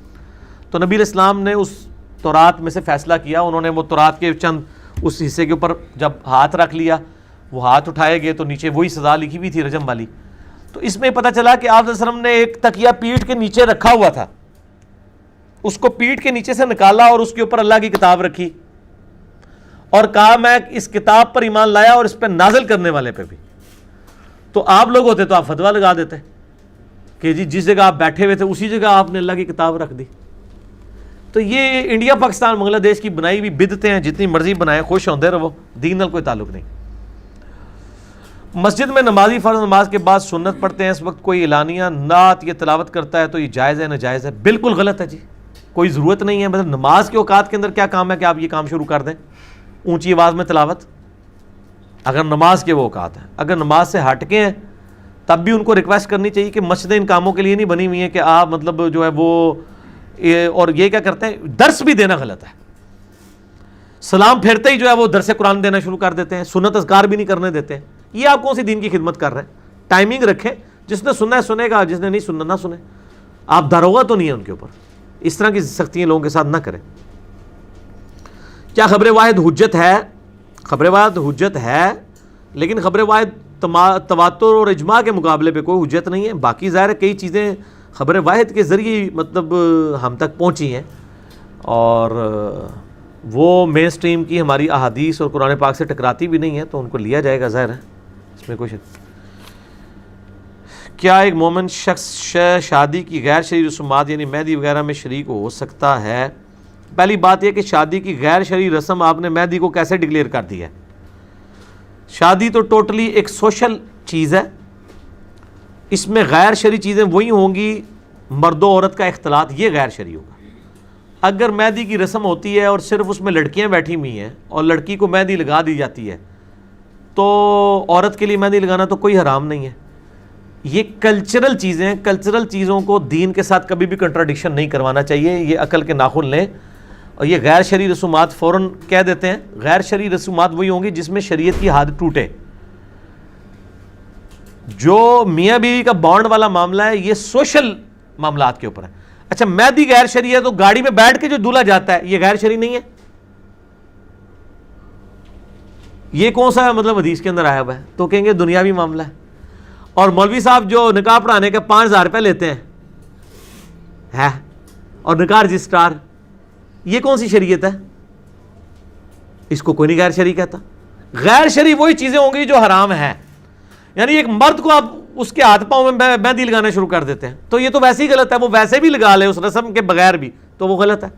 تو نبی علیہ السلام نے اس تورات میں سے فیصلہ کیا. انہوں نے وہ تورات کے چند اس حصے کے اوپر جب ہاتھ رکھ لیا، وہ ہاتھ اٹھائے گئے تو نیچے وہی سزا لکھی ہوئی تھی رجم والی. تو اس میں پتہ چلا کہ آپ صلی اللہ علیہ وسلم نے ایک تکیہ پیٹھ کے نیچے رکھا ہوا تھا، اس کو پیٹھ کے نیچے سے نکالا اور اس کے اوپر اللہ کی کتاب رکھی اور کہا میں اس کتاب پر ایمان لایا اور اس پہ نازل کرنے والے پہ بھی. تو آپ لوگ ہوتے تو آپ فتویٰ لگا دیتے کہ جی جس جگہ آپ بیٹھے ہوئے تھے اسی جگہ آپ نے اللہ کی کتاب رکھ دی. تو یہ انڈیا پاکستان بنگلہ دیش کی بنائی ہوئی بدعتیں ہیں، جتنی مرضی بنائیں، خوش ہوندے رہو، دین نال کوئی تعلق نہیں. مسجد میں نمازی فرض نماز کے بعد سنت پڑھتے ہیں، اس وقت کوئی اعلانیہ نعت یہ تلاوت کرتا ہے تو یہ جائز ہے ناجائز ہے؟ بالکل غلط ہے جی، کوئی ضرورت نہیں ہے. مطلب نماز کے اوقات کے اندر کیا کام ہے کہ آپ یہ کام شروع کر دیں اونچی آواز میں تلاوت؟ اگر نماز کے وہ اوقات ہیں، اگر نماز سے ہٹ کے ہیں تب بھی ان کو ریکویسٹ کرنی چاہیے کہ مسجدیں ان کاموں کے لیے نہیں بنی ہوئی ہیں کہ آپ مطلب جو ہے وہ اور یہ کیا کرتے ہیں، درس بھی دینا غلط ہے. سلام پھیرتے ہی جو ہے وہ درس قرآن دینا شروع کر دیتے ہیں، سنت اذکار بھی نہیں کرنے دیتے ہیں. یہ آپ کون سی دین کی خدمت کر رہے ہیں؟ ٹائمنگ رکھیں، جس نے سننا ہے سنے گا، جس نے نہیں سننا نہ سنے. آپ داروغہ تو نہیں ہے ان کے اوپر. اس طرح کی سختیاں لوگوں کے ساتھ نہ کریں. کیا خبر واحد حجت ہے؟ خبر واحد حجت ہے، لیکن خبر واحد تواتر اور اجماع کے مقابلے پہ کوئی حجت نہیں ہے. باقی ظاہر ہے کئی چیزیں خبر واحد کے ذریعے مطلب ہم تک پہنچی ہیں اور وہ مین سٹریم کی ہماری احادیث اور قرآن پاک سے ٹکراتی بھی نہیں ہے، تو ان کو لیا جائے گا. ظاہر ہے اس میں کوئی کیا ایک مومن شخص شادی کی غیر شرعی رسومات یعنی مہندی وغیرہ میں شریک ہو سکتا ہے؟ پہلی بات یہ کہ شادی کی غیر شرعی رسم آپ نے مہندی کو کیسے ڈکلیئر کر دی ہے؟ شادی تو ٹوٹلی ایک سوشل چیز ہے اس میں غیر شرعی چیزیں وہی ہوں گی، مرد و عورت کا اختلاط، یہ غیر شرعی ہوگا۔ اگر مہندی کی رسم ہوتی ہے اور صرف اس میں لڑکیاں بیٹھی ہوئی ہیں اور لڑکی کو مہندی لگا دی جاتی ہے تو عورت کے لیے مہندی لگانا تو کوئی حرام نہیں ہے۔ یہ کلچرل چیزیں، کلچرل چیزوں کو دین کے ساتھ کبھی بھی کنٹراڈکشن نہیں کروانا چاہیے، یہ عقل کے ناخن لیں۔ اور یہ غیر شرعی رسومات فوراً کہہ دیتے ہیں، غیر شرعی رسومات وہی ہوں گی جس میں شریعت کی حد ٹوٹے۔ جو میاں بیوی کا بانڈ والا معاملہ ہے یہ سوشل معاملات کے اوپر ہے۔ اچھا مہندی غیر شرعی ہے تو گاڑی میں بیٹھ کے جو دولہا جاتا ہے یہ غیر شرعی نہیں ہے؟ یہ کون سا مطلب حدیث کے اندر آیا ہوا ہے؟ تو کہیں گے دنیاوی معاملہ ہے۔ اور مولوی صاحب جو نکاح پڑھانے کے 5,000 روپے لیتے ہیں اور نکاح رجسٹرار، یہ کون سی شریعت ہے؟ اس کو کوئی نہیں غیر شرعی کہتا۔ غیر شرعی وہی چیزیں ہوں گی جو حرام ہیں۔ یعنی ایک مرد کو آپ اس کے ہاتھ پاؤں میں مہندی لگانا شروع کر دیتے ہیں تو یہ تو ویسے ہی غلط ہے، وہ ویسے بھی لگا لے اس رسم کے بغیر بھی تو وہ غلط ہے۔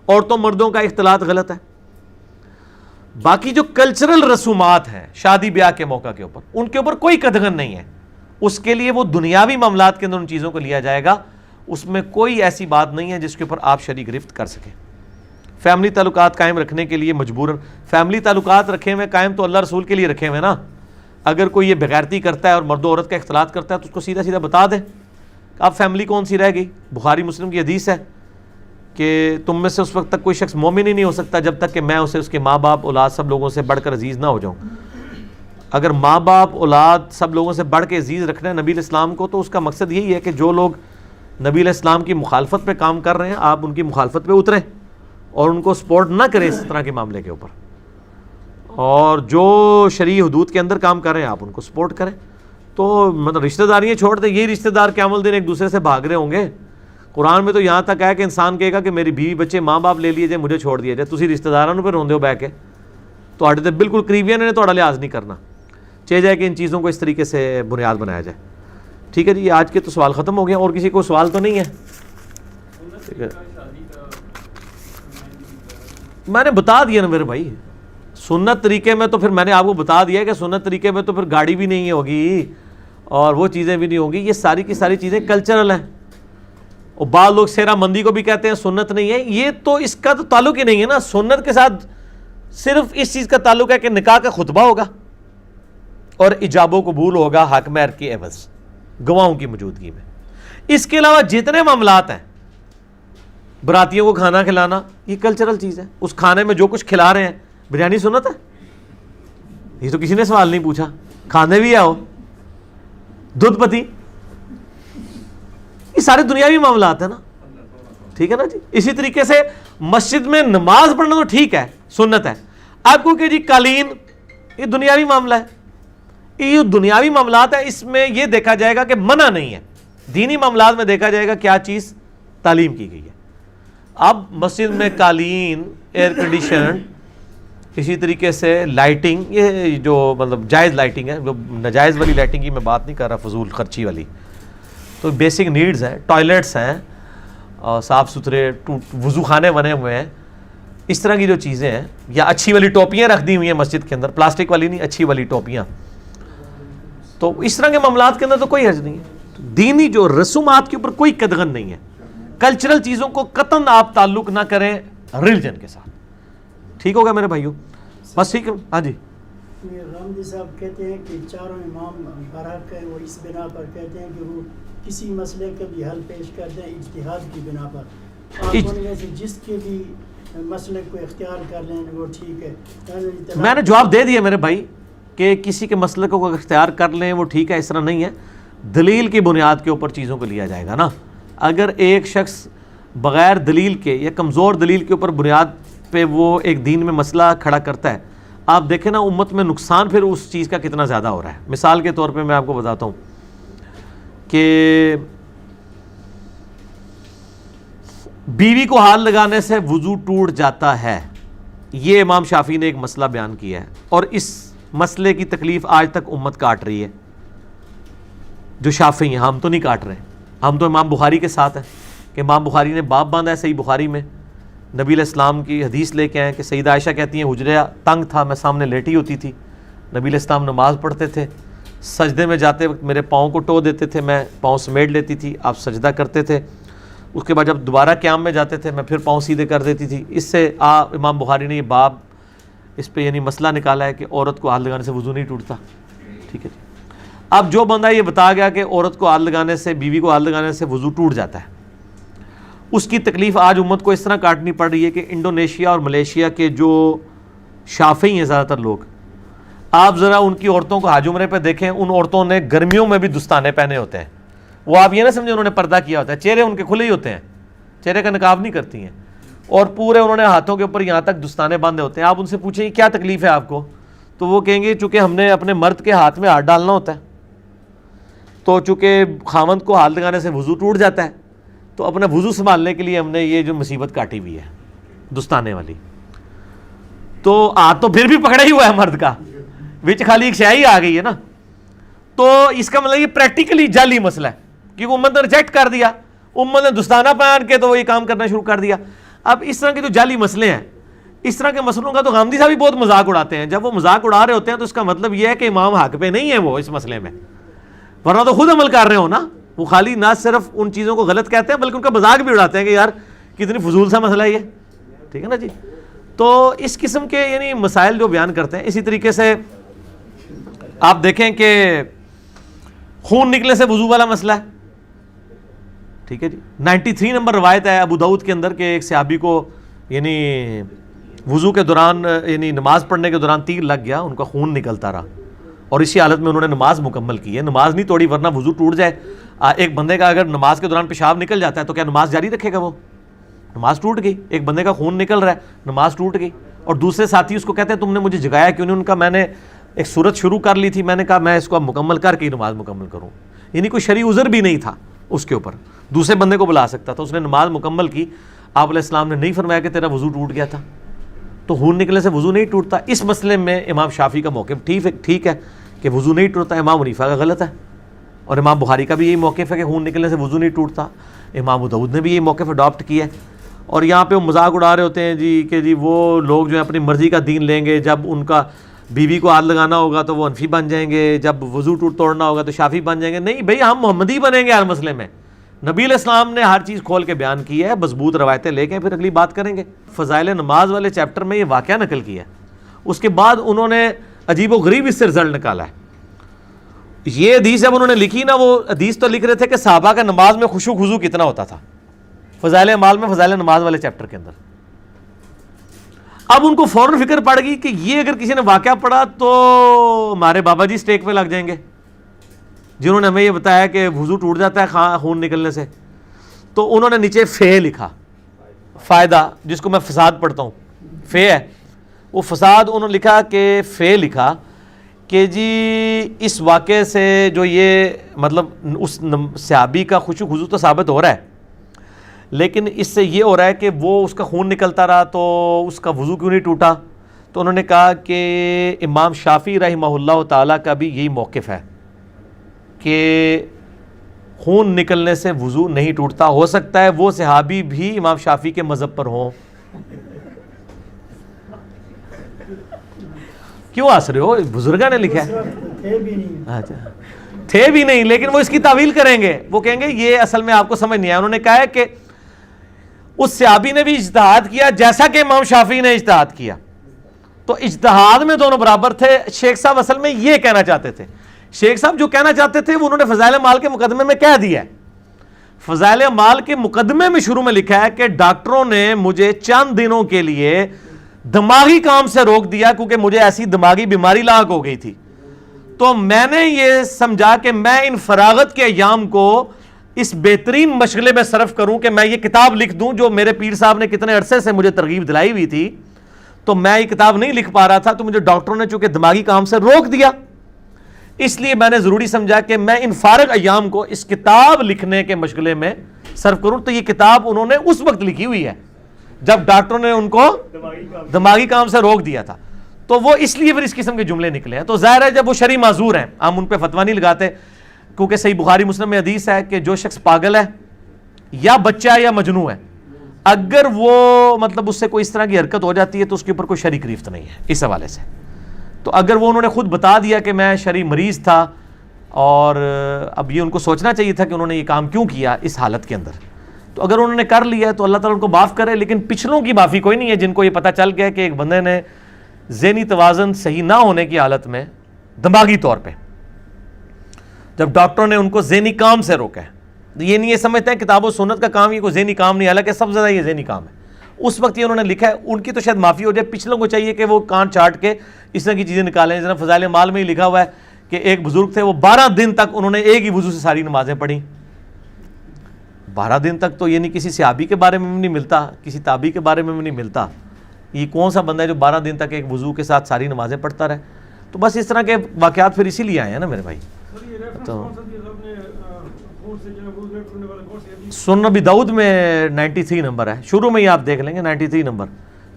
عورتوں مردوں کا اختلاط غلط ہے۔ باقی جو کلچرل رسومات ہیں شادی بیاہ کے موقع کے اوپر، ان کے اوپر کوئی قدغن نہیں ہے، اس کے لیے وہ دنیاوی معاملات کے اندر ان چیزوں کو لیا جائے گا، اس میں کوئی ایسی بات نہیں ہے جس کے اوپر آپ شرعی گرفت کر سکیں۔ فیملی تعلقات قائم رکھنے کے لیے مجبوراً، فیملی تعلقات رکھے ہوئے قائم تو اللہ رسول کے لیے رکھے ہوئے نا۔ اگر کوئی یہ بغیرتی کرتا ہے اور مرد و عورت کا اختلاط کرتا ہے تو اس کو سیدھا سیدھا بتا دے اب فیملی کون سی رہ گئی۔ بخاری مسلم کی حدیث ہے کہ تم میں سے اس وقت تک کوئی شخص مومن ہی نہیں ہو سکتا جب تک کہ میں اسے اس کے ماں باپ اولاد سب لوگوں سے بڑھ کر عزیز نہ ہو جاؤں۔ اگر ماں باپ اولاد سب لوگوں سے بڑھ کے عزیز رکھنا ہے نبی علیہ السلام کو، تو اس کا مقصد یہی ہے کہ جو لوگ نبی علیہ السلام کی مخالفت پہ کام کر رہے ہیں آپ ان کی مخالفت پہ اتریں اور ان کو سپورٹ نہ کریں اس طرح کے معاملے کے اوپر، اور جو شرعی حدود کے اندر کام کر رہے ہیں آپ ان کو سپورٹ کریں۔ تو مطلب رشتہ داریاں چھوڑ دیں، یہی رشتہ دار قیامت دن ایک دوسرے سے بھاگ رہے ہوں گے۔ قرآن میں تو یہاں تک ہے کہ انسان کہے گا کہ میری بیوی بچے ماں باپ لے لیے جائے، مجھے چھوڑ دیا جائے، تسی رشتہ داراں پہ روندے ہو بہ کے، تو تے بالکل قریبیاں نے تھوڑا لحاظ نہیں کرنا چاہیے جائے کہ ان چیزوں کو اس طریقے سے بنیاد بنایا جائے۔ ٹھیک ہے جی، آج کے تو سوال ختم ہو گیا، اور کسی کو سوال تو نہیں ہے؟ ٹھیک ہے، میں نے بتا دیا نا میرے بھائی، سنت طریقے میں تو پھر میں نے آپ کو بتا دیا کہ سنت طریقے میں تو پھر گاڑی بھی نہیں ہوگی اور وہ چیزیں بھی نہیں ہوں گی، یہ ساری کی ساری چیزیں کلچرل ہیں۔ اور بعض لوگ سیرا مندی کو بھی کہتے ہیں سنت نہیں ہے، یہ تو اس کا تو تعلق ہی نہیں ہے نا۔ سنت کے ساتھ صرف اس چیز کا تعلق ہے کہ نکاح کا خطبہ ہوگا اور ایجاب و قبول ہوگا حق مہر کی عوض گواہوں کی موجودگی میں۔ اس کے علاوہ جتنے معاملات ہیں، براتیوں کو کھانا کھلانا، یہ کلچرل چیز ہے۔ اس کھانے میں جو کچھ کھلا رہے ہیں، بریانی سنت ہے؟ یہ تو کسی نے سوال نہیں پوچھا۔ کھانے بھی آؤ، دودھ پتی، یہ سارے دنیاوی معاملات ہیں نا، ٹھیک ہے نا جی۔ اسی طریقے سے مسجد میں نماز پڑھنا تو ٹھیک ہے، سنت ہے۔ آپ کو کہ جی قالین، یہ دنیاوی معاملہ ہے، یہ دنیاوی معاملات ہیں، اس میں یہ دیکھا جائے گا کہ منع نہیں ہے۔ دینی معاملات میں دیکھا جائے گا کیا چیز تعلیم کی گئی ہے۔ اب مسجد میں قالین، ایئر کنڈیشن، اسی طریقے سے لائٹنگ، یہ جو مطلب جائز لائٹنگ ہے، ناجائز والی لائٹنگ کی میں بات نہیں کر رہا، فضول خرچی والی، تو بیسک نیڈز ہیں، ٹوائلٹس ہیں، صاف ستھرے وضو خانے بنے ہوئے ہیں، اس طرح کی جو چیزیں ہیں، یا اچھی والی ٹوپیاں رکھ دی ہوئی ہیں مسجد کے اندر، پلاسٹک والی نہیں، اچھی والی ٹوپیاں، تو اس طرح کے معاملات کے اندر تو کوئی حرج نہیں ہے۔ دینی جو رسومات کے اوپر کوئی قدغن نہیں ہے۔ کلچرل چیزوں کو قطعاً آپ تعلق نہ کریں ریلیجن کے ساتھ۔ ٹھیک ہوگا میرے بھائیوں؟ بس ٹھیک ہے، ہاں جی۔ غامدی صاحب کہتے ہیں کہ چاروں امام برحق ہے، وہ اس بنا پر کہتے ہیں کہ وہ کسی مسئلے کا بھی حل پیش کرتے ہیں اجتہاد کی بنا پر۔ آپ ان میں سے جس کے بھی مسئلے کو اختیار کر لیں وہ ٹھیک ہے۔ میں نے جواب دے دیا میرے بھائی کہ کسی کے مسئلے کو اختیار کر لیں وہ ٹھیک ہے، اس طرح نہیں ہے۔ دلیل کی بنیاد کے اوپر چیزوں کو لیا جائے گا نا۔ اگر ایک شخص بغیر دلیل کے یا کمزور دلیل کے اوپر بنیاد پہ وہ ایک دین میں مسئلہ کھڑا کرتا ہے، آپ دیکھیں نا امت میں نقصان پھر اس چیز کا کتنا زیادہ ہو رہا ہے۔ مثال کے طور پہ میں آپ کو بتاتا ہوں کہ بیوی کو ہاتھ لگانے سے وضو ٹوٹ جاتا ہے، یہ امام شافعی نے ایک مسئلہ بیان کیا ہے، اور اس مسئلے کی تکلیف آج تک امت کاٹ رہی ہے۔ جو شافعی ہیں، ہم تو نہیں کاٹ رہے، ہم تو امام بخاری کے ساتھ ہیں کہ امام بخاری نے باب باندھا ہے صحیح بخاری میں، نبی علیہ السلام کی حدیث لے کے آئے کہ سیدہ عائشہ کہتی ہیں حجرہ تنگ تھا، میں سامنے لیٹی ہوتی تھی، نبی علیہ السلام نماز پڑھتے تھے، سجدے میں جاتے وقت میرے پاؤں کو ٹو دیتے تھے, میں پاؤں سمیٹ لیتی تھی, آپ سجدہ کرتے تھے, اس کے بعد جب دوبارہ قیام میں جاتے تھے میں پھر پاؤں سیدھے کر دیتی تھی. اس سے امام بخاری نے یہ باب اس پہ یعنی مسئلہ نکالا ہے کہ عورت کو ہاتھ لگانے سے وضو نہیں ٹوٹتا. ٹھیک ہے جی. اب جو بندہ یہ بتا گیا کہ عورت کو ہاتھ لگانے سے, بیوی کو ہاتھ لگانے سے وضو ٹوٹ جاتا ہے, اس کی تکلیف آج امت کو اس طرح کاٹنی پڑ رہی ہے کہ انڈونیشیا اور ملیشیا کے جو شافعی ہیں زیادہ تر لوگ, آپ ذرا ان کی عورتوں کو حج عمرے پہ دیکھیں, ان عورتوں نے گرمیوں میں بھی دستانے پہنے ہوتے ہیں. وہ آپ یہ نہ سمجھیں انہوں نے پردہ کیا ہوتا ہے, چہرے ان کے کھلے ہی ہوتے ہیں, چہرے کا نقاب نہیں کرتی ہیں, اور پورے انہوں نے ہاتھوں کے اوپر یہاں تک دستانے باندھے ہوتے ہیں. آپ ان سے پوچھیں کیا تکلیف ہے آپ کو, تو وہ کہیں گے چونکہ ہم نے اپنے مرد کے ہاتھ میں ہاتھ ڈالنا ہوتا ہے, تو چونکہ خاوند کو ہاتھ لگانے سے وضو ٹوٹ جاتا ہے, تو اپنا وضو سنبھالنے کے لیے ہم نے یہ جو مصیبت کاٹی ہوئی ہے دستانے والی. تو ہاتھ تو پھر بھی پکڑا ہی ہوا ہے مرد کا, وچ خالی ایک شے ہی آ گئی ہے نا. تو اس کا مطلب یہ پریکٹیکلی جعلی مسئلہ ہے, کیونکہ امت نے ریجیکٹ کر دیا, امت نے دستانہ پہن کے تو وہ یہ کام کرنا شروع کر دیا. اب اس طرح کے جو جعلی مسئلے ہیں, اس طرح کے مسئلوں کا تو غامدی صاحب بھی بہت مذاق اڑاتے ہیں. جب وہ مذاق اڑا رہے ہوتے ہیں تو اس کا مطلب یہ ہے کہ امام حق پہ نہیں ہے وہ اس مسئلے میں, ورنہ تو خود عمل کر رہے ہو نا. وہ خالی نہ صرف ان چیزوں کو غلط کہتے ہیں بلکہ ان کا مذاق بھی اڑاتے ہیں کہ یار کتنی فضول سا مسئلہ ہے یہ. ٹھیک ہے نا جی. تو اس قسم کے یعنی مسائل جو بیان کرتے ہیں. اسی طریقے سے آپ دیکھیں کہ خون نکلنے سے وضو والا مسئلہ ہے. ٹھیک ہے جی. 93 نمبر روایت ہے ابو داؤد کے اندر کہ ایک صحابی کو یعنی وضو کے دوران یعنی نماز پڑھنے کے دوران تیر لگ گیا, ان کا خون نکلتا رہا, اور اسی حالت میں انہوں نے نماز مکمل کی ہے. نماز نہیں توڑی ورنہ وضو ٹوٹ جائے. ایک بندے کا اگر نماز کے دوران پیشاب نکل جاتا ہے تو کیا نماز جاری رکھے گا؟ وہ نماز ٹوٹ گئی. ایک بندے کا خون نکل رہا ہے, نماز ٹوٹ گئی, اور دوسرے ساتھی اس کو کہتے ہیں تم نے مجھے جگایا کیوں نہیں؟ ان کا میں نے ایک صورت شروع کر لی تھی, میں نے کہا میں اس کو مکمل کر کے نماز مکمل کروں. یعنی کوئی شرعی عذر بھی نہیں تھا اس کے اوپر, دوسرے بندے کو بلا سکتا تھا. اس نے نماز مکمل کی. آپ علیہ السلام نے نہیں فرمایا کہ تیرا وضو ٹوٹ گیا تھا. تو خون نکلنے سے وضو نہیں ٹوٹتا. اس مسئلے میں امام شافعی کا موقف ٹھیک ہے کہ وضو نہیں ٹوٹتا. امام حنیفہ کا غلط ہے, اور امام بخاری کا بھی یہی موقف ہے کہ خون نکلنے سے وضو نہیں ٹوٹتا. امام ابو داؤد نے بھی یہی موقف اڈاپٹ کیا ہے. اور یہاں پہ وہ مذاق اڑا رہے ہوتے ہیں جی کہ جی وہ لوگ جو ہیں اپنی مرضی کا دین لیں گے, جب ان کا بیوی کو ہاتھ لگانا ہوگا تو وہ حنفی بن جائیں گے, جب وضو توڑنا ہوگا تو شافعی بن جائیں گے. نہیں بھئی, ہم محمدی بنیں گے ہر مسئلے میں. نبی علیہ السلام نے ہر چیز کھول کے بیان کی ہے, مضبوط روایتیں لے کے پھر اگلی بات کریں گے. فضائل نماز والے چیپٹر میں یہ واقعہ نقل کیا ہے. اس کے بعد انہوں نے عجیب و غریب اس سے رزلٹ نکالا ہے. یہ حدیث جب انہوں نے لکھی نا, وہ حدیث تو لکھ رہے تھے کہ صحابہ کا نماز میں خشوع خضوع کتنا ہوتا تھا, فضائل اعمال میں فضائل نماز والے چیپٹر کے اندر. اب ان کو فوراً فکر پڑ گئی کہ یہ اگر کسی نے واقعہ پڑھا تو ہمارے بابا جی اسٹیک پہ لگ جائیں گے جنہوں نے ہمیں یہ بتایا کہ وضو ٹوٹ جاتا ہے خون نکلنے سے. تو انہوں نے نیچے فے لکھا, فائدہ, جس کو میں فساد پڑھتا ہوں, فے ہے وہ فساد. انہوں نے لکھا کہ فے لکھا کہ جی اس واقعے سے جو یہ مطلب اس صحابی کا خشوع خضوع تو ثابت ہو رہا ہے, لیکن اس سے یہ ہو رہا ہے کہ وہ اس کا خون نکلتا رہا تو اس کا وضو کیوں نہیں ٹوٹا. تو انہوں نے کہا کہ امام شافعی رحمہ اللہ تعالیٰ کا بھی یہی موقف ہے کہ خون نکلنے سے وضو نہیں ٹوٹتا. ہو سکتا ہے وہ صحابی بھی امام شافعی کے مذہب پر ہوں. کیوں ہنس رہے ہو؟ بزرگاں نے لکھا ہے. تھے بھی نہیں, لیکن وہ اس کی تعویل کریں گے. وہ کہیں گے یہ اصل میں آپ کو سمجھ نہیں آیا. انہوں نے کہا ہے کہ اس صحابی نے بھی اجتہاد کیا جیسا کہ امام شافعی نے اجتہاد کیا, تو اجتہاد میں دونوں برابر تھے. شیخ صاحب اصل میں یہ کہنا چاہتے تھے. شیخ صاحب جو کہنا چاہتے تھے وہ انہوں نے فضائل اعمال کے مقدمے میں کہہ دیا ہے. فضائل اعمال کے مقدمے میں شروع میں لکھا ہے کہ ڈاکٹروں نے مجھے چند دنوں کے لیے دماغی کام سے روک دیا کیونکہ مجھے ایسی دماغی بیماری لاحق ہو گئی تھی. تو میں نے یہ سمجھا کہ میں ان فراغت کے ایام کو اس بہترین مشغلے میں صرف کروں کہ میں یہ کتاب لکھ دوں جو میرے پیر صاحب نے کتنے عرصے سے مجھے ترغیب دلائی ہوئی تھی. تو میں یہ کتاب نہیں لکھ پا رہا تھا, تو مجھے ڈاکٹروں نے چونکہ دماغی کام سے روک دیا, اس لیے میں نے ضروری سمجھا کہ میں ان فارغ ایام کو اس کتاب لکھنے کے مشغلے میں صرف کروں. تو یہ کتاب انہوں نے اس وقت لکھی ہوئی ہے جب ڈاکٹروں نے ان کو دماغی کام سے روک دیا تھا. تو وہ اس لیے پھر اس قسم کے جملے نکلے ہیں. تو ظاہر ہے جب وہ شرعی معذور ہیں, ہم ان پہ فتویٰ نہیں لگاتے, کیونکہ صحیح بخاری مسلم میں حدیث ہے کہ جو شخص پاگل ہے یا بچہ ہے یا مجنون ہے, اگر وہ مطلب اس سے کوئی اس طرح کی حرکت ہو جاتی ہے تو اس کے اوپر کوئی شرعی گرفت نہیں ہے اس حوالے سے. تو اگر وہ انہوں نے خود بتا دیا کہ میں شرعی مریض تھا اور اب یہ ان کو سوچنا چاہیے تھا کہ انہوں نے یہ کام کیوں کیا اس حالت کے اندر. تو اگر انہوں نے کر لیا ہے تو اللہ تعالیٰ ان کو معاف کرے, لیکن پچھلوں کی معافی کوئی نہیں ہے جن کو یہ پتہ چل گیا کہ ایک بندے نے ذہنی توازن صحیح نہ ہونے کی حالت میں دماغی طور پہ جب ڈاکٹروں نے ان کو ذہنی کام سے روکا ہے, یہ نہیں یہ سمجھتے ہیں کتاب و سنت کا کام یہ کوئی ذہنی کام نہیں, حالانکہ سب سے زیادہ یہ ذہنی کام ہے. اس وقت یہ انہوں نے لکھا ہے, ان کی تو شاید معافی ہو جائے, پچھلوں کو چاہیے کہ وہ کان چاٹ کے اس طرح کی چیزیں نکالیں. جناب فضائل مال میں ہی لکھا ہوا ہے کہ ایک بزرگ تھے, وہ 12 دن تک انہوں نے ایک ہی وضو سے ساری نمازیں پڑھی. 12 دن تک تو یہ نہیں کسی صحابی کے بارے میں بھی نہیں ملتا, کسی تابعی کے بارے میں بھی نہیں ملتا. یہ کون سا بندہ ہے جو 12 دن تک ایک وضو کے ساتھ ساری نمازیں پڑھتا رہے؟ تو بس اس طرح کے واقعات پھر اسی لیے آئے ہیں نا میرے بھائی. تو سنن ابی داؤد میں 93 نمبر ہے, شروع میں ہی آپ دیکھ لیں گے 93 نمبر.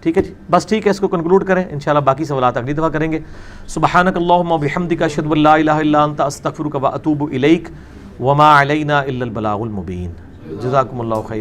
ٹھیک ہے جی, بس ٹھیک ہے, اس کو کنکلوڈ کریں, انشاءاللہ باقی سوالات اگلی دفعہ کریں گے. سبحانک اللہم و بحمدک اشہد ان لا الہ الا انت استغفرک و اتوب الیک وما علینا الا البلاغ المبین. جزاکم اللہ خیر.